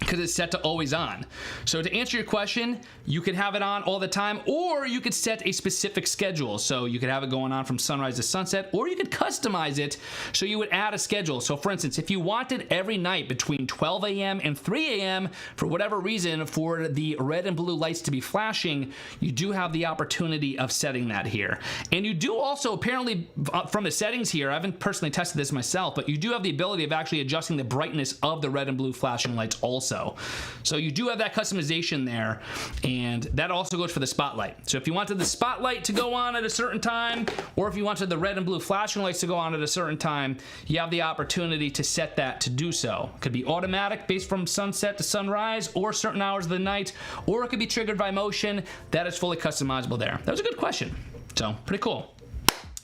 because it's set to always on. So to answer your question, you could have it on all the time, or you could set a specific schedule. So you could have it going on from sunrise to sunset, or you could customize it so you would add a schedule. So for instance, if you wanted every night between 12 a.m. and 3 a.m. for whatever reason for the red and blue lights to be flashing, you do have the opportunity of setting that here. And you do also apparently from the settings here, I haven't personally tested this myself, but you do have the ability of actually adjusting the brightness of the red and blue flashing lights also. So you do have that customization there, and that also goes for the spotlight. So if you wanted the spotlight to go on at a certain time, or if you wanted the red and blue flashing lights to go on at a certain time, you have the opportunity to set that to do so. It could be automatic based from sunset to sunrise, or certain hours of the night, or it could be triggered by motion. That is fully customizable there. That was a good question. So pretty cool.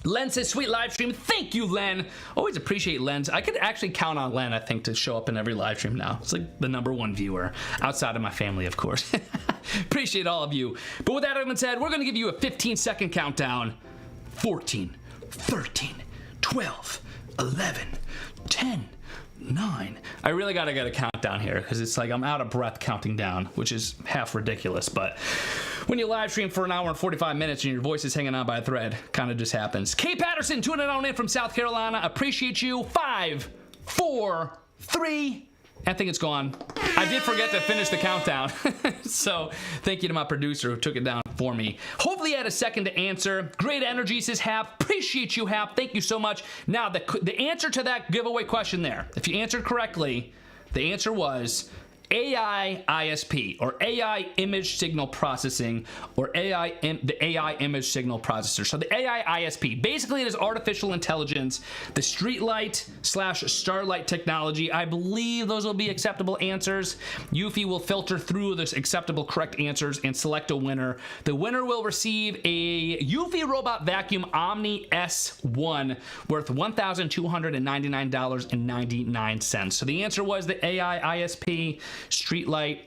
Len says, sweet live stream. Thank you, Len. Always appreciate Len's. I could actually count on Len, I think, to show up in every live stream now. It's like the #1 viewer, outside of my family, of course. Appreciate all of you. But with that having said, we're going to give you a 15-second countdown. 14, 13, 12, 11, 10, 9. I really gotta get a countdown here because it's like I'm out of breath counting down, which is half ridiculous, but when you live stream for an hour and 45 minutes and your voice is hanging on by a thread, kind of just happens. K Patterson tuning on in from South Carolina. Appreciate you. 5, 4, 3. I think it's gone. I did forget to finish the countdown. So thank you to my producer who took it down for me. Hopefully you had a second to answer. Great energy, says Hap. Appreciate you, Hap. Thank you so much. Now, the answer to that giveaway question there, if you answered correctly, the answer was AI ISP, or AI image signal processing, or the AI image signal processor. So the AI ISP, basically it is artificial intelligence, the streetlight / starlight technology. I believe those will be acceptable answers. Eufy will filter through those acceptable correct answers and select a winner. The winner will receive a Eufy Robot Vacuum Omni S1 worth $1,299.99. So the answer was the AI ISP streetlight.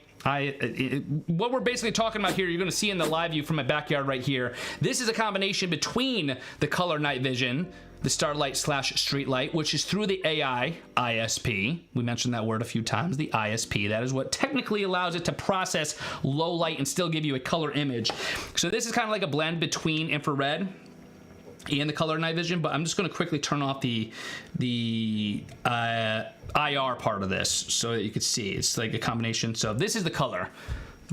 What we're basically talking about here, you're going to see in the live view from my backyard right here. This is a combination between the color night vision, the starlight / streetlight, which is through the AI ISP. We mentioned that word a few times, the ISP. That is what technically allows it to process low light and still give you a color image. So this is kind of like a blend between infrared and the color night vision, but I'm just going to quickly turn off the IR part of this so that you can see. It's like a combination. So this is the color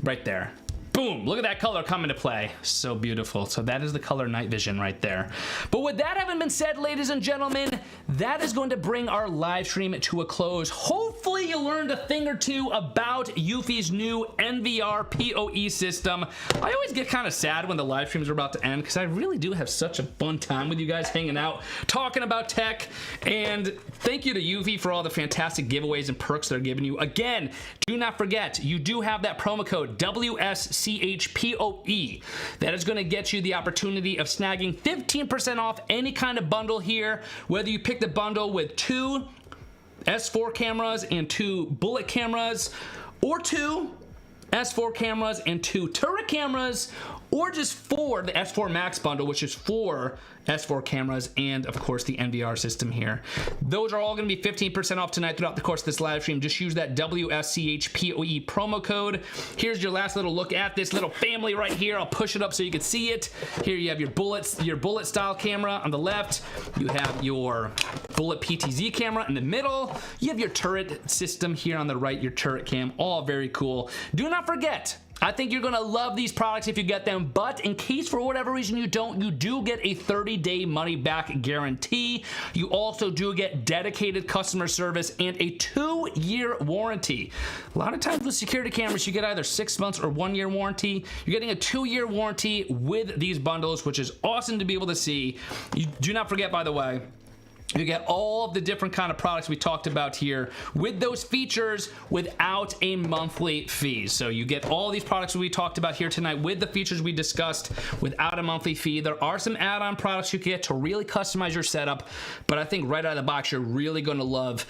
right there. Boom, look at that color come into play. So beautiful. So that is the color night vision right there. But with that having been said, ladies and gentlemen, that is going to bring our live stream to a close. Hopefully you learned a thing or two about Eufy's new NVR PoE system. I always get kind of sad when the live streams are about to end because I really do have such a fun time with you guys hanging out, talking about tech. And thank you to Eufy for all the fantastic giveaways and perks they're giving you. Again, do not forget, you do have that promo code WSCHPOE. That is going to get you the opportunity of snagging 15% off any kind of bundle here, whether you pick the bundle with 2 S4 cameras and 2 bullet cameras, or 2 S4 cameras and 2 turret cameras, or just 4, the S4 Max bundle, which is 4 S4 cameras and, of course, the NVR system here. Those are all going to be 15% off tonight throughout the course of this live stream. Just use that WSCHPOE promo code. Here's your last little look at this little family right here. I'll push it up so you can see it. Here you have your bullet style camera on the left. You have your bullet PTZ camera in the middle. You have your turret system here on the right, your turret cam. All very cool. Do not forget, I think you're gonna love these products if you get them, but in case for whatever reason you don't, you do get a 30-day money-back guarantee. You also do get dedicated customer service and a 2-year warranty. A lot of times with security cameras, you get either 6 months or 1-year warranty. You're getting a 2-year warranty with these bundles, which is awesome to be able to see. You do not forget, by the way, you get all of the different kind of products we talked about here with those features without a monthly fee. So you get all these products we talked about here tonight with the features we discussed without a monthly fee. There are some add-on products you get to really customize your setup, but I think right out of the box, you're really going to love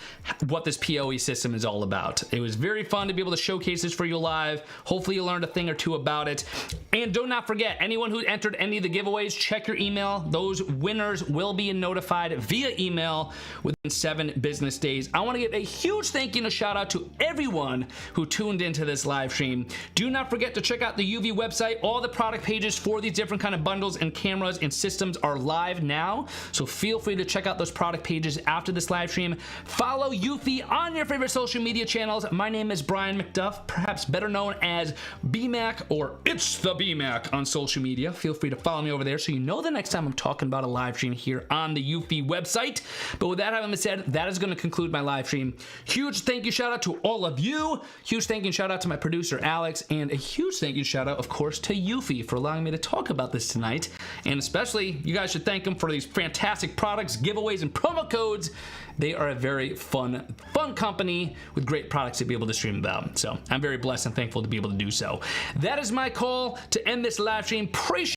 what this PoE system is all about. It was very fun to be able to showcase this for you live. Hopefully you learned a thing or two about it. And do not forget, anyone who entered any of the giveaways, check your email. Those winners will be notified via email email within 7 business days. I want to give a huge thank you and a shout out to everyone who tuned into this live stream. Do not forget to check out the eufy website. All the product pages for these different kind of bundles and cameras and systems are live now, so feel free to check out those product pages after this live stream. Follow eufy on your favorite social media channels. My name is Brian McDuff, perhaps better known as BMac or It's the BMac on social media. Feel free to follow me over there so you know the next time I'm talking about a live stream here on the eufy website. But with that having been said, that is going to conclude my live stream. Huge thank you shout out to all of you. Huge thank you shout out to my producer Alex, and a huge thank you shout out of course to eufy for allowing me to talk about this tonight. And especially you guys should thank them for these fantastic products, giveaways, and promo codes. They are a very fun company with great products to be able to stream about. So I'm very blessed and thankful to be able to do so. That is my call to end this live stream. Appreciate